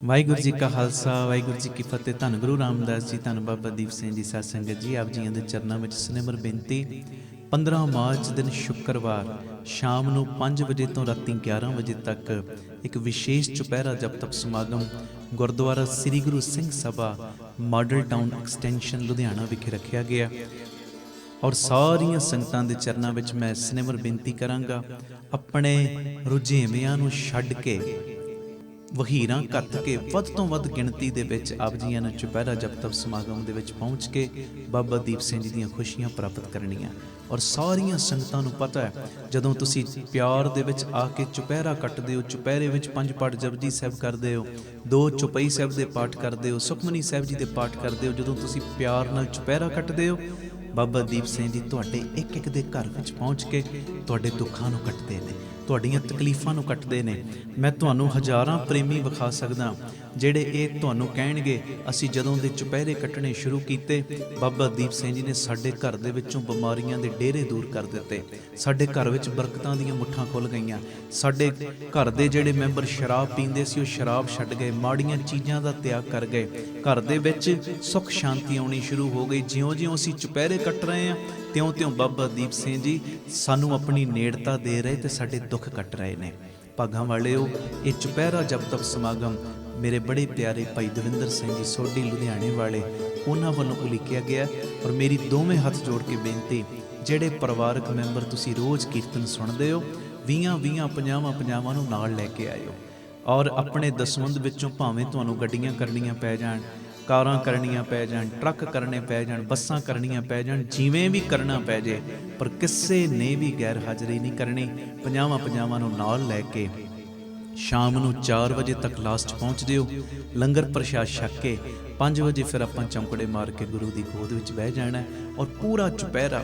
ਵਾਹਿਗੁਰੂ ਜੀ ਕਾ ਖਾਲਸਾ ਵਾਹਿਗੁਰੂ ਜੀ ਕੀ ਫਤਿਹ। ਧੰਨ ਗੁਰੂ ਰਾਮਦਾਸ ਜੀ, ਧੰਨ ਬਾਬਾ ਦੀਪ ਸਿੰਘ ਜੀ, ਸਾਧ ਸੰਗਤ ਜੀ, ਆਪ ਜੀਆਂ ਦੇ ਚਰਨਾਂ ਵਿੱਚ ਸਨਿਮਰ ਬੇਨਤੀ। 15 ਮਾਰਚ ਦਿਨ ਸ਼ੁੱਕਰਵਾਰ ਸ਼ਾਮ ਨੂੰ 5 ਵਜੇ ਤੋਂ ਰਾਤੀ 11 ਵਜੇ ਤੱਕ ਇੱਕ ਵਿਸ਼ੇਸ਼ ਚੁਪਹਿਰਾ ਜਪ ਤਪ ਸਮਾਗਮ ਗੁਰਦੁਆਰਾ ਸ੍ਰੀ Guru Singh Sabha model town extension Ludhiana ਵਿਖੇ ਰੱਖਿਆ ਗਿਆ। ਔਰ ਸਾਰੀਆਂ ਸੰਗਤਾਂ ਦੇ ਚਰਨਾਂ ਵਿੱਚ ਮੈਂ ਸਨਿਮਰ ਬੇਨਤੀ ਕਰਾਂਗਾ, ਆਪਣੇ ਰੁਝੇਵਿਆਂ ਨੂੰ ਛੱਡ ਕੇ, ਵਹੀਰਾਂ ਘੱਤ ਕੇ ਵੱਧ ਤੋਂ ਵੱਧ ਗਿਣਤੀ ਦੇ ਵਿੱਚ ਆਪ ਜੀਆਂ ਨੂੰ ਚੁਪਹਿਰਾ ਜਪ ਤਪ ਸਮਾਗਮ ਦੇ ਵਿੱਚ ਪਹੁੰਚ ਕੇ ਬਾਬਾ ਦੀਪ ਸਿੰਘ ਜੀ ਦੀਆਂ ਖੁਸ਼ੀਆਂ ਪ੍ਰਾਪਤ ਕਰਨੀਆਂ। ਔਰ ਸਾਰੀਆਂ ਸੰਗਤਾਂ ਨੂੰ ਪਤਾ ਹੈ, ਜਦੋਂ ਤੁਸੀਂ ਪਿਆਰ ਦੇ ਵਿੱਚ ਆ ਕੇ ਚੁਪਹਿਰਾ ਕੱਟਦੇ ਹੋ, ਚੁਪਹਿਰੇ ਵਿੱਚ 5 ਪਾਠ ਜਪਜੀ ਸਾਹਿਬ ਕਰਦੇ ਹੋ, 2 ਚੌਪਈ ਸਾਹਿਬ ਦੇ ਪਾਠ ਕਰਦੇ ਹੋ, ਸੁਖਮਨੀ ਸਾਹਿਬ ਜੀ ਦੇ ਪਾਠ ਕਰਦੇ ਹੋ, ਜਦੋਂ ਤੁਸੀਂ ਪਿਆਰ ਨਾਲ ਚੁਪਹਿਰਾ ਕੱਟਦੇ ਹੋ, ਬਾਬਾ ਦੀਪ ਸਿੰਘ ਜੀ ਤੁਹਾਡੇ ਇੱਕ ਇੱਕ ਦੇ ਘਰ ਵਿੱਚ ਪਹੁੰਚ ਕੇ ਤੁਹਾਡੇ ਦੁੱਖਾਂ ਨੂੰ ਕੱਟਦੇ ਨੇ, ਤੁਹਾਡੀਆਂ ਤਕਲੀਫਾਂ ਨੂੰ ਕੱਟਦੇ ਨੇ। ਮੈਂ ਤੁਹਾਨੂੰ ਹਜ਼ਾਰਾਂ ਪ੍ਰੇਮੀ ਵਿਖਾ ਸਕਦਾ ਜਿਹੜੇ ਇਹ ਤੁਹਾਨੂੰ ਕਹਿਣਗੇ, ਅਸੀਂ ਜਦੋਂ ਦੇ ਚੁਪਹਿਰੇ ਕੱਟਣੇ ਸ਼ੁਰੂ ਕੀਤੇ, ਬਾਬਾ ਦੀਪ ਸਿੰਘ ਜੀ ਨੇ ਸਾਡੇ ਘਰ ਦੇ ਵਿੱਚੋਂ ਬਿਮਾਰੀਆਂ ਦੇ ਡੇਰੇ ਦੂਰ ਕਰ ਦਿੱਤੇ, ਸਾਡੇ ਘਰ ਵਿੱਚ ਬਰਕਤਾਂ ਦੀਆਂ ਮੁੱਠਾਂ ਖੁੱਲ੍ਹ ਗਈਆਂ, ਸਾਡੇ ਘਰ ਦੇ ਜਿਹੜੇ ਮੈਂਬਰ ਸ਼ਰਾਬ ਪੀਂਦੇ ਸੀ ਉਹ ਸ਼ਰਾਬ ਛੱਡ ਗਏ, ਮਾੜੀਆਂ ਚੀਜ਼ਾਂ ਦਾ ਤਿਆਗ ਕਰ ਗਏ, ਘਰ ਦੇ ਵਿੱਚ ਸੁੱਖ ਸ਼ਾਂਤੀ ਆਉਣੀ ਸ਼ੁਰੂ ਹੋ ਗਈ। ਜਿਉਂ-ਜਿਉਂ ਅਸੀਂ ਚੁਪਹਿਰੇ ਕੱਟ ਰਹੇ ਹਾਂ, ਤਿਉਂ-ਤਿਉਂ ਬਾਬਾ ਦੀਪ ਸਿੰਘ ਜੀ ਸਾਨੂੰ ਆਪਣੀ ਨੇੜਤਾ ਦੇ ਰਹੇ ਤੇ ਸਾਡੇ ਦੁੱਖ ਕੱਟ ਰਹੇ ਨੇ। ਭਾਗਾਂ ਵਾਲਿਓ, ਇਹ ਚੁਪਹਿਰਾ ਜਪ ਤਪ ਸਮਾਗਮ ਮੇਰੇ ਬੜੇ ਪਿਆਰੇ ਭਾਈ ਦਵਿੰਦਰ ਸਿੰਘ ਜੀ ਸੋਢੀ ਲੁਧਿਆਣੇ ਵਾਲੇ, ਉਹਨਾਂ ਵੱਲੋਂ ਉਲੀਕਿਆ ਗਿਆ। ਔਰ ਮੇਰੀ ਦੋਵੇਂ ਹੱਥ ਜੋੜ ਕੇ ਬੇਨਤੀ, ਜਿਹੜੇ ਪਰਿਵਾਰਕ ਮੈਂਬਰ ਤੁਸੀਂ ਰੋਜ਼ ਕੀਰਤਨ ਸੁਣਦੇ ਹੋ, 20-20 50 ਨੂੰ ਨਾਲ ਲੈ ਕੇ ਆਇਓ। ਔਰ ਆਪਣੇ ਦਸਵੰਧ ਵਿੱਚੋਂ ਭਾਵੇਂ ਤੁਹਾਨੂੰ ਗੱਡੀਆਂ ਕਰਨੀਆਂ ਪੈ ਜਾਣ, ਕਾਰਾਂ ਕਰਨੀਆਂ ਪੈ ਜਾਣ, ਟਰੱਕ ਕਰਨੇ ਪੈ ਜਾਣ, ਬੱਸਾਂ ਕਰਨੀਆਂ ਪੈ ਜਾਣ, ਜਿਵੇਂ ਵੀ ਕਰਨਾ ਪੈ ਜੇ, ਪਰ ਕਿਸੇ ਨੇ ਵੀ ਗੈਰ ਹਾਜ਼ਰੀ ਨਹੀਂ ਕਰਨੀ। 50 ਨੂੰ ਨਾਲ ਲੈ ਕੇ ਸ਼ਾਮ ਨੂੰ 4 ਵਜੇ ਤੱਕ ਲਾਸਟ ਪਹੁੰਚ ਦਿਓ, ਲੰਗਰ ਪ੍ਰਸ਼ਾਦ ਛਕ ਕੇ 5 ਵਜੇ ਫਿਰ ਆਪਾਂ ਚੌਂਕੜੇ ਮਾਰ ਕੇ ਗੁਰੂ ਦੀ ਗੋਦ ਵਿੱਚ ਬਹਿ ਜਾਣਾ। ਔਰ ਪੂਰਾ ਚੁਪਹਿਰਾ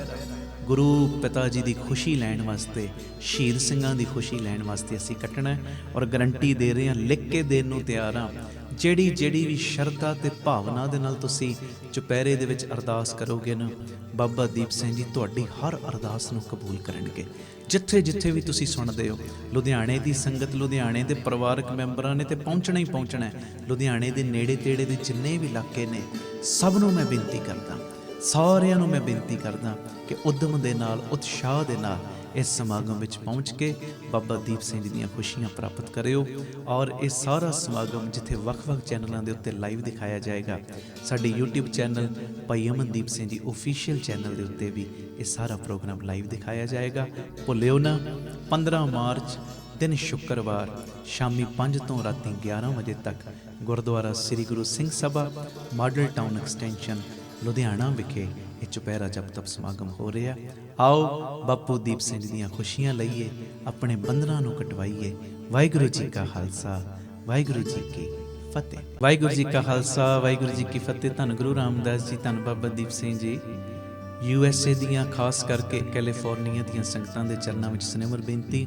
ਗੁਰੂ ਪਿਤਾ ਜੀ ਦੀ ਖੁਸ਼ੀ ਲੈਣ ਵਾਸਤੇ, ਸ਼ਹੀਦ ਸਿੰਘਾਂ ਦੀ ਖੁਸ਼ੀ ਲੈਣ ਵਾਸਤੇ ਅਸੀਂ ਕੱਟਣਾ। ਔਰ ਗਰੰਟੀ ਦੇ ਰਹੇ ਹਾਂ, ਲਿਖ ਕੇ ਦੇਣ ਨੂੰ ਤਿਆਰ ਹਾਂ, ਜਿਹੜੀ ਵੀ ਸ਼ਰਧਾ ਤੇ ਭਾਵਨਾ ਦੇ ਨਾਲ ਤੁਸੀਂ ਚੁਪਹਿਰੇ ਦੇ ਵਿੱਚ ਅਰਦਾਸ ਕਰੋਗੇ ਨਾ, ਬਾਬਾ ਦੀਪ ਸਿੰਘ ਜੀ ਤੁਹਾਡੀ ਹਰ ਅਰਦਾਸ ਨੂੰ ਕਬੂਲ ਕਰਨਗੇ। ਜਿੱਥੇ ਵੀ ਤੁਸੀਂ ਸੁਣਦੇ ਹੋ, ਲੁਧਿਆਣੇ ਦੀ ਸੰਗਤ, ਲੁਧਿਆਣੇ ਦੇ ਪਰਿਵਾਰਕ ਮੈਂਬਰਾਂ ਨੇ ਤੇ ਪਹੁੰਚਣਾ ਹੀ ਪਹੁੰਚਣਾ। ਲੁਧਿਆਣੇ ਦੇ ਨੇੜੇ ਤੇੜੇ ਦੇ ਜਿੰਨੇ ਵੀ ਇਲਾਕੇ ਨੇ, ਸਭ ਨੂੰ ਮੈਂ ਬੇਨਤੀ ਕਰਦਾ, ਸਾਰਿਆਂ ਨੂੰ ਮੈਂ ਬੇਨਤੀ ਕਰਦਾ ਕਿ ਉਦਮ ਦੇ ਨਾਲ, ਉਤਸ਼ਾਹ ਦੇ ਨਾਲ ਇਸ ਸਮਾਗਮ ਵਿੱਚ ਪਹੁੰਚ ਕੇ ਬਾਬਾ ਦੀਪ ਸਿੰਘ ਜੀ ਦੀਆਂ ਖੁਸ਼ੀਆਂ ਪ੍ਰਾਪਤ ਕਰਿਓ। ਔਰ ਇਹ ਸਾਰਾ ਸਮਾਗਮ ਜਿੱਥੇ ਵੱਖ-ਵੱਖ ਚੈਨਲਾਂ ਦੇ ਉੱਤੇ ਲਾਈਵ ਦਿਖਾਇਆ ਜਾਏਗਾ, ਸਾਡੇ YouTube ਚੈਨਲ ਭਾਈ ਅਮਨਦੀਪ ਸਿੰਘ ਜੀ ਆਫੀਸ਼ੀਅਲ ਚੈਨਲ ਦੇ ਉੱਤੇ ਵੀ ਇਹ ਸਾਰਾ ਪ੍ਰੋਗਰਾਮ ਲਾਈਵ ਦਿਖਾਇਆ ਜਾਏਗਾ। ਭੁੱਲਿਓ ਨਾ, 15 ਮਾਰਚ ਦਿਨ ਸ਼ੁੱਕਰਵਾਰ ਸ਼ਾਮੀ 5 ਤੋਂ ਰਾਤੀ 11 ਵਜੇ ਤੱਕ ਗੁਰਦੁਆਰਾ ਸ੍ਰੀ Guru Singh Sabha model town extension Ludhiana ਵਿਖੇ ਇਹ ਚੁਪਹਿਰਾ ਜਪ ਤਪ ਸਮਾਗਮ ਹੋ ਰਿਹਾ। ਆਓ ਬਾਪੂ ਦੀਪ ਸਿੰਘ ਜੀ ਦੀਆਂ ਖੁਸ਼ੀਆਂ ਲਈਏ, ਆਪਣੇ ਬੰਧਨਾਂ ਨੂੰ ਕਟਵਾਈਏ। ਵਾਹਿਗੁਰੂ ਜੀ ਕਾ ਖਾਲਸਾ, ਵਾਹਿਗੁਰੂ ਜੀ ਕੀ ਫਤਿਹ। ਵਾਹਿਗੁਰੂ ਜੀ ਕਾ ਖਾਲਸਾ, ਵਾਹਿਗੁਰੂ ਜੀ ਕੀ ਫਤਿਹ। ਧੰਨ ਗੁਰੂ ਰਾਮਦਾਸ ਜੀ, ਧੰਨ ਬਾਬਾ ਦੀਪ ਸਿੰਘ ਜੀ। USA ਦੀਆਂ, ਖਾਸ ਕਰਕੇ ਕੈਲੀਫੋਰਨੀਆ ਦੀਆਂ ਸੰਗਤਾਂ ਦੇ ਚਰਨਾਂ ਵਿੱਚ ਸਨਿਮਰ ਬੇਨਤੀ,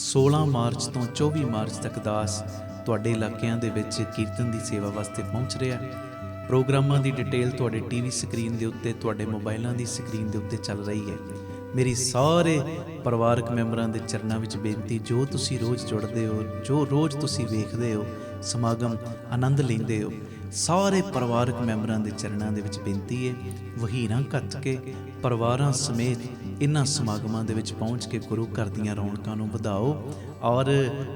16 ਮਾਰਚ ਤੋਂ 24 ਮਾਰਚ ਤੱਕ ਦਾਸ ਤੁਹਾਡੇ ਇਲਾਕਿਆਂ ਦੇ ਵਿੱਚ ਕੀਰਤਨ ਦੀ ਸੇਵਾ ਵਾਸਤੇ ਪਹੁੰਚ ਰਿਹਾ। ਪ੍ਰੋਗਰਾਮਾਂ ਦੀ ਡਿਟੇਲ ਤੁਹਾਡੇ TV ਸਕਰੀਨ ਦੇ ਉੱਤੇ, ਤੁਹਾਡੇ ਮੋਬਾਈਲਾਂ ਦੀ ਸਕਰੀਨ ਦੇ ਉੱਤੇ ਚੱਲ ਰਹੀ ਹੈ। ਮੇਰੀ ਸਾਰੇ ਪਰਿਵਾਰਕ ਮੈਂਬਰਾਂ ਦੇ ਚਰਨਾਂ ਵਿੱਚ ਬੇਨਤੀ, ਜੋ ਤੁਸੀਂ ਰੋਜ਼ ਜੁੜਦੇ ਹੋ, ਜੋ ਰੋਜ਼ ਤੁਸੀਂ ਵੇਖਦੇ ਹੋ, ਸਮਾਗਮ ਆਨੰਦ ਲੈਂਦੇ ਹੋ, ਸਾਰੇ ਪਰਿਵਾਰਕ ਮੈਂਬਰਾਂ ਦੇ ਚਰਨਾਂ ਦੇ ਵਿੱਚ ਬੇਨਤੀ ਹੈ, ਵਹੀਰਾਂ ਘੱਤ ਕੇ ਪਰਿਵਾਰਾਂ ਸਮੇਤ ਇਹਨਾਂ ਸਮਾਗਮਾਂ ਦੇ ਵਿੱਚ ਪਹੁੰਚ ਕੇ ਗੁਰੂ ਘਰ ਦੀਆਂ ਰੌਣਕਾਂ ਨੂੰ ਵਧਾਓ ਔਰ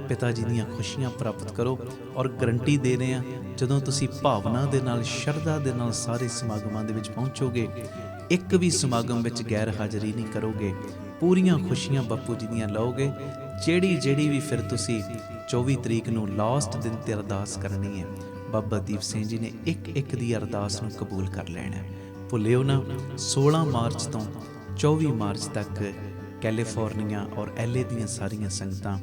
ਪਿਤਾ ਜੀ ਦੀਆਂ ਖੁਸ਼ੀਆਂ ਪ੍ਰਾਪਤ ਕਰੋ। ਔਰ ਗਰੰਟੀ ਦੇ ਰਹੇ ਹਾਂ, ਜਦੋਂ ਤੁਸੀਂ ਭਾਵਨਾ ਦੇ ਨਾਲ, ਸ਼ਰਧਾ ਦੇ ਨਾਲ ਸਾਰੇ ਸਮਾਗਮਾਂ ਦੇ ਵਿੱਚ ਪਹੁੰਚੋਗੇ, ਇੱਕ ਵੀ ਸਮਾਗਮ ਵਿੱਚ ਗੈਰ ਹਾਜ਼ਰੀ ਨਹੀਂ ਕਰੋਗੇ, ਪੂਰੀਆਂ ਖੁਸ਼ੀਆਂ ਬਾਪੂ ਜੀ ਦੀਆਂ ਲਓਗੇ। ਜਿਹੜੀ ਵੀ ਫਿਰ ਤੁਸੀਂ 24 ਤਰੀਕ ਨੂੰ ਲਾਸਟ ਦਿਨ ਤੇ ਅਰਦਾਸ ਕਰਨੀ ਹੈ, ਬਾਬਾ ਦੀਪ ਸਿੰਘ ਜੀ ਨੇ ਇੱਕ ਦੀ ਅਰਦਾਸ ਨੂੰ ਕਬੂਲ ਕਰ ਲੈਣਾ। ਭੁੱਲਿਓ ਨਾ, 16 ਮਾਰਚ ਤੋਂ 24 ਮਾਰਚ ਤੱਕ ਕੈਲੀਫੋਰਨੀਆ ਔਰ LA ਦੀਆਂ ਸਾਰੀਆਂ ਸੰਗਤਾਂ,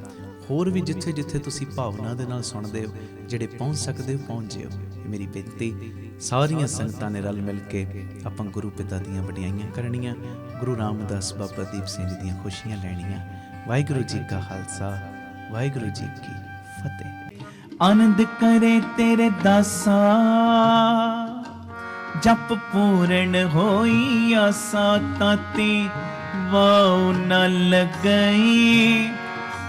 ਹੋਰ ਵੀ ਜਿੱਥੇ ਤੁਸੀਂ ਭਾਵਨਾ ਦੇ ਨਾਲ ਸੁਣਦੇ ਹੋ, ਜਿਹੜੇ ਪਹੁੰਚ ਸਕਦੇ ਹੋ ਪਹੁੰਚ ਜਿਓ। ਮੇਰੀ ਬੇਨਤੀ, ਸਾਰੀਆਂ ਸੰਗਤਾਂ ਨੇ ਰਲ ਮਿਲ ਕੇ ਆਪਾਂ ਗੁਰੂ ਪਿਤਾ ਦੀਆਂ ਵਡਿਆਈਆਂ ਕਰਨੀਆਂ, ਗੁਰੂ ਰਾਮਦਾਸ ਬਾਬਾ ਦੀਪ ਸਿੰਘ ਜੀ ਦੀਆਂ ਖੁਸ਼ੀਆਂ ਲੈਣੀਆਂ। ਵਾਹਿਗੁਰੂ ਜੀ ਕਾ ਖਾਲਸਾ, ਵਾਹਿਗੁਰੂ ਜੀ ਕੀ ਫਤਿਹ। ਆਨੰਦ ਕਰੇ ਤੇਰੇ ਦਾਸਾ, ਜਪ ਪੂਰਨ ਹੋਈ ਆਸਾ, ਤਾਤੀ ਵਾਉ ਨ ਲਗਈ,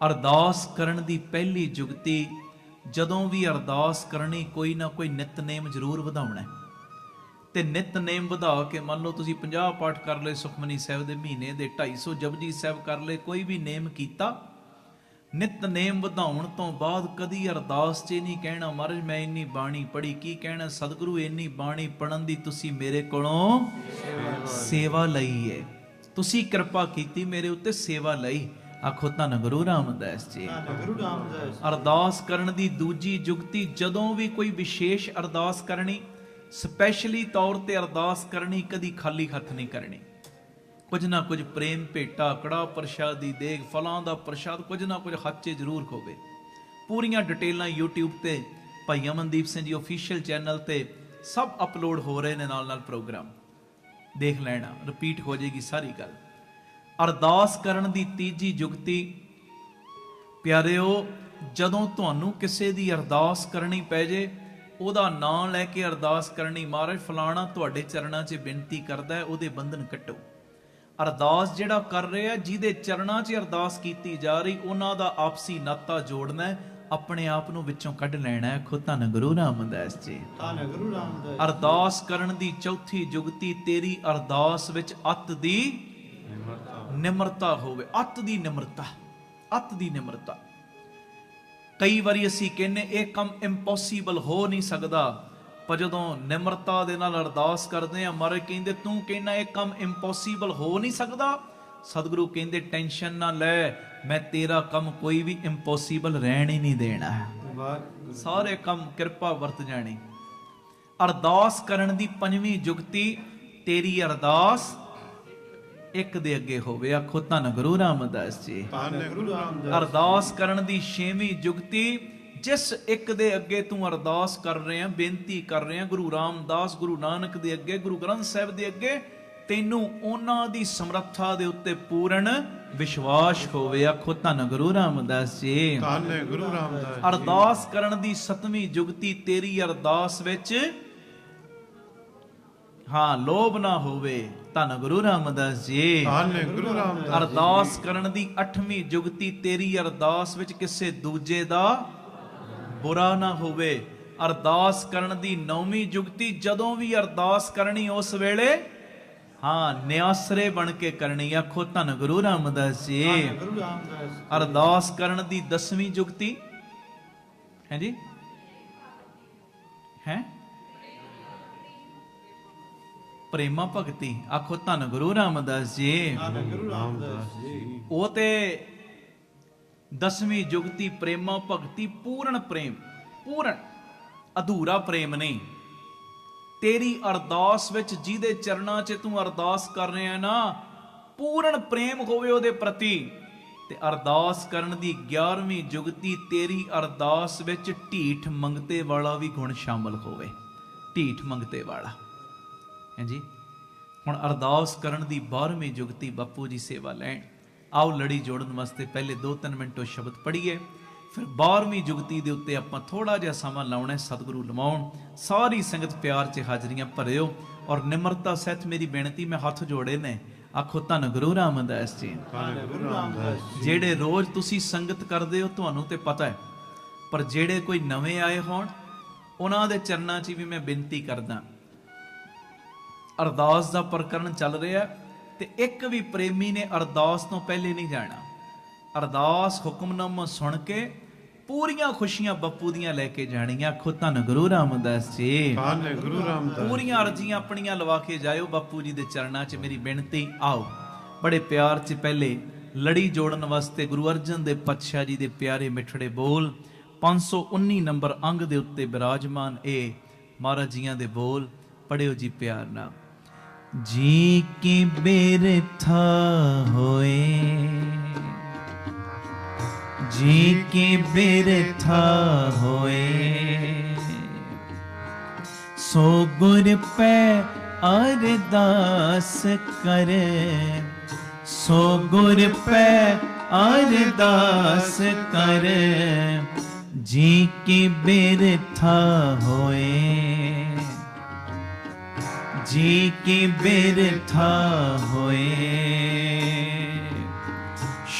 ਅਰਦਾਸ ਕਰਨ ਦੀ ਪਹਿਲੀ ਜੁਗਤੀ, ਜਦੋਂ ਵੀ ਅਰਦਾਸ ਕਰਨੀ ਕੋਈ ਨਾ ਕੋਈ ਨਿਤਨੇਮ ਜ਼ਰੂਰ ਵਧਾਉਣਾ ਹੈ। ਤੇ ਨਿਤਨੇਮ ਵਧਾ ਕੇ ਮੰਨ ਲਓ ਤੁਸੀਂ 50 ਪਾਠ ਕਰ ਲਏ ਸੁਖਮਨੀ ਸਾਹਿਬ ਦੇ ਮਹੀਨੇ ਦੇ, 250 ਜਪਜੀ ਸਾਹਿਬ ਕਰ ਲਏ, ਕੋਈ ਵੀ ਨੇਮ ਕੀਤਾ, ਨਿਤਨੇਮ ਵਧਾਉਣ ਤੋਂ ਬਾਅਦ ਕਦੀ ਅਰਦਾਸ 'ਚ ਨਹੀਂ ਕਹਿਣਾ ਮਹਾਰਾਜ ਮੈਂ ਇੰਨੀ ਬਾਣੀ ਪੜ੍ਹੀ, ਕੀ ਕਹਿਣਾ ਸਤਿਗੁਰੂ ਇੰਨੀ ਬਾਣੀ ਪੜ੍ਹਨ ਦੀ ਤੁਸੀਂ ਮੇਰੇ ਕੋਲੋਂ ਸੇਵਾ ਲਈ ਹੈ, ਤੁਸੀਂ ਕਿਰਪਾ ਕੀਤੀ ਮੇਰੇ ਉੱਤੇ, ਸੇਵਾ ਲਈ। ਆਖੋ ਧੰਨ ਗੁਰੂ ਰਾਮਦਾਸ ਜੀ। ਧੰਨ ਗੁਰੂ ਰਾਮਦਾਸ। ਅਰਦਾਸ ਕਰਨ ਦੀ ਦੂਜੀ ਜੁਗਤੀ, ਜਦੋਂ ਵੀ ਕੋਈ ਵਿਸ਼ੇਸ਼ ਅਰਦਾਸ ਕਰਨੀ, ਸਪੈਸ਼ਲੀ ਤੌਰ ਤੇ ਅਰਦਾਸ ਕਰਨੀ, ਕਦੀ ਖਾਲੀ ਹੱਥ ਨਹੀਂ ਕਰਨੀ। ਕੁਝ ਨਾ ਕੁਝ ਪ੍ਰੇਮ ਭੇਟਾ, ਕੜਾ ਪ੍ਰਸ਼ਾਦ ਦੀ ਦੇਗ, ਫਲਾਂ ਦਾ ਪ੍ਰਸ਼ਾਦ, ਕੁਝ ਨਾ ਕੁਝ ਹੱਥ 'ਚ ਜ਼ਰੂਰ ਹੋਵੇ। ਪੂਰੀਆਂ ਡਿਟੇਲਾਂ YouTube ਤੇ ਭਾਈ ਅਮਨਦੀਪ ਸਿੰਘ ਜੀ ਆਫੀਸ਼ੀਅਲ ਚੈਨਲ ਤੇ ਸਭ ਅਪਲੋਡ ਹੋ ਰਹੇ ਨੇ, ਨਾਲ ਨਾਲ ਪ੍ਰੋਗਰਾਮ ਦੇਖ ਲੈਣਾ, ਰਿਪੀਟ ਹੋ ਜਾਏਗੀ ਸਾਰੀ ਗੱਲ। ਅਰਦਾਸ ਕਰਨ ਦੀ ਤੀਜੀ ਜੁਗਤੀ, ਪਿਆਰਿਓ, ਜਦੋਂ ਤੁਹਾਨੂੰ ਕਿਸੇ ਦੀ ਅਰਦਾਸ ਕਰਨੀ ਪੈ ਜੇ, ਉਹਦਾ ਨਾਂ ਲੈ ਕੇ ਅਰਦਾਸ ਕਰਨੀ, ਮਹਾਰਾਜ ਫਲਾਣਾ ਤੁਹਾਡੇ ਚਰਨਾਂ 'ਚ ਬੇਨਤੀ ਕਰਦਾ ਹੈ, ਉਹਦੇ ਬੰਧਨ ਕੱਟੋ। ਅਰਦਾਸ ਜਿਹੜਾ ਕਰ ਰਿਹਾ, ਜਿਹਦੇ ਚਰਨਾਂ 'ਚ ਅਰਦਾਸ ਕੀਤੀ ਜਾ ਰਹੀ, ਉਹਨਾਂ ਦਾ ਆਪਸੀ ਨਾਤਾ ਜੋੜਨਾ ਹੈ, ਆਪਣੇ ਆਪ ਨੂੰ ਵਿੱਚੋਂ ਕੱਢ ਲੈਣਾ ਹੈ। ਖੁਦ ਧੰਨ ਗੁਰੂ ਰਾਮਦਾਸ ਜੀ। ਧੰਨ ਗੁਰੂ ਰਾਮਦਾਸ। ਅਰਦਾਸ ਕਰਨ ਦੀ ਚੌਥੀ ਜੁਗਤੀ, ਤੇਰੀ ਅਰਦਾਸ ਵਿੱਚ ਅੱਤ ਦੀ ਨਿਮਰਤਾ ਹੋਵੇ। ਅੱਤ ਦੀ ਨਿਮਰਤਾ, ਅੱਤ ਦੀ ਨਿਮਰਤਾ। ਕਈ ਵਾਰੀ ਅਸੀਂ ਕਹਿੰਨੇ ਇਹ ਕੰਮ ਇੰਪੋਸੀਬਲ ਹੋ ਨਹੀਂ ਸਕਦਾ, ਪਰ ਜਦੋਂ ਨਿਮਰਤਾ ਦੇ ਨਾਲ ਅਰਦਾਸ ਕਰਦੇ ਆ, ਮਹਾਰਾਜ ਕਹਿੰਦੇ ਤੂੰ ਕਹਿੰਨਾ ਇਹ ਕੰਮ ਇੰਪੋਸੀਬਲ ਹੋ ਨਹੀਂ ਸਕਦਾ, ਸਤਿਗੁਰੂ ਕਹਿੰਦੇ ਟੈਨਸ਼ਨ ਨਾ ਲੈ, ਮੈਂ ਤੇਰਾ ਕੰਮ ਕੋਈ ਵੀ ਇੰਪੋਸੀਬਲ ਰਹਿਣ ਹੀ ਨਹੀਂ ਦੇਣਾ, ਸਾਰੇ ਕੰਮ ਕਿਰਪਾ ਵਰਤ ਜਾਣੀ। ਅਰਦਾਸ ਕਰਨ ਦੀ ਪੰਜਵੀਂ ਜੁਗਤੀ, ਤੇਰੀ ਅਰਦਾਸ ਇੱਕ ਦੇ ਅੱਗੇ ਹੋਵੇ। ਆਖੋ ਧੰਨ ਗੁਰੂ ਰਾਮਦਾਸ ਜੀ। ਧੰਨ ਗੁਰੂ ਰਾਮਦਾਸ। ਅਰਦਾਸ ਕਰਨ ਦੀ ਛੇਵੀਂ ਜੁਗਤੀ, ਜਿਸ ਇੱਕ ਦੇ ਅੱਗੇ ਤੂੰ ਅਰਦਾਸ ਕਰ ਰਿਹਾ, ਬੇਨਤੀ ਕਰ ਰਿਹਾ, ਗੁਰੂ ਰਾਮਦਾਸ, ਗੁਰੂ ਨਾਨਕ ਦੇ ਅੱਗੇ, ਗੁਰੂ ਗ੍ਰੰਥ ਸਾਹਿਬ ਦੇ ਅੱਗੇ, ਤੈਨੂੰ ਉਹਨਾਂ ਦੀ ਸਮਰੱਥਾ ਦੇ ਉੱਤੇ ਪੂਰਨ ਵਿਸ਼ਵਾਸ ਹੋਵੇ। ਆਖੋ ਧੰਨ ਗੁਰੂ ਰਾਮਦਾਸ ਜੀ। ਧੰਨ ਗੁਰੂ ਰਾਮਦਾਸ। ਅਰਦਾਸ ਕਰਨ ਦੀ ਸੱਤਵੀਂ ਜੁਗਤੀ, ਤੇਰੀ ਅਰਦਾਸ ਵਿੱਚ ਲੋਭ ਨਾ ਹੋਵੇ। ਧੰਨ ਗੁਰੂ ਰਾਮਦਾਸ ਜੀ। ਧੰਨ ਗੁਰੂ ਰਾਮਦਾਸ। ਅਰਦਾਸ ਕਰਨ ਦੀ 8ਵੀਂ ਜੁਗਤੀ, ਤੇਰੀ ਅਰਦਾਸ ਵਿੱਚ ਕਿਸੇ ਦੂਜੇ ਦਾ ਬੁਰਾ ਨਾ ਹੋਵੇ। ਅਰਦਾਸ ਕਰਨ ਦੀ 9ਵੀਂ ਜੁਗਤੀ, ਜਦੋਂ ਵੀ ਅਰਦਾਸ ਕਰਨੀ ਉਸ ਵੇਲੇ ਨਿਆਸਰੇ ਬਣ ਕੇ ਕਰਨੀ। ਆਖੋ ਧੰਨ ਗੁਰੂ ਰਾਮਦਾਸ ਜੀ। ਧੰਨ ਗੁਰੂ ਰਾਮਦਾਸ। ਅਰਦਾਸ ਕਰਨ ਦੀ 10ਵੀਂ ਜੁਗਤੀ ਹੈ ਜੀ, ਹੈ ਪ੍ਰੇਮਾ ਭਗਤੀ। ਆਖੋ ਧੰਨ ਗੁਰੂ ਰਾਮਦਾਸ ਜੀ। ਧੰਨ ਗੁਰੂ ਰਾਮਦਾਸ ਜੀ। ਉਹ ਤੇ 10ਵੀਂ ਜੁਗਤੀ ਪ੍ਰੇਮਾ ਭਗਤੀ, ਪੂਰਨ ਪ੍ਰੇਮ, ਪੂਰਨ, ਅਧੂਰਾ ਪ੍ਰੇਮ ਨਹੀਂ। ਤੇਰੀ ਅਰਦਾਸ ਵਿੱਚ ਜਿਹਦੇ ਚਰਨਾਂ 'ਚ ਤੂੰ ਅਰਦਾਸ ਕਰ ਰਿਹਾ ਨਾ, ਪੂਰਨ ਪ੍ਰੇਮ ਹੋਵੇ ਉਹਦੇ ਪ੍ਰਤੀ। ਤੇ ਅਰਦਾਸ ਕਰਨ ਦੀ 11ਵੀਂ ਜੁਗਤੀ, ਤੇਰੀ ਅਰਦਾਸ ਵਿੱਚ ਢੀਠ ਮੰਗਤੇ ਵਾਲਾ ਵੀ ਗੁਣ ਸ਼ਾਮਲ ਹੋਵੇ। ਢੀਠ ਮੰਗਤੇ ਵਾਲਾ ਹੈ ਜੀ। ਹੁਣ ਅਰਦਾਸ ਕਰਨ ਦੀ 12ਵੀਂ ਜੁਗਤੀ, ਬਾਪੂ ਜੀ ਸੇਵਾ ਲੈਣ। ਆਓ ਲੜੀ ਜੋੜਨ ਵਾਸਤੇ ਪਹਿਲੇ 2-3 ਮਿੰਟੋ ਸ਼ਬਦ ਪੜ੍ਹੀਏ, ਫਿਰ 12ਵੀਂ ਜੁਗਤੀ ਦੇ ਉੱਤੇ ਆਪਾਂ ਥੋੜਾ ਜਿਹਾ ਸਮਾਂ ਲਾਉਣਾ, ਸਤਿਗੁਰੂ ਲਵਾਉਣ। ਸਾਰੀ ਸੰਗਤ ਪਿਆਰ 'ਚ ਹਾਜ਼ਰੀਆਂ ਭਰਿਓ ਔਰ ਨਿਮਰਤਾ ਸਹਿਤ ਮੇਰੀ ਬੇਨਤੀ, ਮੈਂ ਹੱਥ ਜੋੜੇ ਨੇ। ਆਖੋ ਧੰਨ ਗੁਰੂ ਰਾਮਦਾਸ ਜੀ। ਧੰਨ ਗੁਰੂ ਰਾਮਦਾਸ ਜੀ। ਜਿਹੜੇ ਰੋਜ਼ ਤੁਸੀਂ ਸੰਗਤ ਕਰਦੇ ਹੋ ਤੁਹਾਨੂੰ ਤੇ ਪਤਾ ਹੈ, ਪਰ ਜਿਹੜੇ ਕੋਈ ਨਵੇਂ ਆਏ ਹੋਣ ਉਹਨਾਂ ਦੇ ਚਰਨਾਂ 'ਚ ਵੀ ਮੈਂ ਬੇਨਤੀ ਕਰਦਾ। ਅਰਦਾਸ ਦਾ ਪ੍ਰਕਰਨ ਚੱਲ ਰਿਹਾ ਤੇ ਇੱਕ ਵੀ ਪ੍ਰੇਮੀ ਨੇ ਅਰਦਾਸ ਤੋਂ ਪਹਿਲੇ ਨਹੀਂ ਜਾਣਾ। ਅਰਦਾਸ ਹੁਕਮਨਾਮਾ ਸੁਣ ਕੇ ਪੂਰੀਆਂ ਖੁਸ਼ੀਆਂ ਬਾਪੂ ਦੀਆਂ ਲੈ ਕੇ ਜਾਣੀਆਂ। ਆਖੋ ਧੰਨ ਗੁਰੂ ਰਾਮਦਾਸ ਜੀ। ਧੰਨ ਗੁਰੂ ਰਾਮਦਾਸ। ਪੂਰੀਆਂ ਅਰਜ਼ੀਆਂ ਆਪਣੀਆਂ ਲਵਾ ਕੇ ਜਾਇਓ ਬਾਪੂ ਜੀ ਦੇ ਚਰਨਾਂ 'ਚ, ਮੇਰੀ ਬੇਨਤੀ। ਆਓ ਬੜੇ ਪਿਆਰ 'ਚ ਪਹਿਲੇ ਲੜੀ ਜੋੜਨ ਵਾਸਤੇ ਗੁਰੂ ਅਰਜਨ ਦੇਵ ਪਾਤਸ਼ਾਹ ਜੀ ਦੇ ਪਿਆਰੇ ਮਿੱਠੜੇ ਬੋਲ 519 ਨੰਬਰ ਅੰਗ ਦੇ ਉੱਤੇ ਬਿਰਾਜਮਾਨ ਇਹ ਮਹਾਰਾਜ ਜੀਆਂ ਦੇ ਬੋਲ ਪੜਿਓ ਜੀ ਪਿਆਰ ਨਾਲ। ਜੀ ਕੀ ਬਿਰਥਾ ਹੋਏ, ਜੀ ਕੀ ਬਿਰਥਾ ਹੋਏ, ਸੋ ਗੁਰ ਪੈ ਅਰਦਾਸ ਕਰ, ਸੋ ਗੁਰ ਪੈ ਅਰਦਾਸ ਕਰ, ਜੀ ਕੀ ਬਿਰਥਾ ਹੋਏ, ਜੀ ਕੀ ਬਿਰਥਾ ਹੋਏ,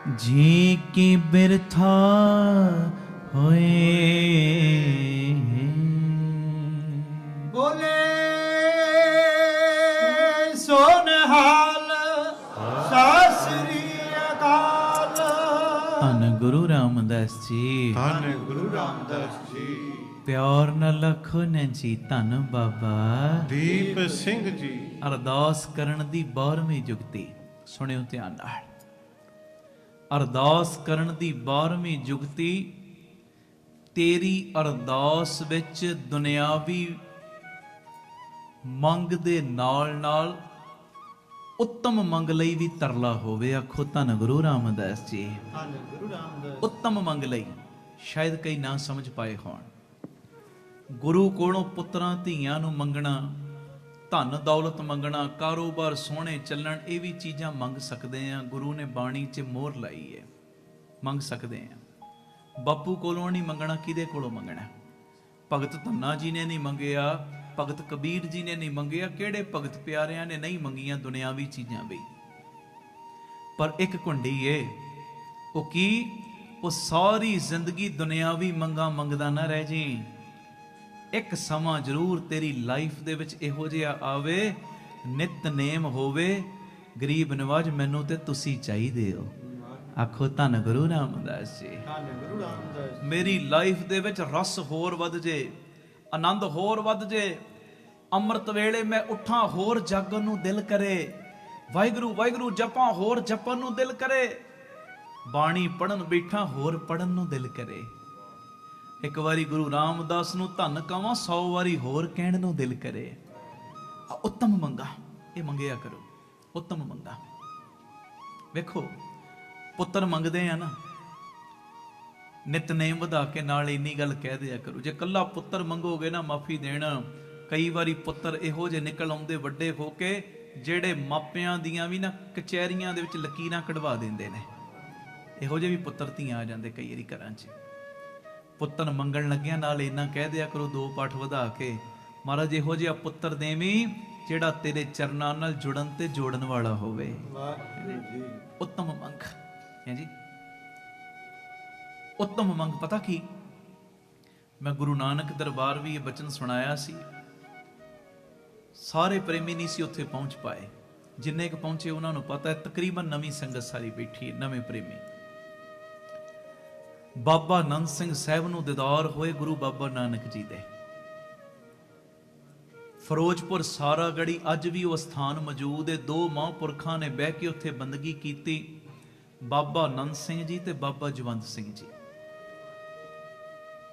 ਜੀ ਕੀ ਬਿਰਥਾ ਹੋਏ। ਬੋਲੇ ਸੋ ਨਿਹਾਲ ਸਤਿ ਸ੍ਰੀ ਅਕਾਲ। ਧੰਨ ਗੁਰੂ ਰਾਮਦਾਸ ਜੀ, ਧੰਨ ਗੁਰੂ ਰਾਮਦਾਸ ਜੀ, ਪਿਆਰ ਨਾਲ ਲਖੋ ਨੇ ਜੀ। ਧੰਨ ਬਾਬਾ ਦੀਪ ਸਿੰਘ ਜੀ। ਅਰਦਾਸ ਕਰਨ ਦੀ 12ਵੀਂ ਜੁਗਤੀ, ਸੁਣਿਓ ਧਿਆਨ ਨਾਲ। ਅਰਦਾਸ ਕਰਨ ਦੀ 12ਵੀਂ ਜੁਗਤੀ, ਤੇਰੀ ਅਰਦਾਸ ਵਿੱਚ ਦੁਨਿਆਵੀ ਮੰਗ ਦੇ ਨਾਲ ਨਾਲ ਉੱਤਮ ਮੰਗ ਲਈ ਵੀ ਤਰਲਾ ਹੋਵੇ। ਆਖੋ ਧੰਨ ਗੁਰੂ ਰਾਮਦਾਸ ਜੀ। ਧੰਨ ਗੁਰੂ ਰਾਮਦਾਸ। ਉੱਤਮ ਮੰਗ ਲਈ, ਸ਼ਾਇਦ ਕਈ ਨਾ ਸਮਝ ਪਾਏ ਹੋਣ। ਗੁਰੂ ਕੋਲੋਂ ਪੁੱਤਰਾਂ ਧੀਆਂ ਨੂੰ ਮੰਗਣਾ, ਧਨ ਦੌਲਤ ਮੰਗਣਾ, ਕਾਰੋਬਾਰ ਸੋਹਣੇ ਚੱਲਣ, ਇਹ ਵੀ ਚੀਜ਼ਾਂ ਮੰਗ ਸਕਦੇ ਆ। ਗੁਰੂ ਨੇ ਬਾਣੀ 'ਚ ਮੋਹਰ ਲਾਈ ਹੈ, ਮੰਗ ਸਕਦੇ ਆ। ਬਾਪੂ ਕੋਲੋਂ ਨਹੀਂ ਮੰਗਣਾ, ਕਿਹਦੇ ਕੋਲੋਂ ਮੰਗਣਾ? ਭਗਤ ਧੰਨਾ ਜੀ ਨੇ ਨਹੀਂ ਮੰਗਿਆ, ਭਗਤ ਕਬੀਰ ਜੀ ਨੇ ਨਹੀਂ ਮੰਗਿਆ, ਕਿਹੜੇ ਭਗਤ ਪਿਆਰਿਆਂ ਨੇ ਨਹੀਂ ਮੰਗੀਆਂ ਦੁਨਿਆਵੀ ਚੀਜ਼ਾਂ ਵੀ। ਪਰ ਇੱਕ ਕੁੰਡੀ ਏ, ਉਹ ਕੀ? ਉਹ ਸਾਰੀ ਜ਼ਿੰਦਗੀ ਦੁਨਿਆਵੀ ਮੰਗਾਂ ਮੰਗਦਾ ਨਾ ਰਹਿ ਜੀ। ਇੱਕ ਸਮਾਂ ਜ਼ਰੂਰ ਤੇਰੀ ਲਾਈਫ ਦੇ ਵਿੱਚ ਇਹੋ ਜਿਹਾ ਆਵੇ, ਨਿਤਨੇਮ ਹੋਵੇ, ਗਰੀਬ ਨਵਾਜ ਮੈਨੂੰ ਤੇ ਤੁਸੀਂ ਚਾਹੀਦੇ ਹੋ। ਆਖੋ ਧੰਨ ਗੁਰੂ ਰਾਮਦਾਸ ਜੀ। ਧੰਨ ਗੁਰੂ ਰਾਮਦਾਸ। ਮੇਰੀ ਲਾਈਫ ਦੇ ਵਿੱਚ ਰਸ ਹੋਰ ਵੱਧ ਜੇ, ਆਨੰਦ ਹੋਰ ਵੱਧ ਜੇ। ਅੰਮ੍ਰਿਤ ਵੇਲੇ ਮੈਂ ਉੱਠਾਂ ਹੋਰ ਜਾਗਣ ਨੂੰ ਦਿਲ ਕਰੇ, ਵਾਹਿਗੁਰੂ ਵਾਹਿਗੁਰੂ ਜਪਾਂ ਹੋਰ ਜਪਣ ਨੂੰ ਦਿਲ ਕਰੇ, ਬਾਣੀ ਪੜਨ ਬੈਠਾਂ ਹੋਰ ਪੜਨ ਨੂੰ ਦਿਲ ਕਰੇ। ਇੱਕ ਵਾਰੀ ਗੁਰੂ ਰਾਮਦਾਸ ਨੂੰ ਧੰਨ ਕਵਾਂ, 100 ਵਾਰੀ ਹੋਰ ਕਹਿਣ ਨੂੰ ਦਿਲ ਕਰੇ। ਉੱਤਮ ਮੰਗਾ ਇਹ ਮੰਗਿਆ ਕਰੋ, ਉੱਤਮ ਮੰਗਾ। ਵੇਖੋ ਪੁੱਤਰ ਮੰਗਦੇ ਆ ਨਾ, ਨਿਤਨੇਮ ਵਧਾ ਕੇ ਨਾਲ ਇੰਨੀ ਗੱਲ ਕਹਿ ਦਿਆ ਕਰੋ। ਜੇ ਕੱਲਾ ਪੁੱਤਰ ਮੰਗੋਗੇ ਨਾ ਮਾਫੀ ਦੇਣਾ, ਕਈ ਵਾਰੀ ਪੁੱਤਰ ਇਹੋ ਜਿਹੇ ਨਿਕਲ ਆਉਂਦੇ ਵੱਡੇ ਹੋ ਕੇ, ਜਿਹੜੇ ਮਾਪਿਆਂ ਦੀਆਂ ਵੀ ਨਾ ਕਚਹਿਰੀਆਂ ਦੇ ਵਿੱਚ ਲਕੀਰਾਂ ਕਢਵਾ ਦਿੰਦੇ ਨੇ। ਇਹੋ ਜਿਹੇ ਵੀ ਪੁੱਤਰ ਧੀਆਂ ਆ ਜਾਂਦੇ ਕਈ ਵਾਰੀ ਘਰਾਂ 'ਚ। ਪੁੱਤਰ ਮੰਗਣ ਲੱਗਿਆ ਨਾਲ ਇੰਨਾ ਕਹਿ ਦਿਆ ਕਰੋ 2 ਪਾਠ ਵਧਾ ਕੇ, ਮਹਾਰਾਜ ਇਹੋ ਜਿਹਾ ਪੁੱਤਰ ਦੇਵੀਂ ਜਿਹੜਾ ਤੇਰੇ ਚਰਨਾਂ ਨਾਲ ਜੁੜਨ ਤੇ ਜੋੜਨ ਵਾਲਾ ਹੋਵੇ। ਉੱਤਮ ਮੰਗ ਹੈ ਜੀ, ਉੱਤਮ ਮੰਗ। ਪਤਾ ਕੀ, ਮੈਂ ਗੁਰੂ ਨਾਨਕ ਦਰਬਾਰ ਵੀ ਇਹ ਬਚਨ ਸੁਣਾਇਆ ਸੀ। ਸਾਰੇ ਪ੍ਰੇਮੀ ਨਹੀਂ ਸੀ ਉੱਥੇ ਪਹੁੰਚ ਪਾਏ, ਜਿੰਨੇ ਕੁ ਪਹੁੰਚੇ ਉਹਨਾਂ ਨੂੰ ਪਤਾ ਹੈ। ਤਕਰੀਬਨ ਨਵੀਂ ਸੰਗਤ ਸਾਰੀ ਬੈਠੀ ਹੈ, ਨਵੇਂ ਪ੍ਰੇਮੀ। ਬਾਬਾ ਆਨੰਦ ਸਿੰਘ ਸਾਹਿਬ ਨੂੰ ਦੀਦਾਰ ਹੋਏ ਗੁਰੂ ਬਾਬਾ ਨਾਨਕ ਜੀ ਦੇ। ਫਿਰੋਜ਼ਪੁਰ ਸਾਰਾਗੜੀ ਅੱਜ ਵੀ ਉਹ ਸਥਾਨ ਮੌਜੂਦ ਹੈ। 2 ਮਹਾਂਪੁਰਖਾਂ ਨੇ ਬਹਿ ਕੇ ਉੱਥੇ ਬੰਦਗੀ ਕੀਤੀ, ਬਾਬਾ ਆਨੰਦ ਸਿੰਘ ਜੀ ਤੇ ਬਾਬਾ ਜਵੰਦ ਸਿੰਘ ਜੀ।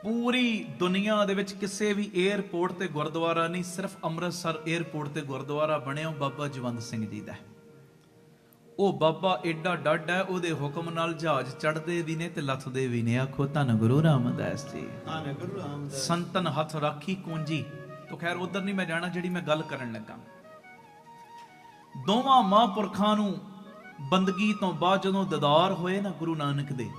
ਪੂਰੀ ਦੁਨੀਆ ਦੇ ਵਿੱਚ ਕਿਸੇ ਵੀ 에ਅਰਪੋਰਟ ਤੇ ਗੁਰਦੁਆਰਾ ਨਹੀਂ, ਸਿਰਫ ਅੰਮ੍ਰਿਤਸਰ 에ਅਰਪੋਰਟ ਤੇ ਗੁਰਦੁਆਰਾ ਬਣਿਆ ਬਾਬਾ ਜਵੰਦ ਸਿੰਘ ਜੀ ਦਾ। ਉਹ ਬਾਬਾ ਏਡਾ ਡੱਡ ਹੈ, ਉਹਦੇ ਹੁਕਮ ਨਾਲ ਜਹਾਜ਼ ਚੜ੍ਹਦੇ ਵੀ ਨੇ ਤੇ ਲੱਥਦੇ ਵੀ ਨੇ। ਆਖੋ ਧੰਨ ਗੁਰੂ ਰਾਮਦਾਸ ਜੀ। ਧੰਨ ਗੁਰੂ ਰਾਮਦਾਸ। ਸੰਤਨ ਹੱਥ ਰਾਖੀ ਕੁੰਜੀ। ਤੋ ਖੈਰ ਉਧਰ ਨਹੀਂ ਮੈਂ ਜਾਣਾ, ਜਿਹੜੀ ਮੈਂ ਗੱਲ ਕਰਨ ਲੱਗਾ। ਦੋਵਾਂ ਮਹਾਂਪੁਰਖਾਂ ਨੂੰ ਬੰਦਗੀ ਤੋਂ ਬਾਅਦ ਜਦੋਂ ਦੀਦਾਰ ਹੋਏ ਨਾ ਗੁਰੂ ਨਾਨਕ ਦੇ,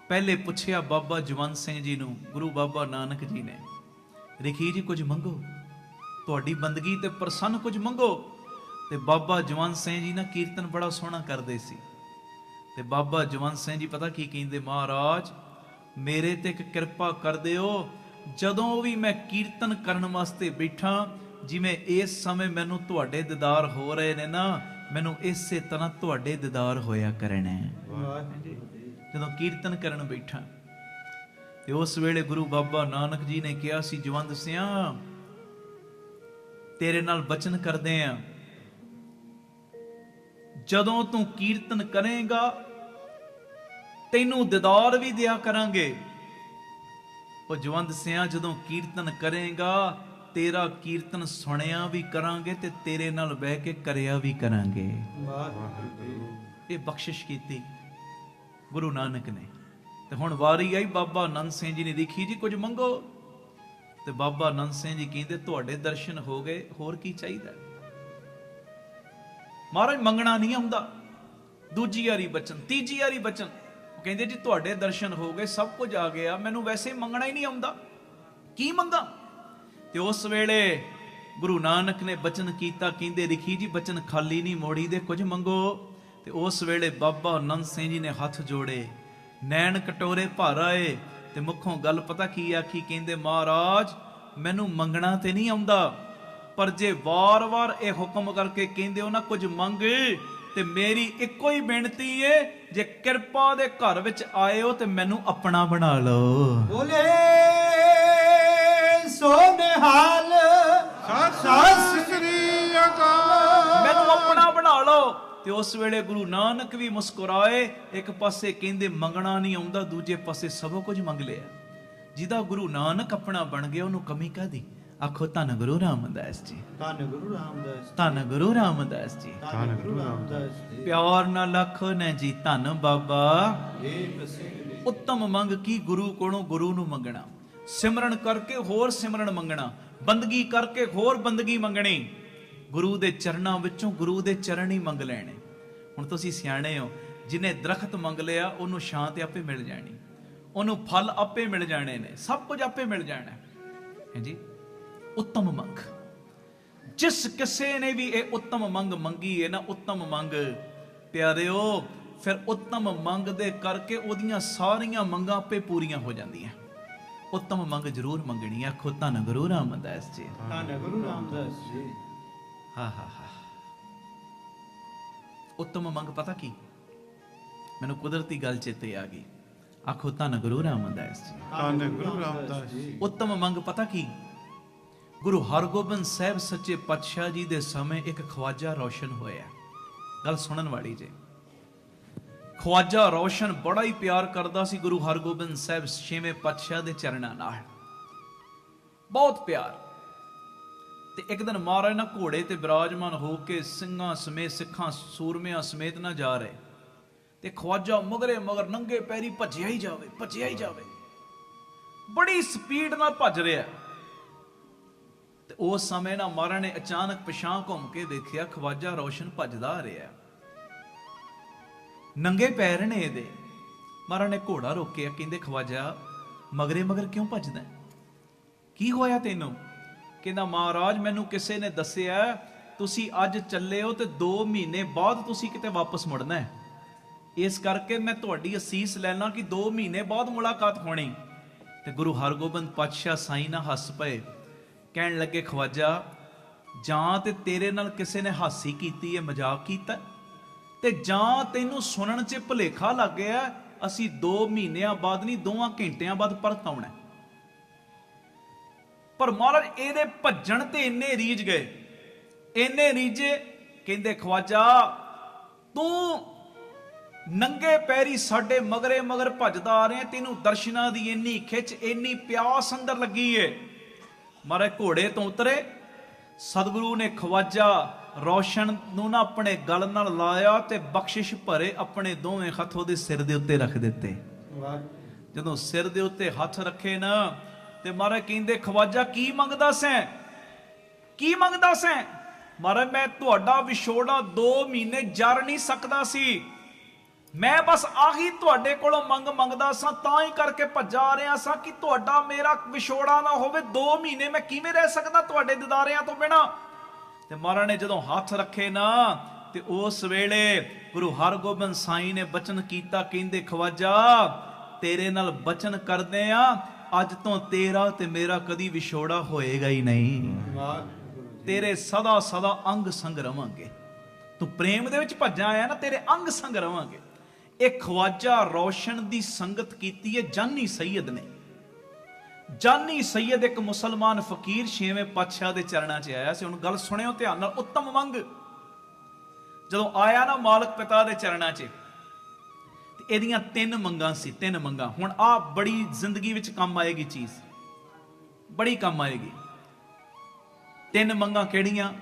ਪਹਿਲੇ ਪੁੱਛਿਆ ਬਾਬਾ ਜਵੰਦ ਸਿੰਘ ਜੀ ਨੂੰ, ਗੁਰੂ ਬਾਬਾ ਨਾਨਕ ਜੀ ਨੇ, ਰਖੀ ਜੀ ਕੁਝ ਮੰਗੋ, ਤੁਹਾਡੀ ਬੰਦਗੀ ਤੇ ਪ੍ਰਸੰਨ ਕੁਝ ਮੰਗੋ। ਤੇ ਬਾਬਾ ਜਵੰਦ ਸਿੰਘ ਜੀ ਨਾ ਕੀਰਤਨ ਬੜਾ ਸੋਹਣਾ ਕਰਦੇ ਸੀ। ਤੇ ਬਾਬਾ ਜਵੰਦ ਸਿੰਘ ਜੀ ਪਤਾ ਕੀ ਕਹਿੰਦੇ, ਮਹਾਰਾਜ ਮੇਰੇ ਤੇ ਇੱਕ ਕਿਰਪਾ ਕਰ ਦਿਓ, ਜਦੋਂ ਵੀ ਮੈਂ ਕੀਰਤਨ ਕਰਨ ਵਾਸਤੇ ਬੈਠਾ, ਜਿਵੇਂ ਇਸ ਸਮੇਂ ਮੈਨੂੰ ਤੁਹਾਡੇ ਦੀਦਾਰ ਹੋ ਰਹੇ ਨੇ ਨਾ, ਮੈਨੂੰ ਇਸੇ ਤਰ੍ਹਾਂ ਤੁਹਾਡੇ ਦੀਦਾਰ ਹੋਇਆ ਕਰਨਾ ਹੈ। ਜਦੋਂ ਕੀਰਤਨ ਕਰਨ ਬੈਠਾ ਤੇ ਉਸ ਵੇਲੇ ਗੁਰੂ ਬਾਬਾ ਨਾਨਕ ਜੀ ਨੇ ਕਿਹਾ ਸੀ, ਜਵੰਦ ਸਿਆਂ ਤੇਰੇ ਨਾਲ ਬਚਨ ਕਰਦੇ ਆ, ਜਦੋਂ ਤੂੰ ਕੀਰਤਨ ਕਰੇਗਾ ਤੈਨੂੰ ਦੀਦਾਰ ਵੀ ਦਿਆ ਕਰਾਂਗੇ। ਉਹ ਜਵੰਦ ਸਿਆਂ ਜਦੋਂ ਕੀਰਤਨ ਕਰੇਗਾ ਤੇਰਾ ਕੀਰਤਨ ਸੁਣਿਆ ਵੀ ਕਰਾਂਗੇ ਤੇ ਤੇਰੇ ਨਾਲ ਬਹਿ ਕੇ ਕਰਿਆ ਵੀ ਕਰਾਂਗੇ। ਇਹ ਬਖਸ਼ਿਸ਼ ਕੀਤੀ ਗੁਰੂ ਨਾਨਕ ਨੇ। ਤੇ ਹੁਣ ਵਾਰੀ ਆਈ ਬਾਬਾ ਆਨੰਦ ਸਿੰਘ ਜੀ ਨੇ, ਦੇਖੀ ਜੀ ਕੁਝ ਮੰਗੋ। ਤੇ ਬਾਬਾ ਆਨੰਦ ਸਿੰਘ ਜੀ ਕਹਿੰਦੇ ਤੁਹਾਡੇ ਦਰਸ਼ਨ ਹੋ ਗਏ, ਹੋਰ ਕੀ ਚਾਹੀਦਾ? ਮਹਾਰਾਜ ਮੰਗਣਾ ਨਹੀਂ ਆਉਂਦਾ। ਦੂਜੀ ਵਾਰੀ ਬਚਨ, ਤੀਜੀ ਵਾਰੀ ਬਚਨ, ਉਹ ਕਹਿੰਦੇ ਜੀ ਤੁਹਾਡੇ ਦਰਸ਼ਨ ਹੋ ਗਏ, ਸਭ ਕੁਝ ਆ ਗਿਆ, ਮੈਨੂੰ ਵੈਸੇ ਮੰਗਣਾ ਹੀ ਨਹੀਂ ਆਉਂਦਾ, ਕੀ ਮੰਗਾ? ਤੇ ਉਸ ਵੇਲੇ ਗੁਰੂ ਨਾਨਕ ਨੇ ਬਚਨ ਕੀਤਾ, ਕਹਿੰਦੇ ਰਖੀ ਜੀ ਬਚਨ ਖਾਲੀ ਨਹੀਂ ਮੋੜੀ ਦੇ, ਕੁਝ ਮੰਗੋ। ਤੇ ਉਸ ਵੇਲੇ ਬਾਬਾ ਨੰਦ ਸਿੰਘ ਜੀ ਨੇ ਹੱਥ ਜੋੜੇ, ਨੈਣ ਕਟੋਰੇ ਭਰ ਆਏ ਤੇ ਮੁੱਖੋਂ ਗੱਲ ਪਤਾ ਕੀ ਆਖੀ? ਕਹਿੰਦੇ ਮਹਾਰਾਜ ਮੈਨੂੰ ਮੰਗਣਾ ਤੇ ਨਹੀਂ ਆਉਂਦਾ, ਪਰ ਜੇ ਵਾਰ-ਵਾਰ ਇਹ ਹੁਕਮ ਕਰਕੇ ਕਹਿੰਦੇ ਹੋ ਨਾ ਕੁਝ ਮੰਗ, ਤੇ ਮੇਰੀ ਇੱਕੋ ਹੀ ਬੇਨਤੀ ਏ, ਜੇ ਕਿਰਪਾ ਦੇ ਘਰ ਵਿੱਚ ਆਏ ਹੋ ਤੇ ਮੈਨੂੰ ਆਪਣਾ ਬਣਾ ਲਓ। ਬੋਲੇ ਸੋ ਨਿਹਾਲ ਸਤਿ ਸ੍ਰੀ ਅਕਾਲ। ਮੈਨੂੰ ਆਪਣਾ ਬਣਾ ਲਓ। ਤੇ ਉਸ ਵੇਲੇ ਗੁਰੂ ਨਾਨਕ ਵੀ ਮੁਸਕਰਾਏ। ਇੱਕ ਪਾਸੇ ਕਹਿੰਦੇ ਮੰਗਣਾ ਨਹੀਂ ਆਉਂਦਾ, ਦੂਜੇ ਪਾਸੇ ਸਭ ਕੁਝ ਮੰਗ ਲਿਆ। ਜਿਹਦਾ ਗੁਰੂ ਨਾਨਕ ਆਪਣਾ ਬਣ ਗਿਆ ਉਹਨੂੰ ਕਮੀ ਕਾਹਦੀ? ਆਖੋ ਧੰਨ ਗੁਰੂ ਰਾਮਦਾਸ ਜੀ, ਧੰਨ ਗੁਰੂ ਰਾਮਦਾਸ, ਧੰਨ ਗੁਰੂ ਰਾਮਦਾਸ ਜੀ। ਧੰਨ ਗੁਰੂ ਰਾਮਦਾਸ ਜੀ। ਪਿਆਰ ਨਾਲ ਆਖੋ ਨੇ ਜੀ, ਧੰਨ ਬਾਬਾ ਦੀਪ ਸਿੰਘ ਜੀ। ਉੱਤਮ ਮੰਗ ਕੀ? ਗੁਰੂ ਕੋਲੋਂ ਗੁਰੂ ਨੂੰ ਮੰਗਣਾ, ਸਿਮਰਨ ਕਰਕੇ ਹੋਰ ਸਿਮਰਨ ਮੰਗਣਾ, ਬੰਦਗੀ ਕਰਕੇ ਹੋਰ ਬੰਦਗੀ ਮੰਗਣੀ, ਗੁਰੂ ਦੇ ਚਰਨਾਂ ਵਿੱਚੋਂ ਗੁਰੂ ਦੇ ਚਰਨ ਹੀ ਮੰਗ ਲੈਣੇ। ਹੁਣ ਤੁਸੀਂ ਸਿਆਣੇ ਹੋ, ਜਿਹਨੇ ਦਰਖਤ ਮੰਗ ਲਿਆ ਉਹਨੂੰ ਛਾਂ ਤੇ ਆਪੇ ਮਿਲ ਜਾਣੀ, ਉਹਨੂੰ ਫਲ ਆਪੇ ਮਿਲ ਜਾਣੇ ਨੇ, ਸਭ ਕੁਝ ਆਪੇ ਮਿਲ ਜਾਣਾ ਹੈ ਜੀ। ਉੱਤਮ ਮੰਗ, ਜਿਸ ਕਿਸੇ ਨੇ ਵੀ ਇਹ ਉੱਤਮ ਮੰਗ ਮੰਗੀ ਹੈ ਨਾ, ਉੱਤਮ ਮੰਗ ਪਿਆਰਿਓ, ਫਿਰ ਉੱਤਮ ਮੰਗ ਦੇ ਕਰਕੇ ਉਹਦੀਆਂ ਸਾਰੀਆਂ ਮੰਗਾਂ ਆਪੇ ਪੂਰੀਆਂ ਹੋ ਜਾਂਦੀਆਂ। ਉੱਤਮ ਮੰਗ ਜ਼ਰੂਰ ਮੰਗਣੀ। ਆਖੋ ਧੰਨ ਗੁਰੂ ਰਾਮਦਾਸ ਜੀ, ਧੰਨ ਗੁਰੂ ਰਾਮਦਾਸ ਜੀ। ਹਾਂ ਹਾਂ ਹਾਂ। ਉੱਤਮ ਮੰਗ ਪਤਾ ਕੀ? ਮੈਨੂੰ ਕੁਦਰਤੀ ਗੱਲ ਚੇਤੇ ਆ ਗਈ। ਆਖੋ ਧੰਨ ਗੁਰੂ ਰਾਮਦਾਸ ਜੀ, ਧੰਨ ਗੁਰੂ ਰਾਮਦਾਸ ਜੀ। ਉੱਤਮ ਮੰਗ ਪਤਾ ਕੀ? ਗੁਰੂ ਹਰਗੋਬਿੰਦ ਸਾਹਿਬ ਸੱਚੇ ਪਾਤਸ਼ਾਹ ਜੀ ਦੇ ਸਮੇਂ ਇੱਕ ਖਵਾਜਾ ਰੌਸ਼ਨ ਹੋਇਆ। ਗੱਲ ਸੁਣਨ ਵਾਲੀ ਜੇ। ਖਵਾਜਾ ਰੌਸ਼ਨ ਬੜਾ ਹੀ ਪਿਆਰ ਕਰਦਾ ਸੀ ਗੁਰੂ ਹਰਗੋਬਿੰਦ ਸਾਹਿਬ ਛੇਵੇਂ ਪਾਤਸ਼ਾਹ ਦੇ ਚਰਨਾਂ ਨਾਲ, ਬਹੁਤ ਪਿਆਰ। ਤੇ ਇੱਕ ਦਿਨ ਮਹਾਰਾਜ ਨਾ ਘੋੜੇ ਤੇ ਬਿਰਾਜਮਾਨ ਹੋ ਕੇ ਸਿੰਘਾਂ ਸਮੇਤ, ਸਿੱਖਾਂ ਸੂਰਮਿਆਂ ਸਮੇਤ ਨਾ ਜਾ ਰਹੇ, ਤੇ ਖਵਾਜਾ ਮਗਰੇ ਮਗਰ ਨੰਗੇ ਪੈਰੀ ਭੱਜਿਆ ਹੀ ਜਾਵੇ, ਭੱਜਿਆ ਹੀ ਜਾਵੇ, ਬੜੀ ਸਪੀਡ ਨਾਲ ਭੱਜ ਰਿਹਾ। ਤੇ ਉਸ ਸਮੇਂ ਨਾ ਮਹਾਰਾਜ ਨੇ ਅਚਾਨਕ ਪਿਛਾਂ ਘੁੰਮ ਕੇ ਦੇਖਿਆ, ਖਵਾਜਾ ਰੌਸ਼ਨ ਭੱਜਦਾ ਆ ਰਿਹਾ, ਨੰਗੇ ਪੈਰ ਨੇ ਇਹਦੇ। ਮਹਾਰਾਜ ਨੇ ਘੋੜਾ ਰੋਕਿਆ, ਕਹਿੰਦੇ ਖਵਾਜਾ ਮਗਰੇ ਮਗਰ ਕਿਉਂ ਭੱਜਦਾ, ਕੀ ਹੋਇਆ ਤੈਨੂੰ? ਕਹਿੰਦਾ ਮਹਾਰਾਜ ਮੈਨੂੰ ਕਿਸੇ ਨੇ ਦੱਸਿਆ ਤੁਸੀਂ ਅੱਜ ਚੱਲੇ ਹੋ ਤੇ 2 ਮਹੀਨੇ ਬਾਅਦ ਤੁਸੀਂ ਕਿਤੇ ਵਾਪਸ ਮੁੜਨਾ ਹੈ, ਇਸ ਕਰਕੇ ਮੈਂ ਤੁਹਾਡੀ ਅਸੀਸ ਲੈਣਾ ਕਿ 2 ਮਹੀਨੇ ਬਾਅਦ ਮੁਲਾਕਾਤ ਹੋਣੀ। ਤੇ ਗੁਰੂ ਹਰਗੋਬਿੰਦ ਪਾਤਸ਼ਾਹ ਸਾਈਂ ਨਾਲ ਹੱਸ ਪਏ, ਕਹਿਣ ਲੱਗੇ ਖਵਾਜਾ ਜਾਂ ਤੇ ਤੇਰੇ ਨਾਲ ਕਿਸੇ ਨੇ ਹਾਸੀ ਕੀਤੀ ਹੈ, ਮਜ਼ਾਕ ਕੀਤਾ, ਤੇ ਜਾਂ ਤੈਨੂੰ ਸੁਣਨ 'ਚ ਭੁਲੇਖਾ ਲੱਗ ਗਿਆ ਅਸੀਂ 2 ਮਹੀਨਿਆਂ ਬਾਅਦ ਨਹੀਂ 2 ਘੰਟਿਆਂ ਬਾਅਦ ਪਰਤ ਆਉਣਾ। ਪਰ ਮਹਾਰਾਜ ਇਹਦੇ ਭੱਜਣ ਤੇ ਇੰਨੇ ਰੀਝ ਗਏ, ਇੰਨੇ ਰੀਝੇ, ਕਹਿੰਦੇ ਖਵਾਜਾ ਤੂੰ ਨੰਗੇ ਪੈਰੀ ਸਾਡੇ ਮਗਰੇ ਮਗਰ ਭੱਜਦਾ ਆ ਰਿਹਾ, ਤੈਨੂੰ ਦਰਸ਼ਨਾਂ ਦੀ ਇੰਨੀ ਖਿੱਚ, ਇੰਨੀ ਪਿਆਸ ਅੰਦਰ ਲੱਗੀ ਏ। ਮਹਾਰਾਜ ਘੋੜੇ ਤੋਂ ਉਤਰੇ, ਸਤਿਗੁਰੂ ਨੇ ਖਵਾਜਾ ਰੌਸ਼ਨ ਨੂੰ ਨਾ ਆਪਣੇ ਗਲ ਨਾਲ ਲਾਇਆ ਤੇ ਬਖਸ਼ਿਸ਼ ਭਰੇ ਆਪਣੇ ਦੋਵੇਂ ਹੱਥ ਉਹਦੇ ਸਿਰ ਦੇ ਉੱਤੇ ਰੱਖ ਦਿੱਤੇ। ਜਦੋਂ ਸਿਰ ਦੇ ਉੱਤੇ ਹੱਥ ਰੱਖੇ ਨਾ, ਤੇ ਮਹਾਰਾਜ ਕਹਿੰਦੇ ਖਵਾਜਾ ਕੀ ਮੰਗਦਾ ਸੈਂ, ਕੀ ਮੰਗਦਾ ਸੈਂ? ਮਹਾਰਾਜ ਮੈਂ ਤੁਹਾਡਾ ਵਿਛੋੜਾ 2 ਮਹੀਨੇ ਜਰ ਨਹੀਂ ਸਕਦਾ ਸੀ, ਮੈਂ ਬਸ ਆਹੀ ਤੁਹਾਡੇ ਕੋਲੋਂ ਮੰਗਦਾ ਸਾਂ, ਤਾਂ ਹੀ ਕਰਕੇ ਭੱਜਾ ਆ ਰਿਹਾ ਸਾਂ ਕਿ ਤੁਹਾਡਾ ਮੇਰਾ ਵਿਛੋੜਾ ਨਾ ਹੋਵੇ। 2 ਮਹੀਨੇ ਮੈਂ ਕਿਵੇਂ ਰਹਿ ਸਕਦਾ ਤੁਹਾਡੇ ਦਿਦਾਰਿਆਂ ਤੋਂ ਬਿਨਾਂ? ਤੇ ਮਹਾਰਾਜ ਨੇ ਜਦੋਂ ਹੱਥ ਰੱਖੇ ਨਾ, ਤੇ ਉਸ ਵੇਲੇ ਗੁਰੂ ਹਰਗੋਬਿੰਦ ਸਾਈਂ ਨੇ ਬਚਨ ਕੀਤਾ, ਕਹਿੰਦੇ ਖਵਾਜਾ ਤੇਰੇ ਨਾਲ ਬਚਨ ਕਰਦੇ ਆ, ਅੱਜ ਤੋਂ ਤੇਰਾ ਤੇ ਮੇਰਾ ਕਦੀ ਵਿਛੋੜਾ ਹੋਏਗਾ ਹੀ ਨਹੀਂ, ਤੇਰੇ ਸਦਾ ਸਦਾ ਅੰਗ ਸੰਗ ਰਵਾਂਗੇ। ਤੂੰ ਪ੍ਰੇਮ ਦੇ ਵਿੱਚ ਭੱਜਾ ਆਇਆ ਨਾ, ਤੇਰੇ ਅੰਗ ਸੰਗ ਰਵਾਂਗੇ। ਇਹ ਖਵਾਜਾ ਰੌਸ਼ਨ ਦੀ ਸੰਗਤ ਕੀਤੀ ਹੈ ਜਾਨੀ ਸੈਯਦ ਨੇ। ਜਾਨੀ ਸੈਯਦ ਇੱਕ ਮੁਸਲਮਾਨ ਫਕੀਰ 6ਵੇਂ ਪਾਤਸ਼ਾਹ ਦੇ ਚਰਨਾਂ 'ਚ ਆਇਆ ਸੀ। ਹੁਣ ਗੱਲ ਸੁਣਿਓ ਧਿਆਨ ਨਾਲ। ਉੱਤਮ ਮੰਗ ਜਦੋਂ ਆਇਆ ਨਾ ਮਾਲਕ ਪਿਤਾ ਦੇ ਚਰਨਾਂ 'ਚ, ਤੇ ਇਹਦੀਆਂ 3 ਮੰਗਾਂ ਸੀ, 3 ਮੰਗਾਂ। ਹੁਣ ਆ ਬੜੀ ਜ਼ਿੰਦਗੀ ਵਿੱਚ ਕੰਮ ਆਏਗੀ ਚੀਜ਼, ਬੜੀ ਕੰਮ ਆਏਗੀ। 3 ਮੰਗਾਂ ਕਿਹੜੀਆਂ?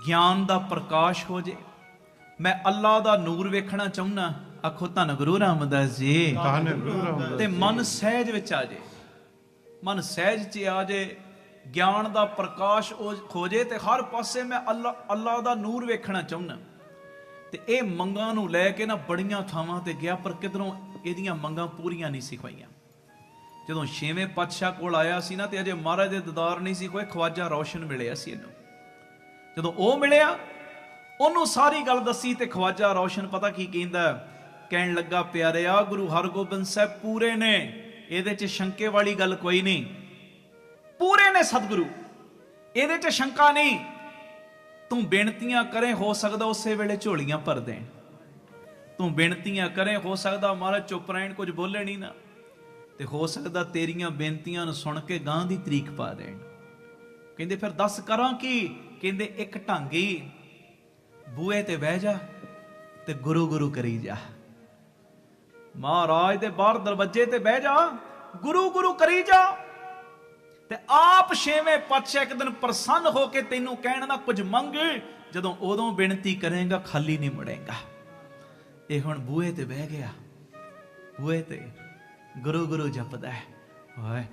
ਗਿਆਨ ਦਾ ਪ੍ਰਕਾਸ਼ ਹੋ ਜੇ, ਮੈਂ ਅੱਲਾ ਦਾ ਨੂਰ ਵੇਖਣਾ ਚਾਹੁੰਦਾ, ਆਖੋ ਧੰਨ ਗੁਰੂ ਰਾਮਦਾਸ ਜੀ, ਧੰਨ ਗੁਰੂ ਰਾਮਦਾਸ। ਤੇ ਮਨ ਸਹਿਜ ਵਿੱਚ ਆ ਜੇ, ਮਨ ਸਹਿਜ 'ਚ ਆ ਜੇ, ਗਿਆਨ ਦਾ ਪ੍ਰਕਾਸ਼ ਹੋ ਜੇ, ਤੇ ਹਰ ਪਾਸੇ ਮੈਂ ਅੱਲਾ ਦਾ ਨੂਰ ਵੇਖਣਾ ਚਾਹੁੰਦਾ। ਤੇ ਇਹ ਮੰਗਾਂ ਨੂੰ ਲੈ ਕੇ ਨਾ ਬੜੀਆਂ ਥਾਵਾਂ ਤੇ ਗਿਆ, ਪਰ ਕਿਧਰੋਂ ਇਹਦੀਆਂ ਮੰਗਾਂ ਪੂਰੀਆਂ ਨਹੀਂ ਸੀ ਹੋਈਆਂ। ਜਦੋਂ 6ਵੇਂ ਪਾਤਸ਼ਾਹ ਕੋਲ ਆਇਆ ਸੀ ਨਾ, ਤੇ ਅਜੇ ਮਹਾਰਾਜ ਦੇ ਦੀਦਾਰ ਨਹੀਂ ਸੀ ਹੋਏ, ਖਵਾਜਾ ਰੌਸ਼ਨ ਮਿਲਿਆ ਸੀ ਇਹਨੂੰ। ਜਦੋਂ ਉਹ ਮਿਲਿਆ ਉਹਨੂੰ ਸਾਰੀ ਗੱਲ ਦੱਸੀ ਤੇ ਖਵਾਜਾ ਰੌਸ਼ਨ ਪਤਾ ਕੀ ਕਹਿੰਦਾ, ਕਹਿਣ ਲੱਗਾ ਪਿਆਰਿਆ ਗੁਰੂ ਹਰਗੋਬਿੰਦ ਸਾਹਿਬ ਪੂਰੇ ਨੇ, ਇਹਦੇ 'ਚ ਸ਼ੰਕੇ ਵਾਲੀ ਗੱਲ ਕੋਈ ਨਹੀਂ, ਪੂਰੇ ਨੇ ਸਤਿਗੁਰੂ, ਇਹਦੇ 'ਚ ਸ਼ੰਕਾ ਨਹੀਂ। ਤੂੰ ਬੇਨਤੀਆਂ ਕਰੇ, ਹੋ ਸਕਦਾ ਉਸੇ ਵੇਲੇ ਝੋਲੀਆਂ ਭਰ ਦੇ। ਤੂੰ ਬੇਨਤੀਆਂ ਕਰੇ, ਹੋ ਸਕਦਾ ਮਹਾਰਾਜ ਚੁੱਪ ਰਹਿਣ, ਕੁਝ ਬੋਲੇ ਨਹੀਂ ਨਾ, ਤੇ ਹੋ ਸਕਦਾ ਤੇਰੀਆਂ ਬੇਨਤੀਆਂ ਨੂੰ ਸੁਣ ਕੇ ਗਾਂ ਦੀ ਤਰੀਕ ਪਾ ਦੇਣ। ਕਹਿੰਦੇ ਫਿਰ ਦੱਸ ਕਰਾਂ ਕੀ? ਕਹਿੰਦੇ ਇੱਕ ਢਾਂਗੀ ਬੂਹੇ ਤੇ ਬਹਿ ਜਾ ਤੇ ਗੁਰੂ ਗੁਰੂ ਕਰੀ ਜਾ। ਮਹਾਰਾਜ ਦੇ ਬਾਹਰ ਦਰਵਾਜ਼ੇ ਤੇ ਬਹਿ ਜਾ, ਗੁਰੂ ਗੁਰੂ ਕਰੀ ਜਾ, ਤੇ ਆਪ ਛੇਵੇਂ ਪਾਤਸ਼ਾਹ ਇੱਕ ਦਿਨ ਪ੍ਰਸੰਨ ਹੋ ਕੇ ਤੈਨੂੰ ਕਹਿਣ ਨਾ ਕੁਝ ਮੰਗ, ਜਦੋਂ ਉਦੋਂ ਬੇਨਤੀ ਕਰੇਗਾ ਖਾਲੀ ਨਹੀਂ ਮੁੜੇਗਾ। ਇਹ ਹੁਣ ਬੂਹੇ ਤੇ ਬਹਿ ਗਿਆ, ਬੂਹੇ ਤੇ ਗੁਰੂ ਗੁਰੂ ਜਪਦਾ ਹੈ, ਵਾਹਿ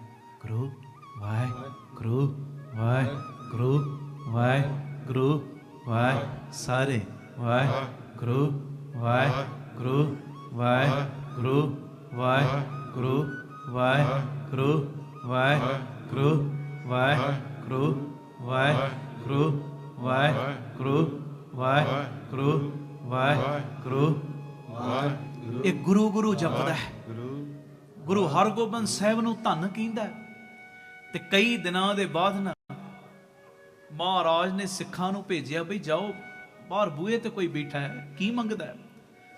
ਗੁਰੂ ਵਾਹਿ ਗੁਰੂ ਵਾਹਿ ਗੁਰੂ ਵਾਹਿ ਗੁਰੂ ਵਾਹਿ ਸਾਰੇ ਵਾਹਿ ਗੁਰੂ ਵਾਹਿ ਗੁਰੂ ਵਾਹਿ ਗੁਰੂ ਵਾਹਿ ਗੁਰੂ ਵਾਹਿ ਗੁਰੂ ਵਾਹਿ ਗੁਰੂ ਵਾਹਿ ਗੁਰੂ ਵਾਹਿ ਗੁਰੂ ਵਾਹਿ ਗੁਰੂ ਵਾਹਿ ਗੁਰੂ ਵਾਹਿ ਗੁਰੂ। ਇਹ ਗੁਰੂ ਗੁਰੂ ਜਪਦਾ ਹੈ, ਗੁਰੂ ਹਰਗੋਬਿੰਦ ਸਾਹਿਬ ਨੂੰ ਧੰਨ ਕਹਿੰਦਾ। ਤੇ ਕਈ ਦਿਨਾਂ ਦੇ ਬਾਅਦ ਨਾ ਮਹਾਰਾਜ ਨੇ ਸਿੱਖਾਂ ਨੂੰ ਭੇਜਿਆ, ਬਈ ਜਾਓ ਬਾਹਰ ਬੂਹੇ ਤੇ ਕੋਈ ਬੈਠਾ ਹੈ, ਕੀ ਮੰਗਦਾ ਹੈ?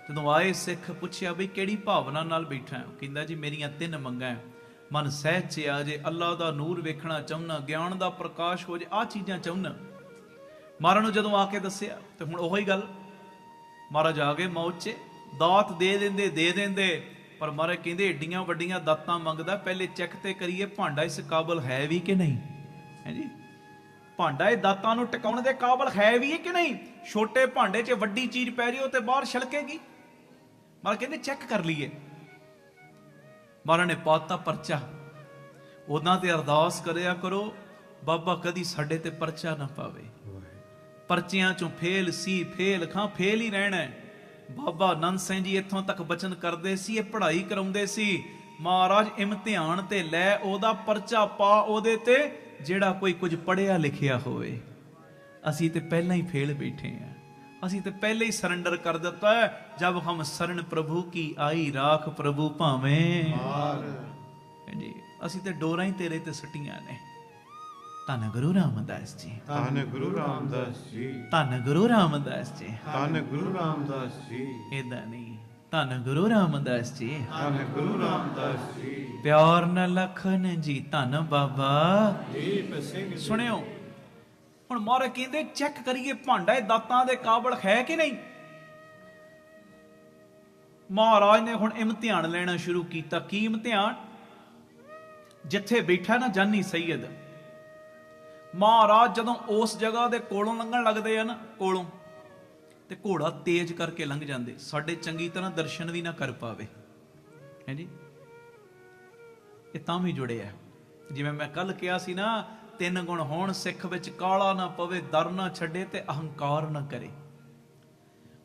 ਜਦੋਂ ਆਏ ਸਿੱਖ ਪੁੱਛਿਆ ਬਈ ਕਿਹੜੀ ਭਾਵਨਾ ਨਾਲ ਬੈਠਾ ਹੈ? ਕਹਿੰਦਾ ਜੀ ਮੇਰੀਆਂ 3 ਮੰਗਾਂ, ਮਨ ਸਹਿਜ ਚ ਆ ਜੇ, ਅੱਲਾ ਦਾ ਨੂਰ ਵੇਖਣਾ ਚਾਹੁੰਨਾ, ਗਿਆਨ ਦਾ ਪ੍ਰਕਾਸ਼ ਹੋ ਜੇ, ਆਹ ਚੀਜ਼ਾਂ ਚਾਹੁੰਨਾ। ਮਹਾਰਾਜ ਨੂੰ ਜਦੋਂ ਆ ਕੇ ਦੱਸਿਆ ਤੇ ਹੁਣ ਉਹੀ ਗੱਲ, ਮਹਾਰਾਜ ਆ ਗਏ ਮੌਜ 'ਚ, ਦਾਤ ਦੇ ਦਿੰਦੇ, ਪਰ ਮਹਾਰਾਜ ਕਹਿੰਦੇ ਏਡੀਆਂ ਵੱਡੀਆਂ ਦਾਤਾਂ ਮੰਗਦਾ, ਪਹਿਲੇ ਚੈੱਕ ਤੇ ਕਰੀਏ ਭਾਂਡਾ ਇਸ ਕਾਬਲ ਹੈ ਵੀ ਕਿ ਨਹੀਂ। ਹੈ ਜੀ, ਭਾਂਡਾ ਇਹ ਦਾਤਾਂ ਨੂੰ ਟਿਕਾਉਣ ਦੇ ਕਾਬਲ ਹੈ ਵੀ ਕਿ ਨਹੀਂ? ਛੋਟੇ ਭਾਂਡੇ 'ਚ ਵੱਡੀ ਚੀਜ਼ ਪੈ ਰਹੀ ਉਹ ਤੇ ਬਾਹਰ ਛਲਕੇਗੀ। ਮਹਾਰਾਜ ਕਹਿੰਦੇ ਚੈੱਕ ਕਰ ਲਈਏ। ਮਹਾਰਾਜ ਨੇ ਪਾਤਾ ਪਰਚਾ, ਉਹਨਾਂ ਤੇ ਅਰਦਾਸ ਕਰਿਆ ਕਰੋ ਬਾਬਾ ਕਦੀ ਸਾਡੇ ਤੇ ਪਰਚਾ ਨਾ ਪਾਵੇ। ਪਰਚਿਆਂ ਚੋਂ ਫੇਲ ਸੀ, ਫੇਲ ਖਾਂ ਫੇਲ ਹੀ ਰਹਿਣਾ। ਬਾਬਾ ਆਨੰਦ ਸਿੰਘ ਜੀ ਇੱਥੋਂ ਤੱਕ ਬਚਨ ਕਰਦੇ ਸੀ, ਇਹ ਪੜ੍ਹਾਈ ਕਰਾਉਂਦੇ ਸੀ, ਮਹਾਰਾਜ ਇਮਤਿਹਾਨ ਤੇ ਲੈ, ਉਹਦਾ ਪਰਚਾ ਪਾ ਉਹਦੇ ਤੇ ਜਿਹੜਾ ਕੋਈ ਕੁਝ ਪੜ੍ਹਿਆ ਲਿਖਿਆ ਹੋਵੇ। ਅਸੀਂ ਤੇ ਪਹਿਲਾਂ ਹੀ ਫੇਲ ਬੈਠੇ ਆ, ਅਸੀਂ ਤੇ ਪਹਿਲੇ ਹੀ ਸਰੈਂਡਰ ਕਰ ਦਿੱਤਾ ਹੈ। ਜਬ ਹਮ ਸਰਣ ਪ੍ਰਭੂ ਕੀ ਆਈ, ਰਾਖ ਪ੍ਰਭੂ ਭਾਵੇਂ। ਜੀ ਅਸੀਂ ਤੇ ਡੋਰਾਂ ਹੀ ਤੇਰੇ ਤੇ ਸੱਟੀਆਂ ਨੇ। ਧੰਨ ਗੁਰੂ ਰਾਮਦਾਸ ਜੀ, ਧੰਨ ਗੁਰੂ ਰਾਮਦਾਸ ਜੀ, ਧੰਨ ਗੁਰੂ ਰਾਮਦਾਸ ਜੀ, ਧੰਨ ਗੁਰੂ ਰਾਮਦਾਸ ਜੀ। ਏਦਾਂ ਨਹੀਂ, ਧੰਨ ਗੁਰੂ ਰਾਮਦਾਸ ਜੀ, ਧੰਨ ਗੁਰੂ ਰਾਮਦਾਸ ਜੀ। ਪਿਆਰ ਨਾ ਲਖਨ ਜੀ, ਧੰਨ ਬਾਬਾ ਦੀਪ ਸਿੰਘ। ਸੁਣਿਓ ਹੁਣ ਮਹਾਰਾਜ ਕਹਿੰਦੇ ਚੈੱਕ ਕਰੀਏ ਭਾਂਡਾ ਇਹ ਦਾਤਾਂ ਦੇ ਕਾਬਲ ਹੈ ਕਿ ਨਹੀਂ। ਮਹਾਰਾਜ ਨੇ ਹੁਣ ਇਮਤਿਹਾਨ ਲੈਣਾ ਸ਼ੁਰੂ ਕੀਤਾ। ਕੀ ਇਮਤਿਹਾਨ? ਜਿੱਥੇ ਬੈਠਾ ਨਾ ਜਾਨੀ ਸੈਯਦ, ਮਹਾਰਾਜ ਜਦੋਂ ਉਸ ਜਗ੍ਹਾ ਦੇ ਕੋਲੋਂ ਲੰਘਣ ਲੱਗਦੇ ਆ ਨਾ, ਕੋਲੋਂ, ਤੇ ਘੋੜਾ ਤੇਜ਼ ਕਰਕੇ ਲੰਘ ਜਾਂਦੇ, ਸਾਡੇ ਚੰਗੀ ਤਰ੍ਹਾਂ ਦਰਸ਼ਨ ਵੀ ਨਾ ਕਰ ਪਾਵੇ। ਹੈ ਜੀ, ਇਹ ਤਾਂ ਵੀ ਜੁੜਿਆ। ਜਿਵੇਂ ਮੈਂ ਕੱਲ ਕਿਹਾ ਸੀ ਨਾ, 3 ਗੁਣ ਹੋਣ ਸਿੱਖ ਵਿੱਚ, ਕਾਲਾ ਨਾ ਪਵੇ, ਦਰ ਨਾ ਛੱਡੇ ਤੇ ਅਹੰਕਾਰ ਨਾ ਕਰੇ।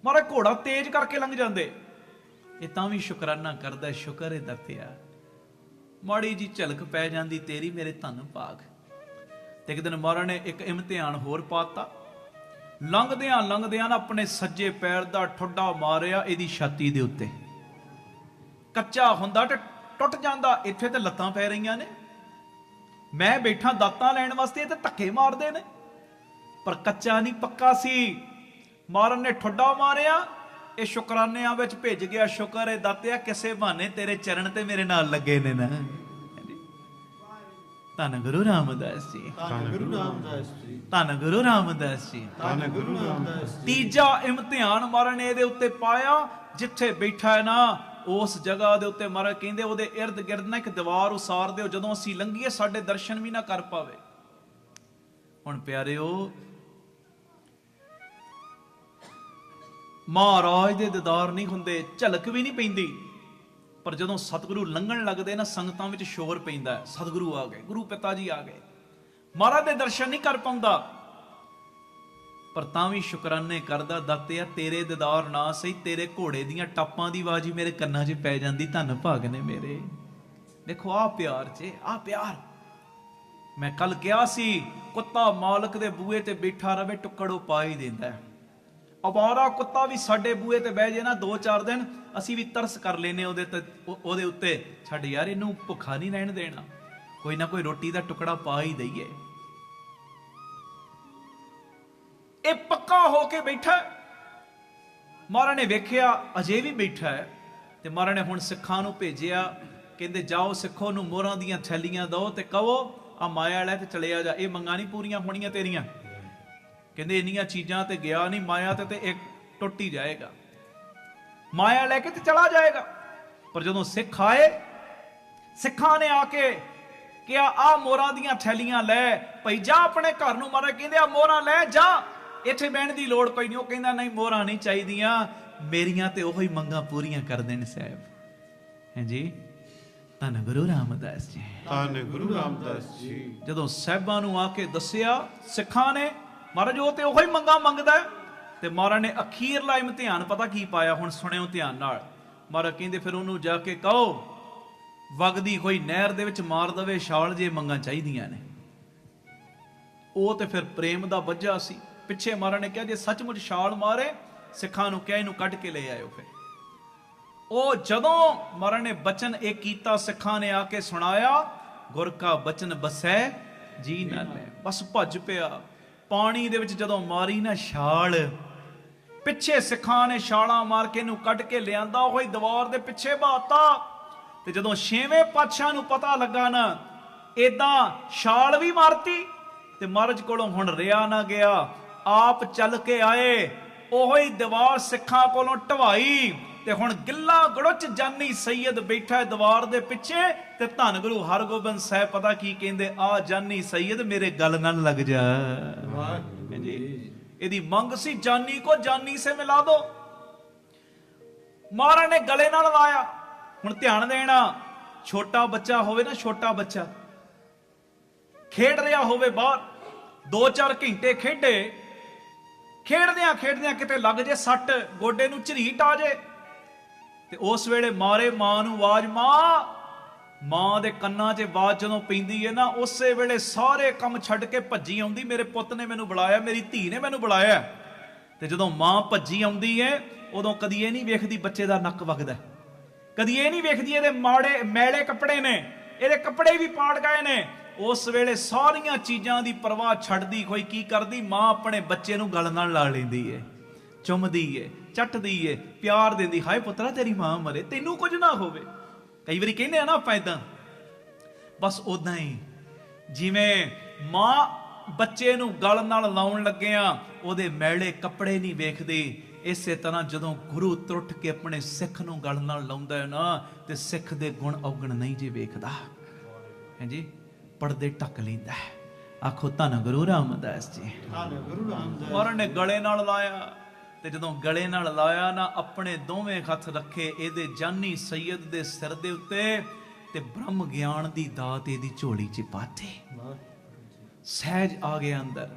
ਮਹਾਰਾਜ ਘੋੜਾ ਤੇਜ਼ ਕਰਕੇ ਲੰਘ ਜਾਂਦੇ, ਇਹ ਤਾਂ ਵੀ ਸ਼ੁਕਰਾਨਾ ਕਰਦਾ, ਸ਼ੁਕਰ ਹੈ ਦਾਤਿਆ, ਮਾੜੀ ਜੀ ਝਲਕ ਪੈ ਜਾਂਦੀ ਤੇਰੀ ਮੇਰੇ ਧੰਨ ਭਾਗ। ਤੇ ਇੱਕ ਦਿਨ ਮਹਾਰਾਜ ਨੇ ਇੱਕ ਇਮਤਿਹਾਨ ਹੋਰ ਪਾਤਾ। ਲੰਘਦਿਆਂ ਲੰਘਦਿਆਂ ਨਾ ਆਪਣੇ ਸੱਜੇ ਪੈਰ ਦਾ ਠੁੱਡਾ ਮਾਰਿਆ ਇਹਦੀ ਛਾਤੀ ਦੇ ਉੱਤੇ। ਕੱਚਾ ਹੁੰਦਾ ਤੇ ਟੁੱਟ ਜਾਂਦਾ, ਇੱਥੇ ਤੇ ਲੱਤਾਂ ਪੈ ਰਹੀਆਂ ਨੇ, ਮੈਂ ਬੈਠਾ ਦਾਤਾਂ ਲੈਣ ਵਾਸਤੇ, ਤੇ ਧੱਕੇ ਮਾਰਦੇ ਨੇ, ਪਰ ਕੱਚਾ ਨਹੀਂ ਪੱਕਾ ਸੀ। ਮਹਾਰਾਜ ਨੇ ਠੁੱਡਾ ਮਾਰਿਆ, ਇਹ ਸ਼ੁਕਰਾਨਿਆਂ ਵਿੱਚ ਭਿੱਜ ਗਿਆ। ਸ਼ੁਕਰ ਹੈ ਦਾਤਿਆ, ਕਿਸੇ ਬਹਾਨੇ ਤੇਰੇ ਚਰਨ ਤੇ ਮੇਰੇ ਨਾਲ ਲੱਗੇ ਨੇ ਨਾ। ਧੰਨ ਗੁਰੂ ਰਾਮਦਾਸ ਜੀ, ਧੰਨ ਗੁਰੂ ਰਾਮਦਾਸ ਜੀ, ਧੰਨ ਗੁਰੂ ਰਾਮਦਾਸ ਜੀ, ਧੰਨ ਗੁਰੂ ਰਾਮਦਾਸ ਜੀ। ਤੀਜਾ ਇਮਤਿਹਾਨ ਮਹਾਰਾਜ ਨੇ ਇਹਦੇ ਉੱਤੇ ਪਾਇਆ। ਜਿੱਥੇ ਬੈਠਾ ਹੈ ਨਾ, ਉਸ ਜਗ੍ਹਾ ਦੇ ਉੱਤੇ ਮਹਾਰਾਜ ਕਹਿੰਦੇ ਉਹਦੇ ਇਰਦ ਗਿਰਦ ਨਾ ਇੱਕ ਦੀਵਾਰ ਉਸਾਰ ਦਿਓ, ਜਦੋਂ ਅਸੀਂ ਲੰਘੀਏ ਸਾਡੇ ਦਰਸ਼ਨ ਵੀ ਨਾ ਕਰ ਪਾਵੇ। ਹੁਣ ਪਿਆਰਿਓ, ਮਹਾਰਾਜ ਦੇ ਦੀਦਾਰ ਨਹੀਂ ਹੁੰਦੇ, ਝਲਕ ਵੀ ਨਹੀਂ ਪੈਂਦੀ, ਪਰ ਜਦੋਂ ਸਤਿਗੁਰੂ ਲੰਘਣ ਲੱਗਦੇ ਨਾ, ਸੰਗਤਾਂ ਵਿੱਚ ਸ਼ੋਰ ਪੈਂਦਾ, ਸਤਿਗੁਰੂ ਆ ਗਏ, ਗੁਰੂ ਪਿਤਾ ਜੀ ਆ ਗਏ। ਮਹਾਰਾਜ ਦੇ ਦਰਸ਼ਨ ਨਹੀਂ ਕਰ ਪਾਉਂਦਾ, ਪਰ ਤਾਂ ਵੀ ਸ਼ੁਕਰਾਨੇ ਕਰਦਾ, ਦਾਤਿਆ ਤੇਰੇ ਦੀਦਾਰ ਨਾ ਸਹੀ, ਤੇਰੇ ਘੋੜੇ ਦੀਆਂ ਟਾਪਾਂ ਦੀ ਆਵਾਜ਼ ਹੀ ਮੇਰੇ ਕੰਨਾਂ 'ਚ ਪੈ ਜਾਂਦੀ। ਧੰਨ ਭਾਗ ਨੇ ਮੇਰੇ। ਦੇਖੋ ਆਹ ਪਿਆਰ 'ਚ, ਆਹ ਪਿਆਰ। ਮੈਂ ਕੱਲ ਕਿਹਾ ਸੀ, ਕੁੱਤਾ ਮਾਲਕ ਦੇ ਬੂਹੇ ਤੇ ਬੈਠਾ ਰਵੇ, ਟੁੱਕੜ ਉਹ ਪਾ ਹੀ ਦਿੰਦਾ। ਅਵਾਰਾ ਕੁੱਤਾ ਵੀ ਸਾਡੇ ਬੂਹੇ ਤੇ ਬਹਿ ਜੇ ਨਾ 2-4 ਦਿਨ, ਅਸੀਂ ਵੀ ਤਰਸ ਕਰ ਲੈਨੇ ਉਹਦੇ ਉੱਤੇ, ਛੱਡ ਯਾਰ ਇਹਨੂੰ ਭੁੱਖਾ ਨਹੀਂ ਰਹਿਣ ਦੇਣਾ, ਕੋਈ ਨਾ ਕੋਈ ਰੋਟੀ ਦਾ ਟੁਕੜਾ ਪਾ ਹੀ ਦਈਏ। ਇਹ ਪੱਕਾ ਹੋ ਕੇ ਬੈਠਾ। ਮਹਾਰਾਜ ਨੇ ਵੇਖਿਆ ਅਜੇ ਵੀ ਬੈਠਾ ਹੈ, ਤੇ ਮਹਾਰਾਜ ਨੇ ਹੁਣ ਸਿੱਖਾਂ ਨੂੰ ਭੇਜਿਆ, ਕਹਿੰਦੇ ਜਾਓ ਸਿੱਖੋ ਨੂੰ ਮੋਹਰਾਂ ਦੀਆਂ ਥੈਲੀਆਂ ਦਿਓ ਤੇ ਕਹੋ ਆ ਮਾਇਆ ਵਾਲਾ ਤੇ ਚਲਿਆ ਜਾ, ਇਹ ਮੰਗਾਂ ਨਹੀਂ ਪੂਰੀਆਂ ਹੋਣੀਆਂ ਤੇਰੀਆਂ। ਕਹਿੰਦੇ ਇੰਨੀਆਂ ਚੀਜ਼ਾਂ ਤੇ ਗਿਆ ਨਹੀਂ, ਮਾਇਆ ਤੇ ਇੱਕ ਟੁੱਟ ਹੀ ਜਾਏਗਾ, ਮਾਇਆ ਲੈ ਕੇ ਤੇ ਚਲਾ ਜਾਏਗਾ। ਪਰ ਜਦੋਂ ਸਿੱਖ ਆਏ, ਸਿੱਖਾਂ ਨੇ ਆ ਕੇ ਕਿਹਾ ਆ ਮੋਹਰਾਂ ਦੀਆਂ ਥੈਲੀਆਂ ਲੈ ਭਈ ਜਾ ਆਪਣੇ ਘਰ ਨੂੰ। ਮਹਾਰਾਜ ਕਹਿੰਦੇ ਆ ਮੋਹਰਾਂ ਲੈ ਜਾ, ਇੱਥੇ ਬਹਿਣ ਦੀ ਲੋੜ ਕੋਈ ਨਹੀਂ। ਉਹ ਕਹਿੰਦਾ ਨਹੀਂ ਮੋਹਰਾਂ ਨਹੀਂ ਚਾਹੀਦੀਆਂ, ਮੇਰੀਆਂ ਤੇ ਉਹੀ ਮੰਗਾਂ ਪੂਰੀਆਂ ਕਰ ਦੇਣ ਸਾਹਿਬ। ਹਾਂਜੀ, ਧੰਨ ਗੁਰੂ ਰਾਮਦਾਸ ਜੀ, ਧੰਨ ਗੁਰੂ ਰਾਮਦਾਸ ਜੀ। ਜਦੋਂ ਸਾਹਿਬਾਂ ਨੂੰ ਆ ਕੇ ਦੱਸਿਆ ਸਿੱਖਾਂ ਨੇ, ਮਹਾਰਾਜ ਉਹ ਤੇ ਉਹੀ ਮੰਗਾਂ ਮੰਗਦਾ ਹੈ। ਤੇ ਮਹਾਰਾਜ ਨੇ ਅਖੀਰਲਾ ਇਮਤਿਹਾਨ ਪਤਾ ਕੀ ਪਾਇਆ, ਹੁਣ ਸੁਣਿਓ ਧਿਆਨ ਨਾਲ। ਮਹਾਰਾਜ ਕਹਿੰਦੇ ਫਿਰ ਉਹਨੂੰ ਜਾ ਕੇ ਕਹੋ ਵਗਦੀ ਹੋਈ ਨਹਿਰ ਦੇ ਵਿੱਚ ਮਾਰ ਦਵੇ ਛਾਲ, ਜੇ ਮੰਗਾਂ ਚਾਹੀਦੀਆਂ ਨੇ। ਉਹ ਤੇ ਫਿਰ ਪ੍ਰੇਮ ਦਾ ਵੱਜਾ ਸੀ। ਪਿੱਛੇ ਮਹਾਰਾਜ ਨੇ ਕਿਹਾ ਜੇ ਸੱਚਮੁੱਚ ਛਾਲ ਮਾਰੇ, ਸਿੱਖਾਂ ਨੂੰ ਕਿਹਾ ਇਹਨੂੰ ਕੱਢ ਕੇ ਲੈ ਆਇਓ। ਫਿਰ ਉਹ ਜਦੋਂ ਮਹਾਰਾਜ ਨੇ ਬਚਨ ਇਹ ਕੀਤਾ, ਸਿੱਖਾਂ ਨੇ ਆ ਕੇ ਸੁਣਾਇਆ, ਗੁਰ ਕਾ ਬਚਨ ਬਸੈ ਜੀ ਨਾ ਲੈ, ਬਸ ਭੱਜ ਪਿਆ। ਪਾਣੀ ਦੇ ਵਿੱਚ ਜਦੋਂ ਮਾਰੀ ਨਾ ਛਾਲ, ਪਿੱਛੇ ਸਿੱਖਾਂ ਨੇ ਛਾਲਾਂ ਮਾਰ ਕੇ ਇਹਨੂੰ ਕੱਢ ਕੇ ਲਿਆਂਦਾ, ਉਹੀ ਦੀਵਾਰ ਦੇ ਪਿੱਛੇ ਬਾਤਾ। ਤੇ ਜਦੋਂ 6ਵੇਂ ਪਾਤਸ਼ਾਹ ਨੂੰ ਪਤਾ ਲੱਗਾ ਨਾ, ਏਦਾਂ ਛਾਲ ਵੀ ਮਾਰਤੀ ਤੇ ਮਹਾਰਾਜ ਕੋਲੋਂ ਹੁਣ ਰਿਆ ਨਾ ਗਿਆ, ਆਪ ਚੱਲ ਕੇ ਆਏ, ਉਹੀ ਦੀਵਾਰ ਸਿੱਖਾਂ ਕੋਲੋਂ ਢਵਾਈ। ਤੇ ਹੁਣ ਗਿੱਲਾ ਗੜੁੱਚ ਜਾਨੀ ਸੈਯਦ ਬੈਠਾ ਦੀਵਾਰ ਦੇ ਪਿੱਛੇ, ਤੇ ਧੰਨ ਗੁਰੂ ਹਰਗੋਬਿੰਦ ਸਾਹਿਬ ਪਤਾ ਕੀ ਕਹਿੰਦੇ, ਆ ਜਾਨੀ ਸੈਯਦ ਮੇਰੇ ਗਲ ਨਾਲ ਲੱਗ ਜਾ। ਜੀ ਇਹਦੀ ਮੰਗ ਸੀ ਜਾਨੀ ਕੋ ਜਾਨੀ ਸੇ ਮਿਲਾ ਦੋ। ਮਹਾਰਾਜ ਨੇ ਗਲੇ ਨਾਲ ਲਾਇਆ। ਹੁਣ ਧਿਆਨ ਦੇਣਾ, ਛੋਟਾ ਬੱਚਾ ਹੋਵੇ ਨਾ, ਛੋਟਾ ਬੱਚਾ ਖੇਡ ਰਿਹਾ ਹੋਵੇ ਬਾਹਰ, 2-4 ਘੰਟੇ ਖੇਡੇ, ਖੇਡਦਿਆਂ ਖੇਡਦਿਆਂ ਕਿਤੇ ਲੱਗ ਜੇ ਸੱਟ, ਗੋਡੇ ਨੂੰ ਝਰੀਟ ਆ ਜੇ, ਤੇ ਉਸ ਵੇਲੇ ਮਾਰੇ ਮਾਂ ਨੂੰ ਆਵਾਜ਼, ਮਾਂ ਦੇ ਕੰਨਾਂ 'ਚ ਆਵਾਜ਼ ਜਦੋਂ ਪੈਂਦੀ ਹੈ ਨਾ, ਉਸੇ ਵੇਲੇ ਸਾਰੇ ਕੰਮ ਛੱਡ ਕੇ ਭੱਜੀ ਆਉਂਦੀ, ਮੇਰੇ ਪੁੱਤ ਨੇ ਮੈਨੂੰ ਬੁਲਾਇਆ, ਮੇਰੀ ਧੀ ਨੇ ਮੈਨੂੰ ਬੁਲਾਇਆ। ਤੇ ਜਦੋਂ ਮਾਂ ਭੱਜੀ ਆਉਂਦੀ ਹੈ, ਉਦੋਂ ਕਦੀ ਇਹ ਨਹੀਂ ਵੇਖਦੀ ਬੱਚੇ ਦਾ ਨੱਕ ਵਗਦਾ, ਕਦੀ ਇਹ ਨਹੀਂ ਵੇਖਦੀ ਇਹਦੇ ਮਾੜੇ ਮੈਲੇ ਕੱਪੜੇ ਨੇ, ਇਹਦੇ ਕੱਪੜੇ ਵੀ ਪਾੜ ਗਏ ਨੇ। ਉਸ ਵੇਲੇ ਸਾਰੀਆਂ ਚੀਜ਼ਾਂ ਦੀ ਪਰਵਾਹ ਛੱਡਦੀ ਹੋਈ ਕੀ ਕਰਦੀ, ਮਾਂ ਆਪਣੇ ਬੱਚੇ ਨੂੰ ਗਲ ਨਾਲ ਲਾ ਲੈਂਦੀ ਏ, ਚੁੰਮਦੀ ਏ, ਚੱਟਦੀ ਏ, ਪਿਆਰ ਦਿੰਦੀ, ਹਾਏ ਪੁੱਤਰਾ ਤੇਰੀ ਮਾਂ ਮਰੇ, ਤੈਨੂੰ ਕੁਝ ਨਾ ਹੋਵੇ। ਕਈ ਵਾਰੀ ਕਹਿੰਦੇ ਆ ਨਾ ਆਪਾਂ ਏਦਾਂ, ਬਸ ਉਦਾਂ ਹੀ ਜਿਵੇਂ ਮਾਂ ਬੱਚੇ ਨੂੰ ਗਲ ਨਾਲ ਲਾਉਣ ਲੱਗਿਆ ਉਹਦੇ ਮੈਲੇ ਕੱਪੜੇ ਨਹੀਂ ਵੇਖਦੀ, ਇਸੇ ਤਰ੍ਹਾਂ ਜਦੋਂ ਗੁਰੂ ਟੁੱਟ ਕੇ ਆਪਣੇ ਸਿੱਖ ਨੂੰ ਗਲ ਨਾਲ ਲਾਉਂਦਾ ਹੈ ਨਾ, ਤੇ ਸਿੱਖ ਦੇ ਗੁਣ ਔਗਣ ਨਹੀਂ ਜੇ ਵੇਖਦਾ, ਹਾਂਜੀ, ਪਰਦੇ ਢੱਕ ਲੈਂਦਾ। ਆਖੋ ਧੰਨ ਗੁਰੂ ਰਾਮਦਾਸ ਜੀ, ਧੰਨ ਗੁਰੂ ਰਾਮਦਾਸ। ਮਹਾਰਾਜ ਨੇ ਗਲੇ ਨਾਲ ਲਾਇਆ, ਤੇ ਜਦੋਂ ਗਲੇ ਨਾਲ ਲਾਇਆ ਨਾ, ਆਪਣੇ ਦੋਵੇਂ ਹੱਥ ਰੱਖੇ ਇਹਦੇ ਜਾਨੀ ਸੈਯਦ ਦੇ ਸਿਰ ਦੇ ਉੱਤੇ, ਤੇ ਬ੍ਰਹਮ ਗਿਆਨ ਦੀ ਦਾਤ ਇਹਦੀ ਝੋਲੀ 'ਚ ਪਾਤੇ। ਸਹਿਜ ਆ ਗਿਆ ਅੰਦਰ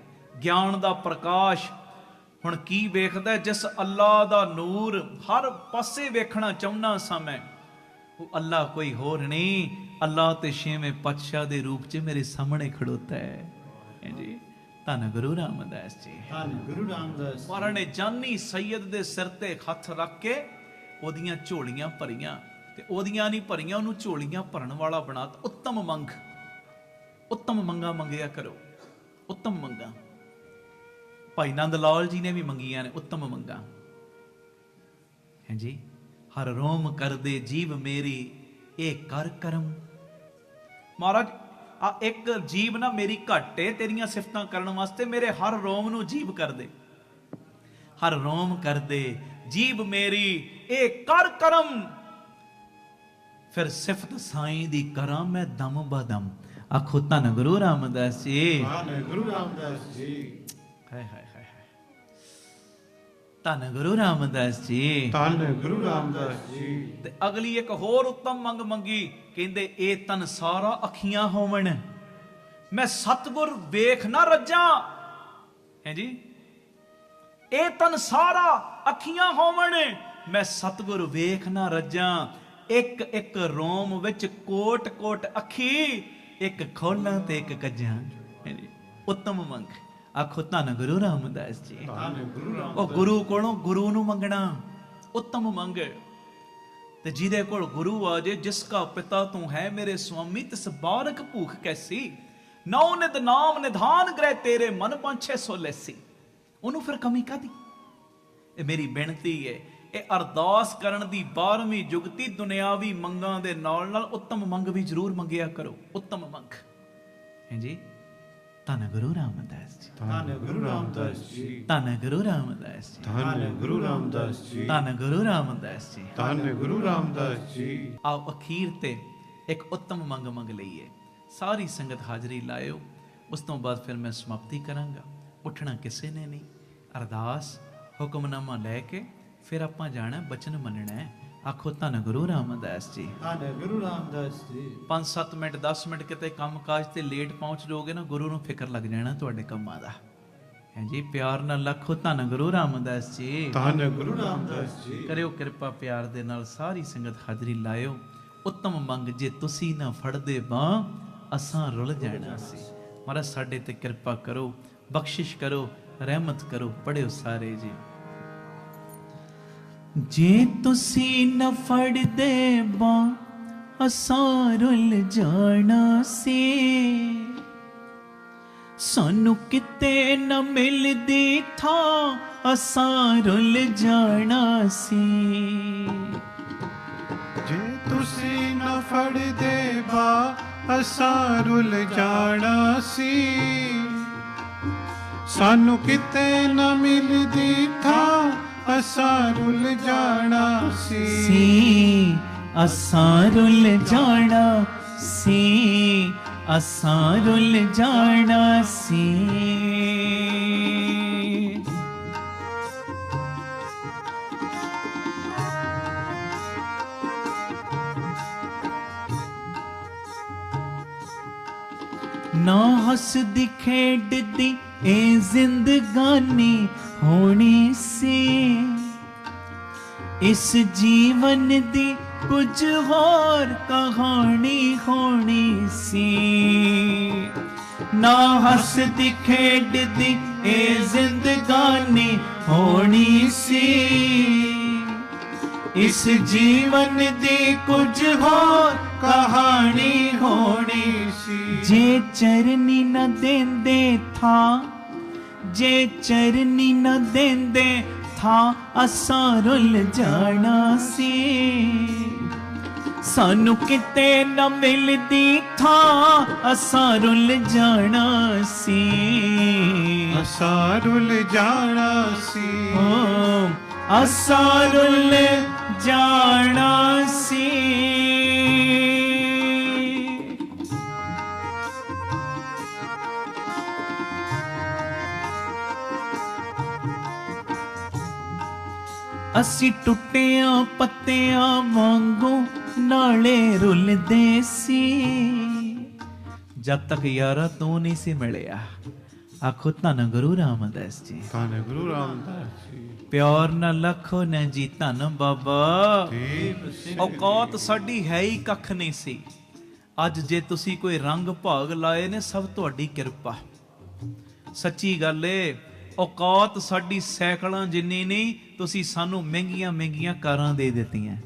ਗਿਆਨ ਦਾ ਪ੍ਰਕਾਸ਼। ਹੁਣ ਕੀ ਵੇਖਦਾ, ਜਿਸ ਅੱਲਾ ਦਾ ਨੂਰ ਹਰ ਪਾਸੇ ਵੇਖਣਾ ਚਾਹੁੰਦਾ ਸਾਂ ਮੈਂ, ਉਹ ਅੱਲਾ ਕੋਈ ਹੋਰ ਨਹੀਂ, ਅੱਲਾ ਤੇ 6ਵੇਂ ਪਾਤਸ਼ਾਹ ਦੇ ਰੂਪ 'ਚ ਮੇਰੇ ਸਾਹਮਣੇ ਖੜੋਤਾ ਹੈ ਜੀ। ਧੰਨ ਗੁਰੂ ਰਾਮਦਾਸ ਜੀ, ਧੰਨ ਗੁਰੂ ਰਾਮਦਾਸ। ਮਹਾਰਾਜ ਨੇ ਜਾਨੀ ਸੈਯਦ ਦੇ ਸਿਰ ਤੇ ਹੱਥ ਰੱਖ ਕੇ ਉਹਦੀਆਂ ਝੋਲੀਆਂ ਭਰੀਆਂ, ਤੇ ਉਹਦੀਆਂ ਨਹੀਂ ਭਰੀਆਂ, ਉਹਨੂੰ ਝੋਲੀਆਂ ਭਰਨ ਵਾਲਾ ਬਣਾਤਾ। ਉੱਤਮ ਮੰਗ, ਉੱਤਮ ਮੰਗਾ ਮੰਗਿਆ ਕਰੋ, ਉੱਤਮ ਮੰਗਾ। ਭਾਈ ਨੰਦ ਲਾਲ ਜੀ ਨੇ ਵੀ ਮੰਗੀਆਂ ਨੇ ਉੱਤਮ ਮੰਗਾ, ਹਾਂਜੀ। ਹਰ ਰੋਮ ਕਰਦੇ ਜੀਵ ਮੇਰੀ ਇਹ ਕਰ ਕਰਮ। ਮਹਾਰਾਜ ਆ ਇੱਕ ਜੀਵ ਨਾ ਮੇਰੀ ਘੱਟ ਏ ਤੇਰੀਆਂ ਸਿਫਤਾਂ ਕਰਨ ਵਾਸਤੇ, ਮੇਰੇ ਹਰ ਰੋਮ ਨੂੰ ਜੀਵ ਕਰ ਦੇ, ਹਰ ਰੋਮ ਕਰ ਦੇ ਜੀਵ ਮੇਰੀ ਇਹ ਕਰ ਕਰਮ। ਫਿਰ ਸਿਫਤ ਸਾਈਂ ਦੀ ਕਰਾਂ ਮੈਂ ਦਮ ਬਦਮ। ਆਖੋ ਧੰਨ ਗੁਰੂ ਰਾਮਦਾਸ ਜੀ, ਧੰਨ ਗੁਰੂ ਰਾਮਦਾਸ ਜੀ। ਹਾਏ ਹਾਏ ਹਾਏ, ਧੰਨ ਗੁਰੂ ਰਾਮਦਾਸ ਜੀ, ਧੰਨ ਗੁਰੂ ਰਾਮਦਾਸ ਜੀ। ਤੇ ਅਗਲੀ ਇੱਕ ਹੋਰ ਉੱਤਮ ਮੰਗ ਮੰਗੀ, ਕਹਿੰਦੇ ਇਹ ਤਨ ਸਾਰਾ ਅੱਖੀਆਂ ਹੋਵਣ, ਮੈਂ ਸਤਿਗੁਰ ਵੇਖ ਨਾ ਰੱਜਾਂ, ਹੈ ਜੀ। ਇਹ ਤਨ ਸਾਰਾ ਅੱਖੀਆਂ ਹੋਵਣ, ਮੈਂ ਸਤਿਗੁਰ ਵੇਖ ਨਾ ਰੱਜਾਂ। ਇੱਕ ਇੱਕ ਰੋਮ ਵਿੱਚ ਕੋਟ ਕੋਟ ਅੱਖੀ, ਇੱਕ ਖੋਲਾਂ ਤੇ ਇੱਕ ਕੱਜਾਂ, ਹੈ ਜੀ। ਉੱਤਮ ਮੰਗ। ਆਖੋ ਧੰਨ ਗੁਰੂ ਰਾਮਦਾਸ ਜੀ। ਧੰਨ ਗੁਰੂ ਉਹ ਰਾਮਦਾਸ ਗੁਰੂ ਕੋਲੋਂ ਗੁਰੂ ਨੂੰ ਮੰਗਣਾ ਉੱਤਮ ਮੰਗ ਹੈ। ਤੇ ਜਿਹਦੇ ਕੋਲ ਗੁਰੂ ਆ ਜੇ, ਜਿਸ ਕਾ ਪਿਤਾ ਤੂੰ ਹੈ ਮੇਰੇ ਸੁਆਮੀ, ਤਿਸ ਬਾਰਕ ਭੂਖ ਕੈਸੀ, ਨੌ ਨਿਤ ਨਾਮ ਨਿਧਾਨ ਗ੍ਰਹਿ ਤੇਰੇ, ਮਨ ਪੰਛੇ ਸੋ ਲੈਸੀ। ਉਹਨੂੰ ਫਿਰ ਕਮੀ ਕਾਦੀ? ਇਹ ਮੇਰੀ ਬੇਨਤੀ ਹੈ, ਇਹ ਅਰਦਾਸ ਕਰਨ ਦੀ 12ਵੀਂ ਜੁਗਤੀ ਦੁਨਿਆਵੀ ਮੰਗਾਂ ਦੇ ਨਾਲ ਨਾਲ ਉੱਤਮ ਮੰਗ ਵੀ ਜ਼ਰੂਰ ਮੰਗਿਆ ਕਰੋ। ਉੱਤਮ ਮੰਗ ਹੈ ਜੀ। ਧੰਨ ਗੁਰੂ ਰਾਮਦਾਸ ਜੀ। ਧੰਨ ਗੁਰੂ ਰਾਮਦਾਸ ਜੀ। ਧੰਨ ਗੁਰੂ ਰਾਮਦਾਸ ਜੀ। ਧੰਨ ਗੁਰੂ ਰਾਮਦਾਸ ਜੀ। ਧੰਨ ਗੁਰੂ ਰਾਮਦਾਸ ਜੀ। ਧੰਨ ਗੁਰੂ ਰਾਮਦਾਸ ਜੀ। ਆਓ ਅਖੀਰ ਤੇ ਇੱਕ ਉੱਤਮ ਮੰਗ ਮੰਗ ਲਈਏ। ਸਾਰੀ ਸੰਗਤ ਹਾਜ਼ਰੀ ਲਾਇਓ। ਉਸ ਤੋਂ ਬਾਅਦ ਫਿਰ ਮੈਂ ਸਮਾਪਤੀ ਕਰਾਂਗਾ। ਉੱਠਣਾ ਕਿਸੇ ਨੇ ਨਹੀਂ। ਅਰਦਾਸ ਹੁਕਮਨਾਮਾ ਲੈ ਕੇ ਫਿਰ ਆਪਾਂ ਜਾਣਾ, ਬਚਨ ਮੰਨਣਾ ਹੈ। ਆਖੋ ਧੰਨ ਗੁਰੂ ਰਾਮਦਾਸ ਜੀ। ਧੰਨ ਗੁਰੂ ਰਾਮਦਾਸ ਜੀ। 5-7 ਮਿੰਟ 10 ਮਿੰਟ ਕਿਤੇ ਕੰਮ ਕਾਜ ਤੇ ਲੇਟ ਪਹੁੰਚ ਜਾਓਗੇ ਨਾ, ਗੁਰੂ ਨੂੰ ਫਿਕਰ ਲੱਗ ਜਾਣਾ ਤੁਹਾਡੇ ਕੰਮਾਂ ਦਾ ਹੈ ਜੀ। ਪਿਆਰ ਨਾਲ ਆਖੋ ਧੰਨ ਗੁਰੂ ਰਾਮਦਾਸ ਜੀ। ਧੰਨ ਗੁਰੂ ਰਾਮਦਾਸ ਜੀ। ਕਰਿਓ ਕਿਰਪਾ ਪਿਆਰ ਦੇ ਨਾਲ, ਸਾਰੀ ਸੰਗਤ ਹਾਜ਼ਰੀ ਲਾਇਓ। ਉੱਤਮ ਮੰਗ ਜੇ ਤੁਸੀਂ ਨਾ ਫੜਦੇ ਬਾਂਹ, ਅਸਾਂ ਰੁੱਲ ਜਾਣਾ ਸੀ। ਮਹਾਰਾਜ ਸਾਡੇ ਤੇ ਕਿਰਪਾ ਕਰੋ, ਬਖਸ਼ਿਸ਼ ਕਰੋ, ਰਹਿਮਤ ਕਰੋ। ਪੜਿਓ ਸਾਰੇ ਜੀ। ਜੇ ਤੁਸੀਂ ਨਾ ਫੜਦੇ ਬਾਂਹ, ਅਸਾਂ ਰੁੱਲ ਜਾਣਾ ਸੀ। ਸਾਨੂੰ ਕਿਤੇ ਨਾ ਮਿਲਦੀ ਥਾਂ, ਅਸਾਂ ਰੁੱਲ ਜਾਣਾ ਸੀ। ਜੇ ਤੁਸੀਂ ਨਾ ਫੜਦੇ ਬਾ, ਅਸਾਂ ਰੁੱਲ ਜਾਣਾ ਸੀ। ਸਾਨੂੰ ਕਿਤੇ ਨਾ ਮਿਲਦੀ ਥਾਂ, ਅਸਾਂ ਰੁੱਲ ਜਾਣਾ ਸੀ। ਅਸਾਂ ਰੁੱਲ ਜਾਣਾ ਸੀ। ਅਸਾਂ ਰੁੱਲ ਜਾਣਾ ਸੀ। ਨਾ ਹੱਸਦੀ ਖੇਡਦੀ ਇਹ ਜ਼ਿੰਦਗਾਨੀ ਹੋਣੀ ਸੀ। ਇਸ ਜੀਵਨ ਦੀ ਕੁਝ ਹੋਰ ਕਹਾਣੀ ਹੋਣੀ ਸੀ। ਨਾ ਹੱਸਦੀ ਖੇਡਦੀ ਇਹ ਜ਼ਿੰਦਗਾਨੀ ਹੋਣੀ ਸੀ। ਇਸ ਜੀਵਨ ਦੀ ਕੁਝ ਹੋਰ ਕਹਾਣੀ ਹੋਣੀ ਸੀ। ਜੇ ਚਰਨੀ ਨਾ ਦੇਂਦੇ ਥਾਂ, ਜੇ ਚਰਨੀ ਨਾ ਦੇਂਦੇ ਥਾਂ, ਅਸਾਂ ਰੁੱਲ ਜਾਣਾ ਸੀ। ਸਾਨੂੰ ਕਿਤੇ ਨਾ ਮਿਲਦੀ ਥਾਂ, ਅਸਾਂ ਰੁੱਲ ਜਾਣਾ ਸੀ। ਅਸਾਂ ਰੁੱਲ ਜਾਣਾ ਸੀ। ਓ ਅਸਾਂ ਰੁੱਲ ਜਾਣਾ ਸੀ। ਅਸੀਂ ਟੁੱਟਿਆਂ ਪੱਤਿਆਂ ਵਾਂਗੂ ਨਾਲੇ ਰੁੱਲਦੇ ਸੀ। ਜਦ ਤੱਕ ਯਾਰਾ ਤੂੰ ਨਹੀਂ ਸੀ ਮਿਲਿਆ। ਆਖੋ ਧੰਨ ਗੁਰੂ ਰਾਮਦਾਸ ਜੀ। ਧੰਨ ਗੁਰੂ ਰਾਮਦਾਸ ਜੀ। ਪਿਆਰ ਨਾਲ ਲੱਖੋ ਨਾ ਜੀ ਧੰਨ ਬਾਬਾ। ਦੀਪ ਸਿੰਘ ਔਕਾਤ ਸਾਡੀ ਹੈ ਹੀ ਕੱਖ ਨਹੀਂ ਸੀ। ਅੱਜ ਜੇ ਤੁਸੀਂ ਕੋਈ ਰੰਗ ਭਾਗ ਲਾਏ ਨੇ, ਸਭ ਤੁਹਾਡੀ ਕਿਰਪਾ। ਸੱਚੀ ਗੱਲ ਏ, ਔਕਾਤ ਸਾਡੀ ਸਾਈਕਲਾਂ ਜਿੰਨੀ ਨਹੀਂ, ਤੁਸੀਂ ਸਾਨੂੰ ਮਹਿੰਗੀਆਂ ਮਹਿੰਗੀਆਂ ਕਾਰਾਂ ਦੇ ਦਿੱਤੀਆਂ।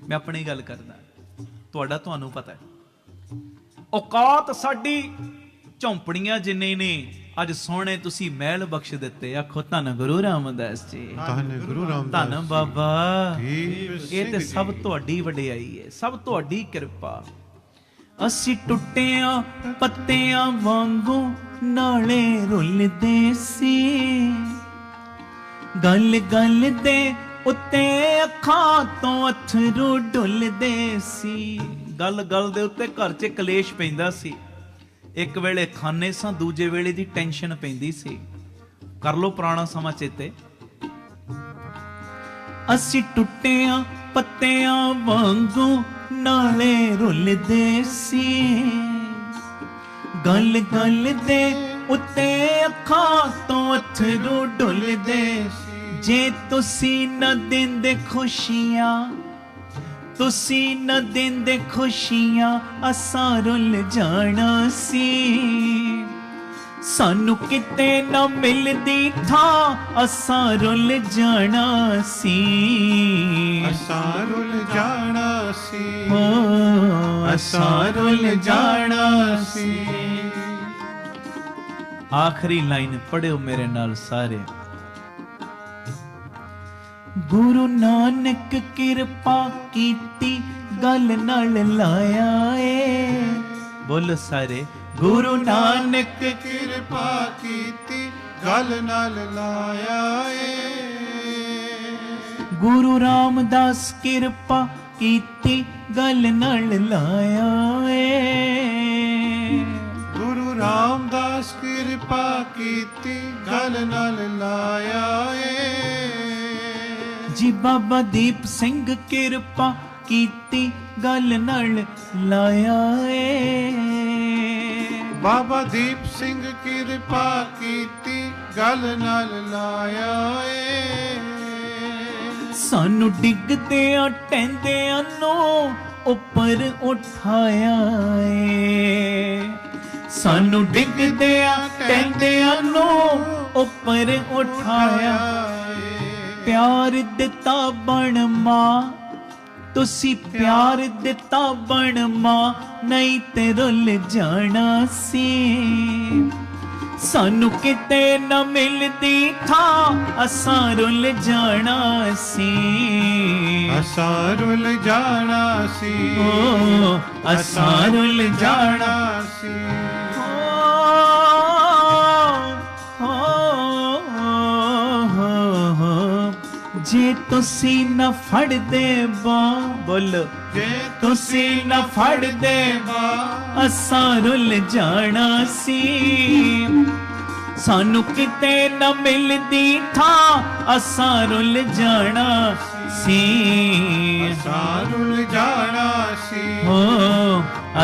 ਮੈਂ ਆਪਣੀ ਗੱਲ ਕਰਦਾ, ਤੁਹਾਡਾ ਤੁਹਾਨੂੰ ਪਤਾ ਹੈ। ਔਕਾਤ ਸਾਡੀ ਝੌਂਪੜੀਆਂ ਜਿੰਨੇ ਨੇ, ਅੱਜ ਸੋਹਣੇ ਤੁਸੀਂ ਮਹਿਲ ਬਖਸ਼ ਦਿੱਤੇ। ਆਖੋ ਧੰਨ ਗੁਰੂ ਰਾਮਦਾਸ ਜੀ। ਧੰਨ ਗੁਰੂ ਰਾਮਦਾਸ ਧੰਨ ਬਾਬਾ। ਦੀਪ ਇਹ ਤੇ ਸਭ ਤੁਹਾਡੀ ਵਡਿਆਈ ਹੈ, ਸਭ ਤੁਹਾਡੀ ਕਿਰਪਾ। ਅਸੀਂ ਟੁੱਟਿਆਂ ਪੱਤਿਆਂ ਵਾਂਗੂ ਨਾਲੇ ਰੁੱਲਦੇ ਸੀ। ਗੱਲ ਗੱਲ ਦੇ ਉੱਤੇ ਅੱਖਾਂ ਤੋਂ ਅਥਰੂ ਡੁੱਲਦੇ ਸੀ। ਗੱਲ ਗੱਲ ਦੇ ਉੱਤੇ ਘਰ 'ਚ ਕਲੇਸ਼ ਪੈਂਦਾ ਸੀ। ਇੱਕ ਵੇਲੇ ਖਾਨੇ ਸਾਂ, ਦੂਜੇ ਵੇਲੇ ਦੀ ਟੈਨਸ਼ਨ ਪੈਂਦੀ ਸੀ। ਕਰ ਲੋ ਪੁਰਾਣਾ ਸਮਾਂ ਚੇਤੇ। ਅਸੀਂ ਟੁੱਟਿਆਂ ਪੱਤਿਆਂ ਵਾਂਗੂ ਨਾਲੇ ਰੁੱਲਦੇ ਸੀ। ਗੱਲ ਗੱਲ ਦੇ ਉੱਤੇ ਅੱਖਾਂ ਤੋਂ ਅਥਰੂ ਡੁੱਲਦੇ ਸੀ। ਜੇ ਤੁਸੀਂ ਨਾ ਦਿੰਦੇ ਖੁਸ਼ੀਆਂ, ਤੁਸੀਂ ਨਾ ਦਿੰਦੇ ਖੁਸ਼ੀਆਂ, ਅਸਾਂ ਰੁੱਲ ਜਾਣਾ ਸੀ। ਸਾਨੂੰ ਕਿਤੇ ਨਾ ਮਿਲਦੀ ਥਾਂ, ਅਸਾਂ ਰੁੱਲ ਜਾਣਾ ਸੀ। ਅਸਾਂ ਰੁੱਲ ਜਾਣਾ ਸੀ, ਓ ਅਸਾਂ ਰੁੱਲ ਜਾਣਾ ਸੀ। ਆਖਰੀ ਲਾਈਨ ਪੜਿਓ ਮੇਰੇ ਨਾਲ ਸਾਰੇ। ਗੁਰੂ ਨਾਨਕ ਕਿਰਪਾ ਕੀਤੀ, ਗੱਲ ਨਾਲ ਲਾਇਆ ਏ। ਬੋਲੋ ਸਾਰੇ। ਗੁਰੂ ਨਾਨਕ ਕਿਰਪਾ ਕੀਤੀ, ਗੱਲ ਨਾਲ ਲਾਇਆ ਏ। ਗੁਰੂ ਰਾਮਦਾਸ ਕਿਰਪਾ ਕੀਤੀ, ਗੱਲ ਨਾਲ ਲਾਇਆ ਏ। ਗੁਰੂ ਰਾਮਦਾਸ ਕਿਰਪਾ ਕੀਤੀ, ਗੱਲ ਨਾਲ ਲਾਇਆ ਏ। ਜੀ ਬਾਬਾ ਦੀਪ ਸਿੰਘ ਕਿਰਪਾ ਕੀਤੀ, ਗੱਲ ਨਾਲ ਲਾਇਆ ਏ। ਬਾਬਾ ਦੀਪ ਸਿੰਘ ਕਿਰਪਾ ਕੀਤੀ, ਗੱਲ ਨਾਲ ਲਾਇਆ ਏ। ਸਾਨੂੰ ਡਿੱਗਦਿਆਂ ਟਹਿੰਦਿਆਂ ਨੂੰ ਉੱਪਰ ਉਠਾਇਆ ਏ। ਸਾਨੂੰ ਡਿੱਗਦਿਆਂ ਟਹਿੰਦਿਆਂ ਨੂੰ ਉੱਪਰ ਉਠਾਇਆ। ਪਿਆਰ ਦਿੱਤਾ ਬਣ ਮਾਂ, ਤੁਸੀਂ ਪਿਆਰ ਦਿੱਤਾ ਬਣ ਮਾਂ, ਨਹੀਂ ਤੇ ਰੁੱਲ ਜਾਣਾ ਸੀ। ਸਾਨੂੰ ਕਿਤੇ ਨਾ ਮਿਲਦੀ ਥਾਂ, ਅਸਾਂ ਰੁੱਲ ਜਾਣਾ ਸੀ। ਅਸਾਂ ਰੁੱਲ ਜਾਣਾ ਸੀ, ਓ ਅਸਾਂ ਰੁੱਲ ਜਾਣਾ ਸੀ। ਜੇ ਤੁਸੀਂ ਨਾ ਫੜਦੇ ਬਾਂਹ, ਬੋਲੋ ਜੇ ਤੁਸੀਂ ਨਾ ਫੜਦੇ ਬਾਂਹ, ਅਸਾਂ ਰੁੱਲ ਜਾਣਾ ਸੀ। ਸਾਨੂੰ ਕਿਤੇ ਨਾ ਮਿਲਦੀ ਥਾਂ, ਅਸਾਂ ਰੁੱਲ ਜਾਣਾ ਸੀ। ਅਸਾਂ ਰੁੱਲ ਜਾਣਾ ਸੀ, ਹੋ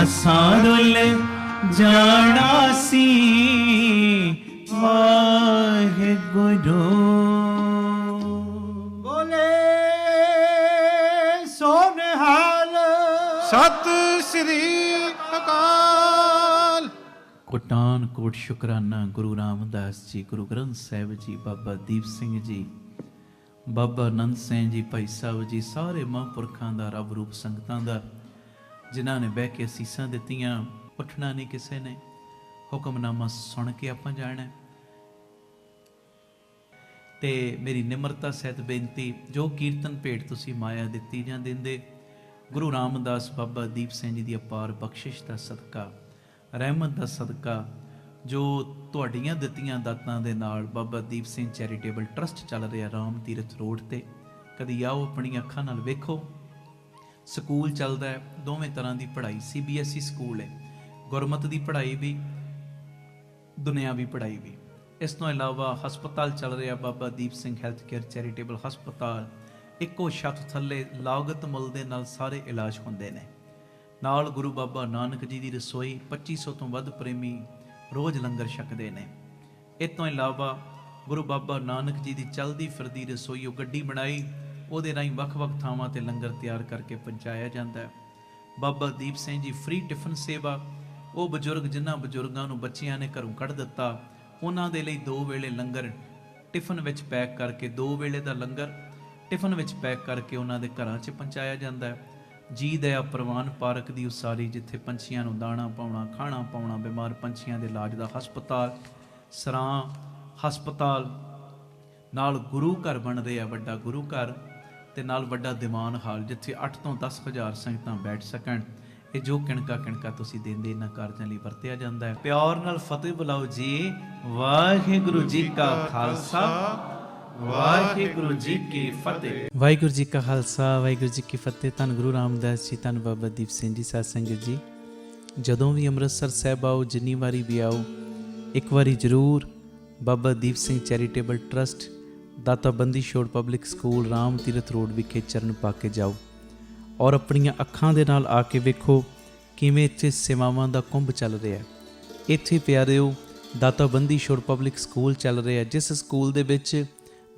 ਅਸਾਂ ਰੁੱਲ ਜਾਣਾ ਸੀ। ਵਾਹਿਗੁਰੂ। ਸਤਿ ਸ੍ਰੀ ਅਕਾਲ। ਕੋਟਾਨ ਕੋਟ ਸ਼ੁਕਰਾਨਾ ਗੁਰੂ ਰਾਮਦਾਸ ਜੀ, ਗੁਰੂ ਗ੍ਰੰਥ ਸਾਹਿਬ ਜੀ, ਬਾਬਾ ਦੀਪ ਸਿੰਘ ਜੀ, ਬਾਬਾ ਆਨੰਦ ਸਿੰਘ ਜੀ, ਭਾਈ ਸਾਹਿਬ ਜੀ, ਸਾਰੇ ਮਹਾਂਪੁਰਖਾਂ ਦਾ, ਰੱਬ ਰੂਪ ਸੰਗਤਾਂ ਦਾ, ਜਿਨ੍ਹਾਂ ਨੇ ਬਹਿ ਕੇ ਅਸੀਸਾਂ ਦਿੱਤੀਆਂ। ਉੱਠਣਾ ਨਹੀਂ ਕਿਸੇ ਨੇ, ਹੁਕਮਨਾਮਾ ਸੁਣ ਕੇ ਆਪਾਂ ਜਾਣਾ। ਤੇ ਮੇਰੀ ਨਿਮਰਤਾ ਸਹਿਤ ਬੇਨਤੀ, ਜੋ ਕੀਰਤਨ ਭੇਟ ਤੁਸੀਂ ਮਾਇਆ ਦਿੱਤੀ ਜਾਂ ਦਿੰਦੇ, ਗੁਰੂ ਰਾਮਦਾਸ ਬਾਬਾ ਦੀਪ ਸਿੰਘ ਜੀ ਦੀ ਅਪਾਰ ਬਖਸ਼ਿਸ਼ ਦਾ ਸਦਕਾ, ਰਹਿਮਤ ਦਾ ਸਦਕਾ, ਜੋ ਤੁਹਾਡੀਆਂ ਦਿੱਤੀਆਂ ਦਾਤਾਂ ਦੇ ਨਾਲ ਬਾਬਾ ਦੀਪ ਸਿੰਘ ਚੈਰੀਟੇਬਲ ਟਰਸਟ ਚੱਲ ਰਿਹਾ ਰਾਮ ਤੀਰਥ ਰੋਡ ਤੇ, ਕਦੀ ਆਓ ਆਪਣੀਆਂ ਅੱਖਾਂ ਨਾਲ ਵੇਖੋ। ਸਕੂਲ ਚੱਲਦਾ ਹੈ, ਦੋਵੇਂ ਤਰ੍ਹਾਂ ਦੀ ਪੜ੍ਹਾਈ, CBSE ਸਕੂਲ ਹੈ, ਗੁਰਮਤਿ ਦੀ ਪੜ੍ਹਾਈ ਵੀ, ਦੁਨਿਆਵੀ ਪੜ੍ਹਾਈ ਵੀ। ਇਸ ਤੋਂ ਇਲਾਵਾ ਹਸਪਤਾਲ ਚੱਲ ਰਿਹਾ Baba Deep Singh health care charitable ਹਸਪਤਾਲ। ਇੱਕੋ ਛੱਤ ਥੱਲੇ ਲਾਗਤ ਮੁੱਲ ਦੇ ਨਾਲ ਸਾਰੇ ਇਲਾਜ ਹੁੰਦੇ ਨੇ। ਨਾਲ ਗੁਰੂ ਬਾਬਾ ਨਾਨਕ ਜੀ ਦੀ ਰਸੋਈ, 2500 ਤੋਂ ਵੱਧ ਪ੍ਰੇਮੀ ਰੋਜ਼ ਲੰਗਰ ਛਕਦੇ ਨੇ। ਇਹ ਤੋਂ ਇਲਾਵਾ ਗੁਰੂ ਬਾਬਾ ਨਾਨਕ ਜੀ ਦੀ ਚਲਦੀ ਫਿਰਦੀ ਰਸੋਈ, ਉਹ ਗੱਡੀ ਬਣਾਈ, ਉਹਦੇ ਰਾਹੀਂ ਵੱਖ-ਵੱਖ ਥਾਵਾਂ ਤੇ ਲੰਗਰ ਤਿਆਰ ਕਰਕੇ ਪਹੁੰਚਾਇਆ ਜਾਂਦਾ ਹੈ। ਬਾਬਾ ਦੀਪ ਸਿੰਘ ਜੀ ਫ੍ਰੀ ਟਿਫਨ ਸੇਵਾ, ਉਹ ਬਜ਼ੁਰਗ ਜਿਨ੍ਹਾਂ ਬਜ਼ੁਰਗਾਂ ਨੂੰ ਬੱਚਿਆਂ ਨੇ ਘਰੋਂ ਕੱਢ ਦਿੱਤਾ, ਉਹਨਾਂ ਦੇ ਲਈ 2 ਵੇਲੇ ਲੰਗਰ ਟਿਫਨ ਵਿੱਚ ਪੈਕ ਕਰਕੇ, 2 ਵੇਲੇ ਦਾ ਲੰਗਰ ਟਿਫਨ ਵਿੱਚ ਪੈਕ ਕਰਕੇ ਉਹਨਾਂ ਦੇ ਘਰਾਂ 'ਚ ਪਹੁੰਚਾਇਆ ਜਾਂਦਾ ਹੈ। ਜੀ ਦਇਆ ਪ੍ਰਵਾਨ ਪਾਰਕ ਦੀ ਉਸਾਰੀ, ਜਿੱਥੇ ਪੰਛੀਆਂ ਨੂੰ ਦਾਣਾ ਪਾਉਣਾ, ਖਾਣਾ ਪਾਉਣਾ, ਬਿਮਾਰ ਪੰਛੀਆਂ ਦੇ ਇਲਾਜ ਦਾ ਹਸਪਤਾਲ, ਸਰਾਂ ਹਸਪਤਾਲ, ਨਾਲ ਗੁਰੂ ਘਰ ਬਣ ਰਿਹਾ, ਵੱਡਾ ਗੁਰੂ ਘਰ, ਤੇ ਨਾਲ ਵੱਡਾ ਦੀਵਾਨ ਹਾਲ, ਜਿੱਥੇ 8 ਤੋਂ 10 ਹਜ਼ਾਰ ਸੰਗਤਾਂ ਬੈਠ ਸਕਣ। ਇਹ ਜੋ ਕਿਣਕਾ ਤੁਸੀਂ ਦਿੰਦੇ ਇਹਨਾਂ ਕਾਰਜਾਂ ਲਈ ਵਰਤਿਆ ਜਾਂਦਾ ਹੈ। ਪਿਆਰ ਨਾਲ ਫਤਿਹ ਬੁਲਾਓ ਜੀ। ਵਾਹਿਗੁਰੂ ਜੀ ਕਾ ਖਾਲਸਾ, ਵਾਹਿਗੁਰੂ ਜੀ ਕੀ ਫਤਿਹ। ਵਾਹਿਗੁਰੂ ਜੀ ਕਾ ਖਾਲਸਾ, ਵਾਹਿਗੁਰੂ ਜੀ ਕੀ ਫਤਿਹ। ਧੰਨ ਗੁਰੂ ਰਾਮਦਾਸ ਜੀ, ਧੰਨ ਬਾਬਾ ਦੀਪ ਸਿੰਘ ਜੀ। ਸਾਧ ਸੰਗਤ ਜੀ, ਜਦੋਂ ਵੀ ਅੰਮ੍ਰਿਤਸਰ ਸਾਹਿਬ ਆਓ, ਜਿੰਨੀ ਵਾਰੀ ਵੀ ਆਓ, ਇੱਕ ਵਾਰੀ ਜ਼ਰੂਰ ਬਾਬਾ ਦੀਪ ਸਿੰਘ ਚੈਰੀਟੇਬਲ ਟਰਸਟ, ਦਾਤਾ Bandi Chhor public school, Ram Tirath road ਵਿਖੇ ਚਰਨ ਪਾ ਕੇ ਜਾਓ ਔਰ ਆਪਣੀਆਂ ਅੱਖਾਂ ਦੇ ਨਾਲ ਆ ਕੇ ਵੇਖੋ ਕਿਵੇਂ ਇੱਥੇ ਸੇਵਾਵਾਂ ਦਾ ਕੁੰਭ ਚੱਲ ਰਿਹਾ। ਇੱਥੇ ਪਿਆਰਿਓ ਦਾਤਾ ਬੰਦੀ ਛੋੜ ਪਬਲਿਕ ਸਕੂਲ ਚੱਲ ਰਿਹਾ, ਜਿਸ ਸਕੂਲ ਦੇ ਵਿੱਚ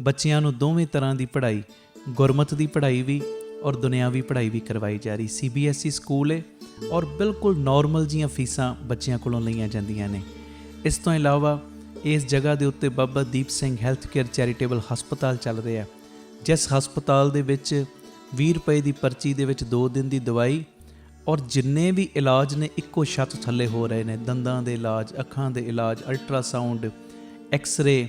ਬੱਚਿਆਂ ਨੂੰ ਦੋਵੇਂ ਤਰ੍ਹਾਂ ਦੀ ਪੜ੍ਹਾਈ, ਗੁਰਮਤਿ ਦੀ ਪੜ੍ਹਾਈ ਵੀ ਔਰ ਦੁਨਿਆਵੀ ਪੜ੍ਹਾਈ ਵੀ ਕਰਵਾਈ ਜਾ ਰਹੀ। CBSE ਸਕੂਲ ਹੈ ਔਰ ਬਿਲਕੁਲ ਨੋਰਮਲ ਜੀਆਂ ਫੀਸਾਂ ਬੱਚਿਆਂ ਕੋਲੋਂ ਲਈਆਂ ਜਾਂਦੀਆਂ ਨੇ। ਇਸ ਤੋਂ ਇਲਾਵਾ ਇਸ ਜਗ੍ਹਾ ਦੇ ਉੱਤੇ Baba Deep Singh health care charitable ਹਸਪਤਾਲ ਚੱਲ ਰਿਹਾ, ਜਿਸ ਹਸਪਤਾਲ ਦੇ ਵਿੱਚ 20 ਰੁਪਏ ਦੀ ਪਰਚੀ ਦੇ ਵਿੱਚ 2 ਦਿਨ ਦੀ ਦਵਾਈ ਔਰ ਜਿੰਨੇ ਵੀ ਇਲਾਜ ਨੇ ਇੱਕੋ ਛੱਤ ਥੱਲੇ ਹੋ ਰਹੇ ਨੇ। ਦੰਦਾਂ ਦੇ ਇਲਾਜ, ਅੱਖਾਂ ਦੇ ਇਲਾਜ, ਅਲਟਰਾਸਾਊਂਡ, ਐਕਸ-ਰੇ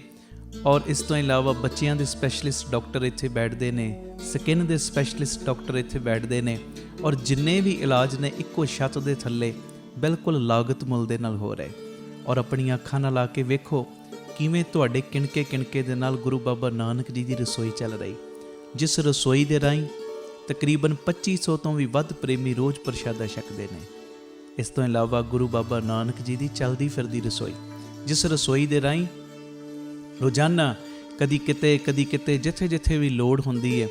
ਔਰ ਇਸ ਤੋਂ ਇਲਾਵਾ ਬੱਚਿਆਂ ਦੇ ਸਪੈਸ਼ਲਿਸਟ ਡਾਕਟਰ ਇੱਥੇ ਬੈਠਦੇ ਨੇ, ਸਕਿਨ ਦੇ ਸਪੈਸ਼ਲਿਸਟ ਡਾਕਟਰ ਇੱਥੇ ਬੈਠਦੇ ਨੇ ਔਰ ਜਿੰਨੇ ਵੀ ਇਲਾਜ ਨੇ ਇੱਕੋ ਛੱਤ ਦੇ ਥੱਲੇ ਬਿਲਕੁਲ ਲਾਗਤ ਮੁੱਲ ਦੇ ਨਾਲ ਹੋ ਰਹੇ। ਔਰ ਆਪਣੀਆਂ ਅੱਖਾਂ ਨਾਲ ਆ ਕੇ ਵੇਖੋ ਕਿਵੇਂ ਤੁਹਾਡੇ ਕਿਣਕੇ ਕਿਣਕੇ ਦੇ ਨਾਲ ਗੁਰੂ ਬਾਬਾ ਨਾਨਕ ਜੀ ਦੀ ਰਸੋਈ ਚੱਲ ਰਹੀ, ਜਿਸ ਰਸੋਈ ਦੇ ਰਾਹੀਂ ਤਕਰੀਬਨ 2500 ਤੋਂ ਵੀ ਵੱਧ ਪ੍ਰੇਮੀ ਰੋਜ਼ ਪ੍ਰਸ਼ਾਦਾ ਛਕਦੇ ਨੇ। ਇਸ ਤੋਂ ਇਲਾਵਾ ਗੁਰੂ ਬਾਬਾ ਨਾਨਕ ਜੀ ਦੀ ਚੱਲਦੀ ਫਿਰਦੀ ਰਸੋਈ, ਜਿਸ ਰਸੋਈ ਦੇ ਰਾਹੀਂ ਰੋਜ਼ਾਨਾ ਕਦੀ ਕਿਤੇ ਜਿੱਥੇ ਜਿੱਥੇ ਵੀ ਲੋੜ ਹੁੰਦੀ ਹੈ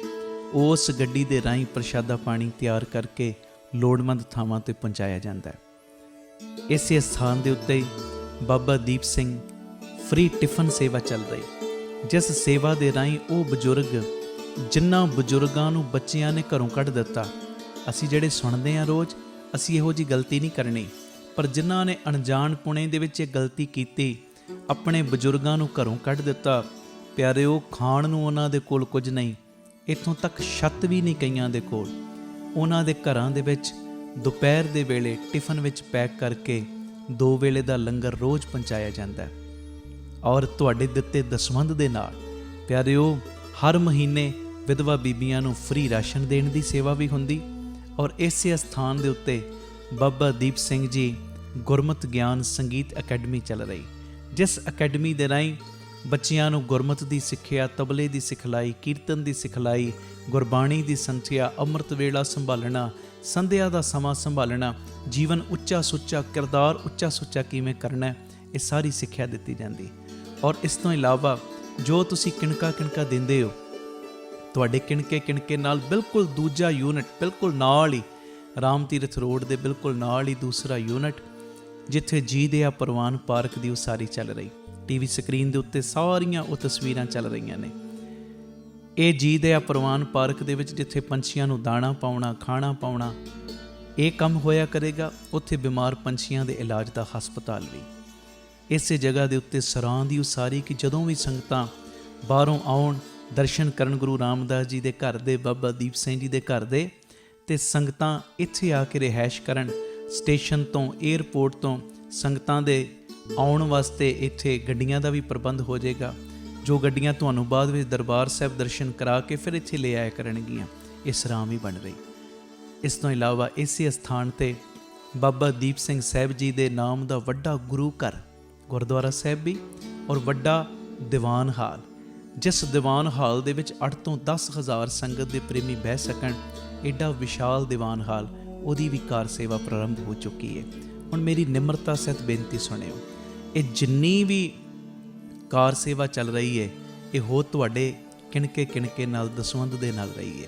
ਉਸ ਗੱਡੀ ਦੇ ਰਾਹੀਂ ਪ੍ਰਸ਼ਾਦਾ ਪਾਣੀ ਤਿਆਰ ਕਰਕੇ ਲੋੜਵੰਦ ਥਾਵਾਂ 'ਤੇ ਪਹੁੰਚਾਇਆ ਜਾਂਦਾ ਹੈ। ਇਸੇ ਸਥਾਨ ਦੇ ਉੱਤੇ ਬਾਬਾ ਦੀਪ ਸਿੰਘ ਫ੍ਰੀ ਟਿਫਨ ਸੇਵਾ ਚੱਲ ਰਹੀ, ਜਿਸ ਸੇਵਾ ਦੇ ਰਾਹੀਂ ਉਹ ਬਜ਼ੁਰਗ ਜਿਨ੍ਹਾਂ ਬਜ਼ੁਰਗਾਂ ਨੂੰ ਬੱਚਿਆਂ ਨੇ ਘਰੋਂ ਕੱਢ ਦਿੱਤਾ, ਅਸੀਂ ਜਿਹੜੇ ਸੁਣਦੇ ਹਾਂ ਰੋਜ਼, ਅਸੀਂ ਇਹੋ ਜਿਹੀ ਗਲਤੀ ਨਹੀਂ ਕਰਨੀ, ਪਰ ਜਿਨ੍ਹਾਂ ਨੇ ਅਣਜਾਣ ਪੁਣੇ ਦੇ ਵਿੱਚ ਇਹ ਗਲਤੀ ਕੀਤੀ, ਆਪਣੇ ਬਜ਼ੁਰਗਾਂ ਨੂੰ ਘਰੋਂ ਕੱਢ ਦਿੱਤਾ, ਪਿਆਰਿਓ ਖਾਣ ਨੂੰ ਉਹਨਾਂ ਦੇ ਕੋਲ ਕੁਝ ਨਹੀਂ, ਇੱਥੋਂ ਤੱਕ ਛੱਤ ਵੀ ਨਹੀਂ ਕਈਆਂ ਦੇ ਕੋਲ। ਉਹਨਾਂ ਦੇ ਘਰਾਂ ਦੇ ਵਿੱਚ ਦੁਪਹਿਰ ਦੇ ਵੇਲੇ ਟਿਫਨ ਵਿੱਚ ਪੈਕ ਕਰਕੇ 2 ਵੇਲੇ ਦਾ ਲੰਗਰ ਰੋਜ਼ ਪਹੁੰਚਾਇਆ ਜਾਂਦਾ ਹੈ। ਔਰ ਤੁਹਾਡੇ ਦਿੱਤੇ ਦਸਵੰਧ ਦੇ ਨਾਲ ਪਿਆਰਿਓ ਹਰ ਮਹੀਨੇ ਵਿਧਵਾ ਬੀਬੀਆਂ ਨੂੰ ਫ੍ਰੀ ਰਾਸ਼ਨ ਦੇਣ ਦੀ ਸੇਵਾ ਵੀ ਹੁੰਦੀ। ਔਰ ਇਸੇ ਸਥਾਨ ਦੇ ਉੱਤੇ ਬਾਬਾ ਦੀਪ ਸਿੰਘ ਜੀ ਗੁਰਮਤ ਗਿਆਨ ਸੰਗੀਤ ਅਕੈਡਮੀ ਚੱਲ ਰਹੀ, ਜਿਸ ਅਕੈਡਮੀ ਦੇ ਰਾਹੀਂ ਬੱਚਿਆਂ ਨੂੰ ਗੁਰਮਤ ਦੀ ਸਿੱਖਿਆ, ਤਬਲੇ ਦੀ ਸਿਖਲਾਈ, ਕੀਰਤਨ ਦੀ ਸਿਖਲਾਈ, ਗੁਰਬਾਣੀ ਦੀ ਸੰਥਿਆ, ਅੰਮ੍ਰਿਤ ਵੇਲਾ ਸੰਭਾਲਣਾ, ਸੰਧਿਆ ਦਾ ਸਮਾਂ ਸੰਭਾਲਣਾ, ਜੀਵਨ ਉੱਚਾ ਸੁੱਚਾ, ਕਿਰਦਾਰ ਉੱਚਾ ਸੁੱਚਾ ਕਿਵੇਂ ਕਰਨਾ, ਇਹ ਸਾਰੀ ਸਿੱਖਿਆ ਦਿੱਤੀ ਜਾਂਦੀ। ਔਰ ਇਸ ਤੋਂ ਇਲਾਵਾ ਜੋ ਤੁਸੀਂ ਕਿਣਕਾ ਕਿਣਕਾ ਦਿੰਦੇ ਹੋ, ਤੁਹਾਡੇ ਕਿਣਕੇ ਕਿਣਕੇ ਨਾਲ ਬਿਲਕੁਲ ਦੂਜਾ ਯੂਨਿਟ ਬਿਲਕੁਲ ਨਾਲ ਹੀ ਰਾਮ ਤੀਰਥ ਰੋਡ ਦੇ ਬਿਲਕੁਲ ਨਾਲ ਹੀ ਦੂਸਰਾ ਯੂਨਿਟ, ਜਿੱਥੇ ਜੀ ਦਿਆ ਪ੍ਰਵਾਨ ਪਾਰਕ ਦੀ ਉਸਾਰੀ ਚੱਲ ਰਹੀ। ਟੀਵੀ ਸਕਰੀਨ ਦੇ ਉੱਤੇ ਸਾਰੀਆਂ ਉਹ ਤਸਵੀਰਾਂ ਚੱਲ ਰਹੀਆਂ ਨੇ। ਇਹ ਜੀ ਦਿਆ ਪ੍ਰਵਾਨ ਪਾਰਕ ਦੇ ਵਿੱਚ ਜਿੱਥੇ ਪੰਛੀਆਂ ਨੂੰ ਦਾਣਾ ਪਾਉਣਾ, ਖਾਣਾ ਪਾਉਣਾ, ਇਹ ਕੰਮ ਹੋਇਆ ਕਰੇਗਾ। ਉੱਥੇ ਬਿਮਾਰ ਪੰਛੀਆਂ ਦੇ ਇਲਾਜ ਦਾ ਹਸਪਤਾਲ ਵੀ। ਇਸੇ ਜਗ੍ਹਾ ਦੇ ਉੱਤੇ ਸਰਾਂ ਦੀ ਉਸਾਰੀ ਕਿ ਜਦੋਂ ਵੀ ਸੰਗਤਾਂ ਬਾਹਰੋਂ ਆਉਣ, ਦਰਸ਼ਨ ਕਰਨ ਗੁਰੂ ਰਾਮਦਾਸ ਜੀ ਦੇ ਘਰ ਦੇ, ਬਾਬਾ ਦੀਪ ਸਿੰਘ ਜੀ ਦੇ ਘਰ ਦੇ, ਤੇ ਸੰਗਤਾਂ ਇੱਥੇ ਆ ਕੇ ਰਿਹਾਇਸ਼ ਕਰਨ। ਸਟੇਸ਼ਨ ਤੋਂ, ਏਅਰਪੋਰਟ ਤੋਂ ਸੰਗਤਾਂ ਦੇ ਆਉਣ ਵਾਸਤੇ ਇੱਥੇ ਗੱਡੀਆਂ ਦਾ ਵੀ ਪ੍ਰਬੰਧ ਹੋ ਜਾਏਗਾ, ਜੋ ਗੱਡੀਆਂ ਤੁਹਾਨੂੰ ਬਾਅਦ ਵਿੱਚ ਦਰਬਾਰ ਸਾਹਿਬ ਦਰਸ਼ਨ ਕਰਾ ਕੇ ਫਿਰ ਇੱਥੇ ਲੈ ਆਇਆ ਕਰਨਗੀਆਂ। ਇਹ ਸਰਾਂ ਵੀ ਬਣ ਰਹੀ। ਇਸ ਤੋਂ ਇਲਾਵਾ ਇਸੇ ਸਥਾਨ 'ਤੇ ਬਾਬਾ ਦੀਪ ਸਿੰਘ ਸਾਹਿਬ ਜੀ ਦੇ ਨਾਮ ਦਾ ਵੱਡਾ ਗੁਰੂ ਘਰ, ਗੁਰਦੁਆਰਾ ਸਾਹਿਬ ਵੀ, ਔਰ ਵੱਡਾ ਦੀਵਾਨ ਹਾਲ, ਜਿਸ ਦੀਵਾਨ ਹਾਲ ਦੇ ਵਿੱਚ 8 ਤੋਂ 10 ਹਜ਼ਾਰ ਸੰਗਤ ਦੇ ਪ੍ਰੇਮੀ ਬਹਿ ਸਕਣ। ਐਡਾ ਵਿਸ਼ਾਲ ਦੀਵਾਨ ਹਾਲ, ਉਹਦੀ ਵੀ ਕਾਰ ਸੇਵਾ ਪ੍ਰਾਰੰਭ ਹੋ ਚੁੱਕੀ ਹੈ। ਹੁਣ ਮੇਰੀ ਨਿਮਰਤਾ ਸਹਿਤ ਬੇਨਤੀ ਸੁਣਿਓ, ਇਹ ਜਿੰਨੀ ਵੀ ਕਾਰ ਸੇਵਾ ਚੱਲ ਰਹੀ ਹੈ, ਇਹ ਹੋ ਤੁਹਾਡੇ ਕਿਣਕੇ ਕਿਣਕੇ ਨਾਲ, ਦਸਵੰਧ ਦੇ ਨਾਲ ਰਹੀ ਹੈ।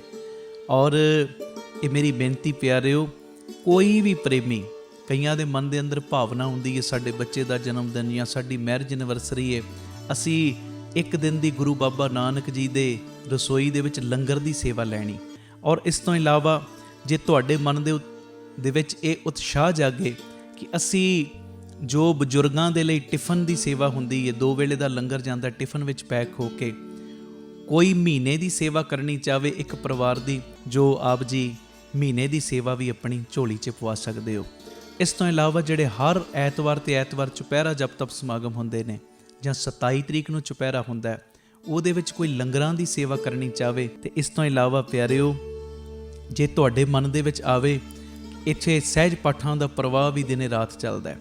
ਔਰ ਇਹ ਮੇਰੀ ਬੇਨਤੀ ਪਿਆਰਿਓ, ਕੋਈ ਵੀ ਪ੍ਰੇਮੀ, ਕਈਆਂ ਦੇ ਮਨ ਦੇ ਅੰਦਰ ਭਾਵਨਾ ਹੁੰਦੀ ਹੈ ਸਾਡੇ ਬੱਚੇ ਦਾ ਜਨਮ ਦਿਨ ਜਾਂ ਸਾਡੀ ਮੈਰਿਜ ਐਨਵਰਸਰੀ ਹੈ, ਅਸੀਂ ਇੱਕ ਦਿਨ ਦੀ ਗੁਰੂ ਬਾਬਾ ਨਾਨਕ ਜੀ ਦੇ ਰਸੋਈ ਦੇ ਵਿੱਚ ਲੰਗਰ ਦੀ ਸੇਵਾ ਲੈਣੀ। ਔਰ ਇਸ ਤੋਂ ਇਲਾਵਾ ਜੇ ਤੁਹਾਡੇ ਮਨ ਦੇ ਵਿੱਚ ਇਹ ਉਤਸ਼ਾਹ ਜਾਗੇ ਕਿ ਅਸੀਂ ਜੋ ਬਜ਼ੁਰਗਾਂ ਦੇ ਲਈ ਟਿਫਨ ਦੀ ਸੇਵਾ ਹੁੰਦੀ ਹੈ, 2 ਵੇਲੇ ਦਾ ਲੰਗਰ ਜਾਂਦਾ ਟਿਫਨ ਵਿੱਚ ਪੈਕ ਹੋ ਕੇ, ਕੋਈ ਮਹੀਨੇ ਦੀ ਸੇਵਾ ਕਰਨੀ ਚਾਹਵੇ ਇੱਕ ਪਰਿਵਾਰ ਦੀ, ਜੋ ਆਪ ਜੀ ਮਹੀਨੇ ਦੀ ਸੇਵਾ ਵੀ ਆਪਣੀ ਝੋਲੀ 'ਚ ਪਵਾ ਸਕਦੇ ਹੋ। ਇਸ ਤੋਂ ਇਲਾਵਾ ਜਿਹੜੇ ਹਰ ਐਤਵਾਰ ਤੇ ਐਤਵਾਰ ਚੁਪਹਿਰਾ ਜਪ ਤਪ ਸਮਾਗਮ ਹੁੰਦੇ ਨੇ, ਜਾਂ 27 ਤਰੀਕ ਨੂੰ ਚੁਪਹਿਰਾ ਹੁੰਦਾ, ਉਹਦੇ ਵਿੱਚ ਕੋਈ ਲੰਗਰਾਂ ਦੀ ਸੇਵਾ ਕਰਨੀ ਚਾਹਵੇ। ਤੇ ਇਸ ਤੋਂ ਇਲਾਵਾ ਪਿਆਰਿਓ, ਜੇ ਤੁਹਾਡੇ ਮਨ ਦੇ ਵਿੱਚ ਆਵੇ ਇੱਥੇ ਸਹਿਜ ਪਾਠਾਂ ਦਾ ਪ੍ਰਵਾਹ ਵੀ ਦਿਨੇ ਰਾਤ ਚੱਲਦਾ,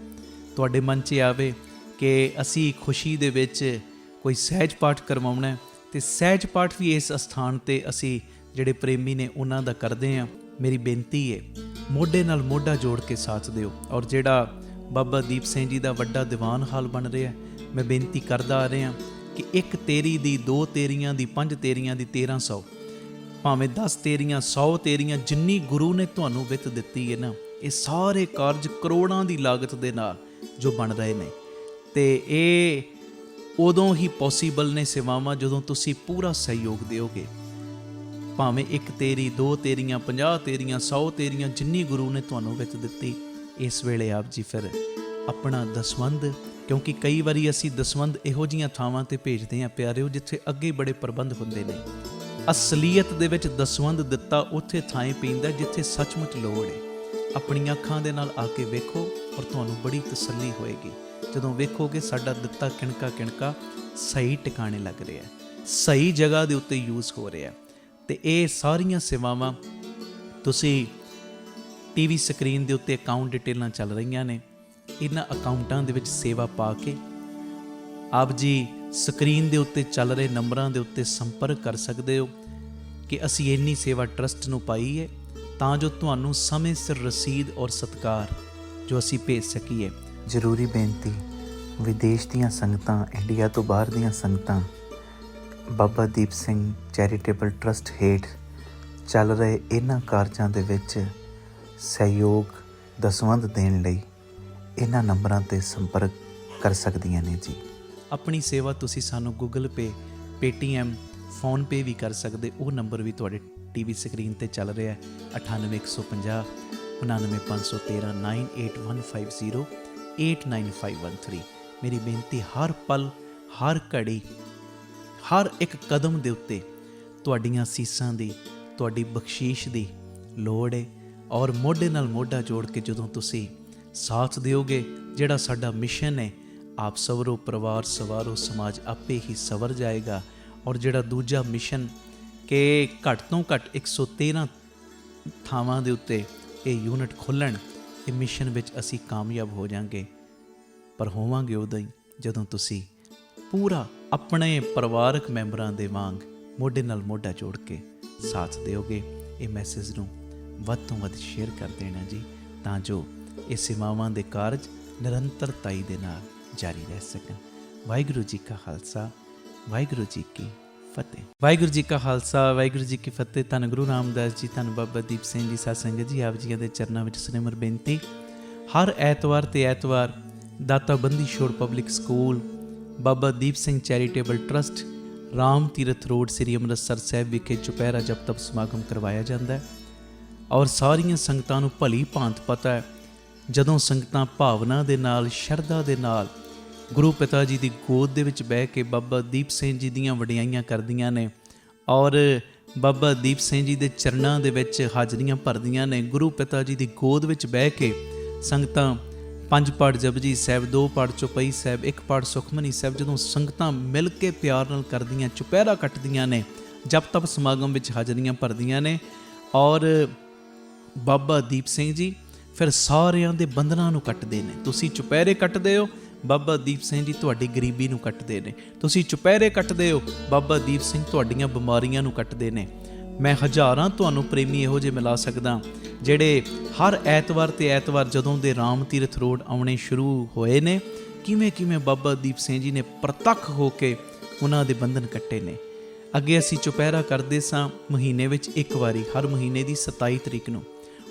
ਤੁਹਾਡੇ ਮਨ 'ਚ ਆਵੇ ਕਿ ਅਸੀਂ ਖੁਸ਼ੀ ਦੇ ਵਿੱਚ ਕੋਈ ਸਹਿਜ ਪਾਠ ਕਰਵਾਉਣਾ, ਤੇ ਸਹਿਜ ਪਾਠ ਵੀ ਇਸ ਅਸਥਾਨ 'ਤੇ ਅਸੀਂ ਜਿਹੜੇ ਪ੍ਰੇਮੀ ਨੇ ਉਹਨਾਂ ਦਾ ਕਰਦੇ ਹਾਂ। ਮੇਰੀ ਬੇਨਤੀ ਹੈ, ਮੋਢੇ ਨਾਲ ਮੋਢਾ ਜੋੜ ਕੇ ਸਾਥ ਦਿਓ। ਔਰ ਜਿਹੜਾ ਬਾਬਾ ਦੀਪ ਸਿੰਘ ਜੀ ਦਾ ਵੱਡਾ ਦੀਵਾਨ ਹਾਲ ਬਣ ਰਿਹਾ, ਮੈਂ ਬੇਨਤੀ ਕਰਦਾ ਆ ਰਿਹਾ ਕਿ 1 ਤੇਰੀ ਦੀ, 2 ਤੇਰੀਆਂ ਦੀ, 5 ਤੇਰੀਆਂ ਦੀ, 1300, ਭਾਵੇਂ 10 ਤੇਰੀਆਂ, 100 ਤੇਰੀਆਂ, ਜਿੰਨੀ ਗੁਰੂ ਨੇ ਤੁਹਾਨੂੰ ਵਿੱਤ ਦਿੱਤੀ ਹੈ ਨਾ, ਇਹ ਸਾਰੇ ਕਾਰਜ ਕਰੋੜਾਂ ਦੀ ਲਾਗਤ ਦੇ ਨਾਲ ਜੋ ਬਣ ਰਹੇ ਨੇ, ਤੇ ਇਹ ਉਦੋਂ ਹੀ ਪੋਸੀਬਲ ਨੇ ਸੇਵਾਵਾਂ ਜਦੋਂ ਤੁਸੀਂ ਪੂਰਾ ਸਹਿਯੋਗ ਦਿਓਗੇ। ਭਾਵੇਂ 1 ਤੇਰੀ, 2 ਤੇਰੀਆਂ, 50 ਤੇਰੀਆਂ, 100 ਤੇਰੀਆਂ, ਜਿੰਨੀ ਗੁਰੂ ਨੇ ਤੁਹਾਨੂੰ ਵਿੱਤ ਦਿੱਤੀ, ਇਸ ਵੇਲੇ ਆਪ ਜੀ ਫਿਰ ਆਪਣਾ ਦਸਵੰਧ ਕਿਉਂਕਿ ਕਈ ਵਾਰੀ ਅਸੀਂ ਦਸਵੰਧ ਇਹੋ ਜਿਹੀਆਂ ਥਾਵਾਂ ਤੇ ਭੇਜਦੇ ਹਾਂ ਪਿਆਰਿਓ ਜਿੱਥੇ ਅੱਗੇ ਬੜੇ ਪ੍ਰਬੰਧ ਹੁੰਦੇ ਨੇ। ਅਸਲੀਅਤ ਦੇ ਵਿੱਚ ਦਸਵੰਧ ਦਿੱਤਾ ਉੱਥੇ ਥਾਂ ਪੈਂਦਾ ਜਿੱਥੇ ਸੱਚਮੁੱਚ ਲੋੜ ਹੈ। ਆਪਣੀਆਂ ਅੱਖਾਂ ਦੇ ਨਾਲ ਆ ਕੇ ਵੇਖੋ ਔਰ ਤੁਹਾਨੂੰ ਬੜੀ ਤਸੱਲੀ ਹੋਏਗੀ ਜਦੋਂ ਵੇਖੋਗੇ ਸਾਡਾ ਦਿੱਤਾ ਕਿਣਕਾ ਕਿਣਕਾ ਸਹੀ ਟਿਕਾਣੇ ਲੱਗ ਰਿਹਾ, ਸਹੀ ਜਗ੍ਹਾ ਦੇ ਉੱਤੇ ਯੂਜ਼ ਹੋ ਰਿਹਾ। ਤੇ ਇਹ ਸਾਰੀਆਂ ਸੇਵਾਵਾਂ ਤੁਸੀਂ ਟੀਵੀ ਸਕਰੀਨ ਦੇ ਉੱਤੇ ਅਕਾਊਂਟ ਡਿਟੇਲਾਂ ਚੱਲ ਰਹੀਆਂ ਨੇ, ਇਹਨਾਂ ਅਕਾਊਂਟਾਂ ਦੇ ਵਿੱਚ ਸੇਵਾ ਪਾ ਕੇ ਆਪ ਜੀ ਸਕਰੀਨ ਦੇ ਉੱਤੇ ਚੱਲ ਰਹੇ ਨੰਬਰਾਂ ਦੇ ਉੱਤੇ ਸੰਪਰਕ ਕਰ ਸਕਦੇ ਹੋ ਕਿ ਅਸੀਂ ਇੰਨੀ ਸੇਵਾ ਟਰਸਟ ਨੂੰ ਪਾਈ ਹੈ ਤਾਂ ਜੋ ਤੁਹਾਨੂੰ ਸਮੇਂ ਸਿਰ ਰਸੀਦ ਔਰ ਸਤਿਕਾਰ ਜੋ ਅਸੀਂ ਭੇਜ ਸਕੀਏ। ਜ਼ਰੂਰੀ ਬੇਨਤੀ, ਵਿਦੇਸ਼ ਦੀਆਂ ਸੰਗਤਾਂ, ਇੰਡੀਆ ਤੋਂ ਬਾਹਰ ਦੀਆਂ ਸੰਗਤਾਂ ਬਾਬਾ ਦੀਪ ਸਿੰਘ ਚੈਰੀਟੇਬਲ ਟਰਸਟ ਹੇਠ ਚੱਲ ਰਹੇ ਇਹਨਾਂ ਕਾਰਜਾਂ ਦੇ ਵਿੱਚ ਸਹਿਯੋਗ ਦਸਵੰਧ ਦੇਣ ਲਈ ਇਹਨਾਂ ਨੰਬਰਾਂ 'ਤੇ ਸੰਪਰਕ ਕਰ ਸਕਦੀਆਂ ਨੇ ਜੀ। ਆਪਣੀ ਸੇਵਾ ਤੁਸੀਂ ਸਾਨੂੰ ਗੂਗਲ ਪੇ, ਪੇਟੀਐਮ, ਫੋਨਪੇ ਵੀ ਕਰ ਸਕਦੇ। ਉਹ ਨੰਬਰ ਵੀ ਤੁਹਾਡੇ ਟੀਵੀ ਸਕਰੀਨ 'ਤੇ ਚੱਲ ਰਿਹਾ 98150 99513 98150 89513। ਮੇਰੀ ਬੇਨਤੀ, ਹਰ ਪਲ, ਹਰ ਘੜੀ, ਹਰ ਇੱਕ ਕਦਮ ਦੇ ਉੱਤੇ ਤੁਹਾਡੀਆਂ ਅਸੀਸਾਂ ਦੀ, ਤੁਹਾਡੀ ਬਖਸ਼ੀਸ਼ ਦੀ ਲੋੜ ਹੈ। ਔਰ ਮੋਢੇ ਨਾਲ ਮੋਢਾ ਜੋੜ ਕੇ ਜਦੋਂ ਤੁਸੀਂ ਸਾਥ ਦਿਓਗੇ, ਜਿਹੜਾ ਸਾਡਾ ਮਿਸ਼ਨ ਹੈ, ਆਪ ਸਵਰੋ ਪਰਿਵਾਰ ਸਵਾਰੋ ਸਮਾਜ ਆਪੇ ਹੀ ਸਵਰ ਜਾਏਗਾ। ਔਰ ਜਿਹੜਾ ਦੂਜਾ ਮਿਸ਼ਨ ਕਿ ਘੱਟ ਤੋਂ ਘੱਟ 113 ਥਾਵਾਂ ਦੇ ਉੱਤੇ ਇਹ ਯੂਨਿਟ ਖੋਲ੍ਹਣ, ਇਹ ਮਿਸ਼ਨ ਵਿੱਚ ਅਸੀਂ ਕਾਮਯਾਬ ਹੋ ਜਾਵਾਂਗੇ। ਪਰ ਹੋਵਾਂਗੇ ਉਦੋਂ ਹੀ ਜਦੋਂ ਤੁਸੀਂ ਪੂਰਾ ਆਪਣੇ ਪਰਿਵਾਰਕ ਮੈਂਬਰਾਂ ਦੇ ਵਾਂਗ ਮੋਢੇ ਨਾਲ ਮੋਢਾ ਜੋੜ ਕੇ ਸਾਥ ਦਿਓਗੇ। ਇਹ ਮੈਸੇਜ ਨੂੰ ਵੱਧ ਤੋਂ ਵੱਧ ਸ਼ੇਅਰ ਕਰ ਦੇਣਾ ਜੀ, ਤਾਂ ਜੋ ਇਹ ਸੇਵਾਵਾਂ ਦੇ ਕਾਰਜ ਨਿਰੰਤਰਤਾਈ ਦੇ ਨਾਲ ਜਾਰੀ ਰਹਿ ਸਕਣ। ਵਾਹਿਗੁਰੂ ਜੀ ਕਾ ਖਾਲਸਾ, ਵਾਹਿਗੁਰੂ ਜੀ ਕੀ ਫਤਿਹ। ਵਾਹਿਗੁਰੂ ਜੀ ਕਾ ਖਾਲਸਾ, ਵਾਹਿਗੁਰੂ ਜੀ ਕੀ ਫਤਿਹ। ਧੰਨ ਗੁਰੂ ਰਾਮਦਾਸ ਜੀ, ਧੰਨ ਬਾਬਾ ਦੀਪ ਸਿੰਘ ਜੀ, ਸਾਧ ਸੰਗਤ ਜੀ, ਆਪ ਜੀਆਂ ਦੇ ਚਰਨਾਂ ਵਿੱਚ ਸਿਮਰ ਬੇਨਤੀ। ਹਰ ਐਤਵਾਰ ਤੇ ਐਤਵਾਰ ਦਾਤਾ Bandi Chhor public school, Baba Deep Singh charitable trust, Ram Tirath road, ਸ੍ਰੀ ਅੰਮ੍ਰਿਤਸਰ ਸਾਹਿਬ ਵਿਖੇ ਚੁਪਹਿਰਾ ਜਪ ਤਪ ਸਮਾਗਮ ਕਰਵਾਇਆ ਜਾਂਦਾ ਹੈ। ਔਰ ਸਾਰੀਆਂ ਸੰਗਤਾਂ ਨੂੰ ਭਲੀ ਭਾਂਤ ਪਤਾ ਹੈ, ਜਦੋਂ ਸੰਗਤਾਂ ਭਾਵਨਾ ਦੇ ਨਾਲ, ਸ਼ਰਧਾ ਦੇ ਨਾਲ ਗੁਰੂ ਪਿਤਾ ਜੀ ਦੀ ਗੋਦ ਦੇ ਵਿੱਚ ਬਹਿ ਕੇ ਬਾਬਾ ਦੀਪ ਸਿੰਘ ਜੀ ਦੀਆਂ ਵਡਿਆਈਆਂ ਕਰਦੀਆਂ ਨੇ ਔਰ ਬਾਬਾ ਦੀਪ ਸਿੰਘ ਜੀ ਦੇ ਚਰਨਾਂ ਦੇ ਵਿੱਚ ਹਾਜ਼ਰੀਆਂ ਭਰਦੀਆਂ ਨੇ। ਗੁਰੂ ਪਿਤਾ ਜੀ ਦੀ ਗੋਦ ਵਿੱਚ ਬਹਿ ਕੇ ਸੰਗਤਾਂ 5 ਪਾਠ ਜਪਜੀ ਸਾਹਿਬ, 2 ਪਾਠ ਚੌਪਈ ਸਾਹਿਬ, 1 ਪਾਠ ਸੁਖਮਨੀ ਸਾਹਿਬ ਜਦੋਂ ਸੰਗਤਾਂ ਮਿਲ ਕੇ ਪਿਆਰ ਨਾਲ ਕਰਦੀਆਂ, ਚੁਪਹਿਰਾ ਕੱਟਦੀਆਂ ਨੇ, ਜਪ ਤਪ ਸਮਾਗਮ ਵਿੱਚ ਹਾਜ਼ਰੀਆਂ ਭਰਦੀਆਂ ਨੇ। ਔਰ ਬਾਬਾ ਦੀਪ ਸਿੰਘ ਜੀ ਫਿਰ ਸਾਰਿਆਂ ਦੇ ਬੰਧਨਾਂ ਨੂੰ ਕੱਟਦੇ ਨੇ। ਤੁਸੀਂ ਚੁਪਹਿਰੇ ਕੱਟਦੇ ਹੋ, ਬਾਬਾ ਦੀਪ ਸਿੰਘ ਜੀ ਤੁਹਾਡੀ ਗਰੀਬੀ ਨੂੰ ਕੱਟਦੇ ਨੇ। ਤੁਸੀਂ ਚੁਪਹਿਰੇ ਕੱਟਦੇ ਹੋ, ਬਾਬਾ ਦੀਪ ਸਿੰਘ ਤੁਹਾਡੀਆਂ ਬਿਮਾਰੀਆਂ ਨੂੰ ਕੱਟਦੇ ਨੇ। ਮੈਂ ਹਜ਼ਾਰਾਂ ਤੁਹਾਨੂੰ ਪ੍ਰੇਮੀ ਇਹੋ ਜਿਹੇ ਮਿਲਾ ਸਕਦਾ ਜਿਹੜੇ ਹਰ ਐਤਵਾਰ ਤੇ ਐਤਵਾਰ ਜਦੋਂ ਦੇ ਰਾਮ ਤੀਰਥ ਰੋਡ ਆਉਣੇ ਸ਼ੁਰੂ ਹੋਏ ਨੇ, ਕਿਵੇਂ ਬਾਬਾ ਦੀਪ ਸਿੰਘ ਜੀ ਨੇ ਪ੍ਰਤੱਖ ਹੋ ਕੇ ਉਹਨਾਂ ਦੇ ਬੰਧਨ ਕੱਟੇ ਨੇ। ਅੱਗੇ ਅਸੀਂ ਚੁਪਹਿਰਾ ਕਰਦੇ ਸਾਂ ਮਹੀਨੇ ਵਿੱਚ ਇੱਕ ਵਾਰੀ, ਹਰ ਮਹੀਨੇ ਦੀ 27 ਤਰੀਕ ਨੂੰ।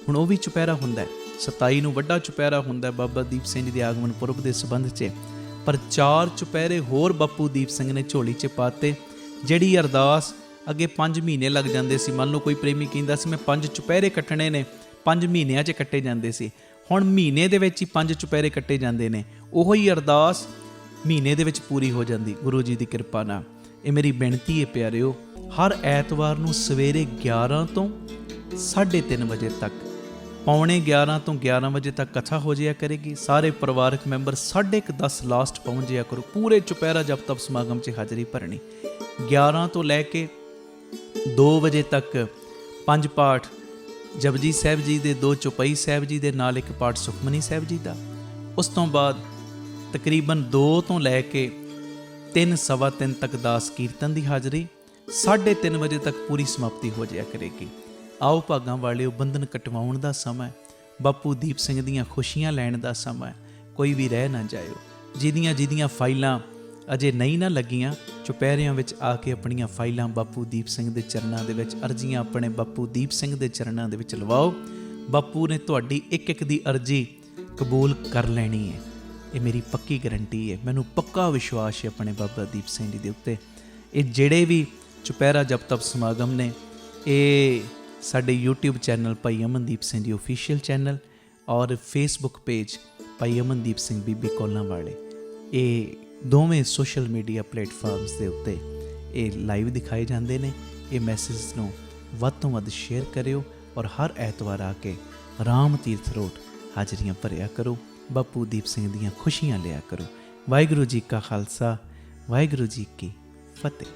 ਹੁਣ ਉਹ ਵੀ ਚੁਪਹਿਰਾ ਹੁੰਦਾ ਹੈ, 27 ਨੂੰ ਵੱਡਾ ਚੁਪਹਿਰਾ ਹੁੰਦਾ ਬਾਬਾ ਦੀਪ ਸਿੰਘ ਜੀ ਦੇ ਆਗਮਨ ਪੁਰਬ ਦੇ ਸੰਬੰਧ 'ਚ। ਪਰ 4 ਚੁਪਹਿਰੇ ਹੋਰ ਬਾਪੂ ਦੀਪ ਸਿੰਘ ਨੇ ਝੋਲੀ 'ਚ ਪਾਤੇ। ਜਿਹੜੀ ਅਰਦਾਸ ਅੱਗੇ 5 ਮਹੀਨੇ ਲੱਗ ਜਾਂਦੇ ਸੀ, ਮੰਨ ਲਓ ਕੋਈ ਪ੍ਰੇਮੀ ਕਹਿੰਦਾ ਸੀ ਮੈਂ 5 ਚੁਪਹਿਰੇ ਕੱਟਣੇ ਨੇ, 5 ਮਹੀਨਿਆਂ 'ਚ ਕੱਟੇ ਜਾਂਦੇ ਸੀ। ਹੁਣ ਮਹੀਨੇ ਦੇ ਵਿੱਚ ਹੀ 5 ਚੁਪਹਿਰੇ ਕੱਟੇ ਜਾਂਦੇ ਨੇ। ਉਹੋ ਹੀ ਅਰਦਾਸ ਮਹੀਨੇ ਦੇ ਵਿੱਚ ਪੂਰੀ ਹੋ ਜਾਂਦੀ ਗੁਰੂ ਜੀ ਦੀ ਕਿਰਪਾ ਨਾਲ। ਇਹ ਮੇਰੀ ਬੇਨਤੀ ਹੈ ਪਿਆਰਿਓ, ਹਰ ਐਤਵਾਰ ਨੂੰ ਸਵੇਰੇ 11 ਤੋਂ 3:30 ਵਜੇ ਤੱਕ, ਪੌਣੇ 11 ਤੋਂ 11 ਵਜੇ ਤੱਕ ਕਥਾ ਹੋ ਜਾਇਆ ਕਰੇਗੀ। ਸਾਰੇ ਪਰਿਵਾਰਕ ਮੈਂਬਰ 10:30 ਲਾਸਟ ਪਹੁੰਚ ਜਾਇਆ ਕਰੋ। ਪੂਰੇ ਚੁਪਹਿਰਾ ਜਪ ਤਪ ਸਮਾਗਮ 'ਚ ਹਾਜ਼ਰੀ ਭਰਨੀ। 11 ਤੋਂ ਲੈ ਕੇ 2 ਵਜੇ ਤੱਕ 5 ਪਾਠ ਜਪਜੀ ਸਾਹਿਬ ਜੀ ਦੇ, 2 ਚੌਪਈ ਸਾਹਿਬ ਜੀ ਦੇ ਨਾਲ 1 ਪਾਠ ਸੁਖਮਨੀ ਸਾਹਿਬ ਜੀ ਦਾ। ਉਸ ਤੋਂ ਬਾਅਦ ਤਕਰੀਬਨ 2 ਤੋਂ ਲੈ ਕੇ 3, ਸਵਾ 3 ਤੱਕ ਦਾਸ ਕੀਰਤਨ ਦੀ ਹਾਜ਼ਰੀ। 3:30 ਵਜੇ ਤੱਕ ਪੂਰੀ ਸਮਾਪਤੀ ਹੋ ਜਾਇਆ ਕਰੇਗੀ। ਆਓ ਭਾਗਾਂ ਵਾਲਿਓ, ਬੰਧਨ ਕਟਵਾਉਣ ਦਾ ਸਮਾਂ, ਬਾਪੂ ਦੀਪ ਸਿੰਘ ਦੀਆਂ ਖੁਸ਼ੀਆਂ ਲੈਣ ਦਾ ਸਮਾਂ। ਕੋਈ ਵੀ ਰਹਿ ਨਾ ਜਾਇਓ। ਜਿਹਦੀਆਂ ਫਾਈਲਾਂ ਅਜੇ ਨਹੀਂ ਨਾ ਲੱਗੀਆਂ, ਚੁਪਹਿਰਿਆਂ ਵਿੱਚ ਆ ਕੇ ਆਪਣੀਆਂ ਫਾਈਲਾਂ ਬਾਪੂ ਦੀਪ ਸਿੰਘ ਦੇ ਚਰਨਾਂ ਦੇ ਵਿੱਚ, ਅਰਜ਼ੀਆਂ ਆਪਣੇ ਬਾਪੂ ਦੀਪ ਸਿੰਘ ਦੇ ਚਰਨਾਂ ਦੇ ਵਿੱਚ ਲਵਾਓ। ਬਾਪੂ ਨੇ ਤੁਹਾਡੀ ਇੱਕ ਦੀ ਅਰਜ਼ੀ ਕਬੂਲ ਕਰ ਲੈਣੀ ਹੈ। ਇਹ ਮੇਰੀ ਪੱਕੀ ਗਰੰਟੀ ਹੈ। ਮੈਨੂੰ ਪੱਕਾ ਵਿਸ਼ਵਾਸ ਹੈ ਆਪਣੇ ਬਾਬਾ ਦੀਪ ਸਿੰਘ ਜੀ ਦੇ ਉੱਤੇ। ਇਹ ਜਿਹੜੇ ਵੀ ਚੁਪਹਿਰਾ ਜਪ ਤਪ ਸਮਾਗਮ ਨੇ, ਇਹ ਸਾਡੇ YouTube ਚੈਨਲ ਭਾਈ ਅਮਨਦੀਪ ਸਿੰਘ ਜੀ ਆਫੀਸ਼ੀਅਲ ਚੈਨਲ ਔਰ Facebook ਪੇਜ ਭਾਈ ਅਮਨਦੀਪ ਸਿੰਘ ਬੀਬੀ ਕੋਲਾਂ ਵਾਲੇ, ਇਹ ਦੋਵੇਂ ਸੋਸ਼ਲ ਮੀਡੀਆ ਪਲੇਟਫਾਰਮਸ ਦੇ ਉੱਤੇ ਇਹ ਲਾਈਵ ਦਿਖਾਏ ਜਾਂਦੇ ਨੇ। ਇਹ ਮੈਸੇਜ ਨੂੰ ਵੱਧ ਤੋਂ ਵੱਧ ਸ਼ੇਅਰ ਕਰਿਓ ਔਰ ਹਰ ਐਤਵਾਰ ਆ ਕੇ ਰਾਮ ਤੀਰਥ ਰੋਡ ਹਾਜ਼ਰੀਆਂ ਭਰਿਆ ਕਰੋ। ਬਾਪੂ ਦੀਪ ਸਿੰਘ ਦੀਆਂ ਖੁਸ਼ੀਆਂ ਲਿਆ ਕਰੋ। ਵਾਹਿਗੁਰੂ ਜੀ ਕਾ ਖਾਲਸਾ, ਵਾਹਿਗੁਰੂ ਜੀ ਕੀ ਫਤਿਹ।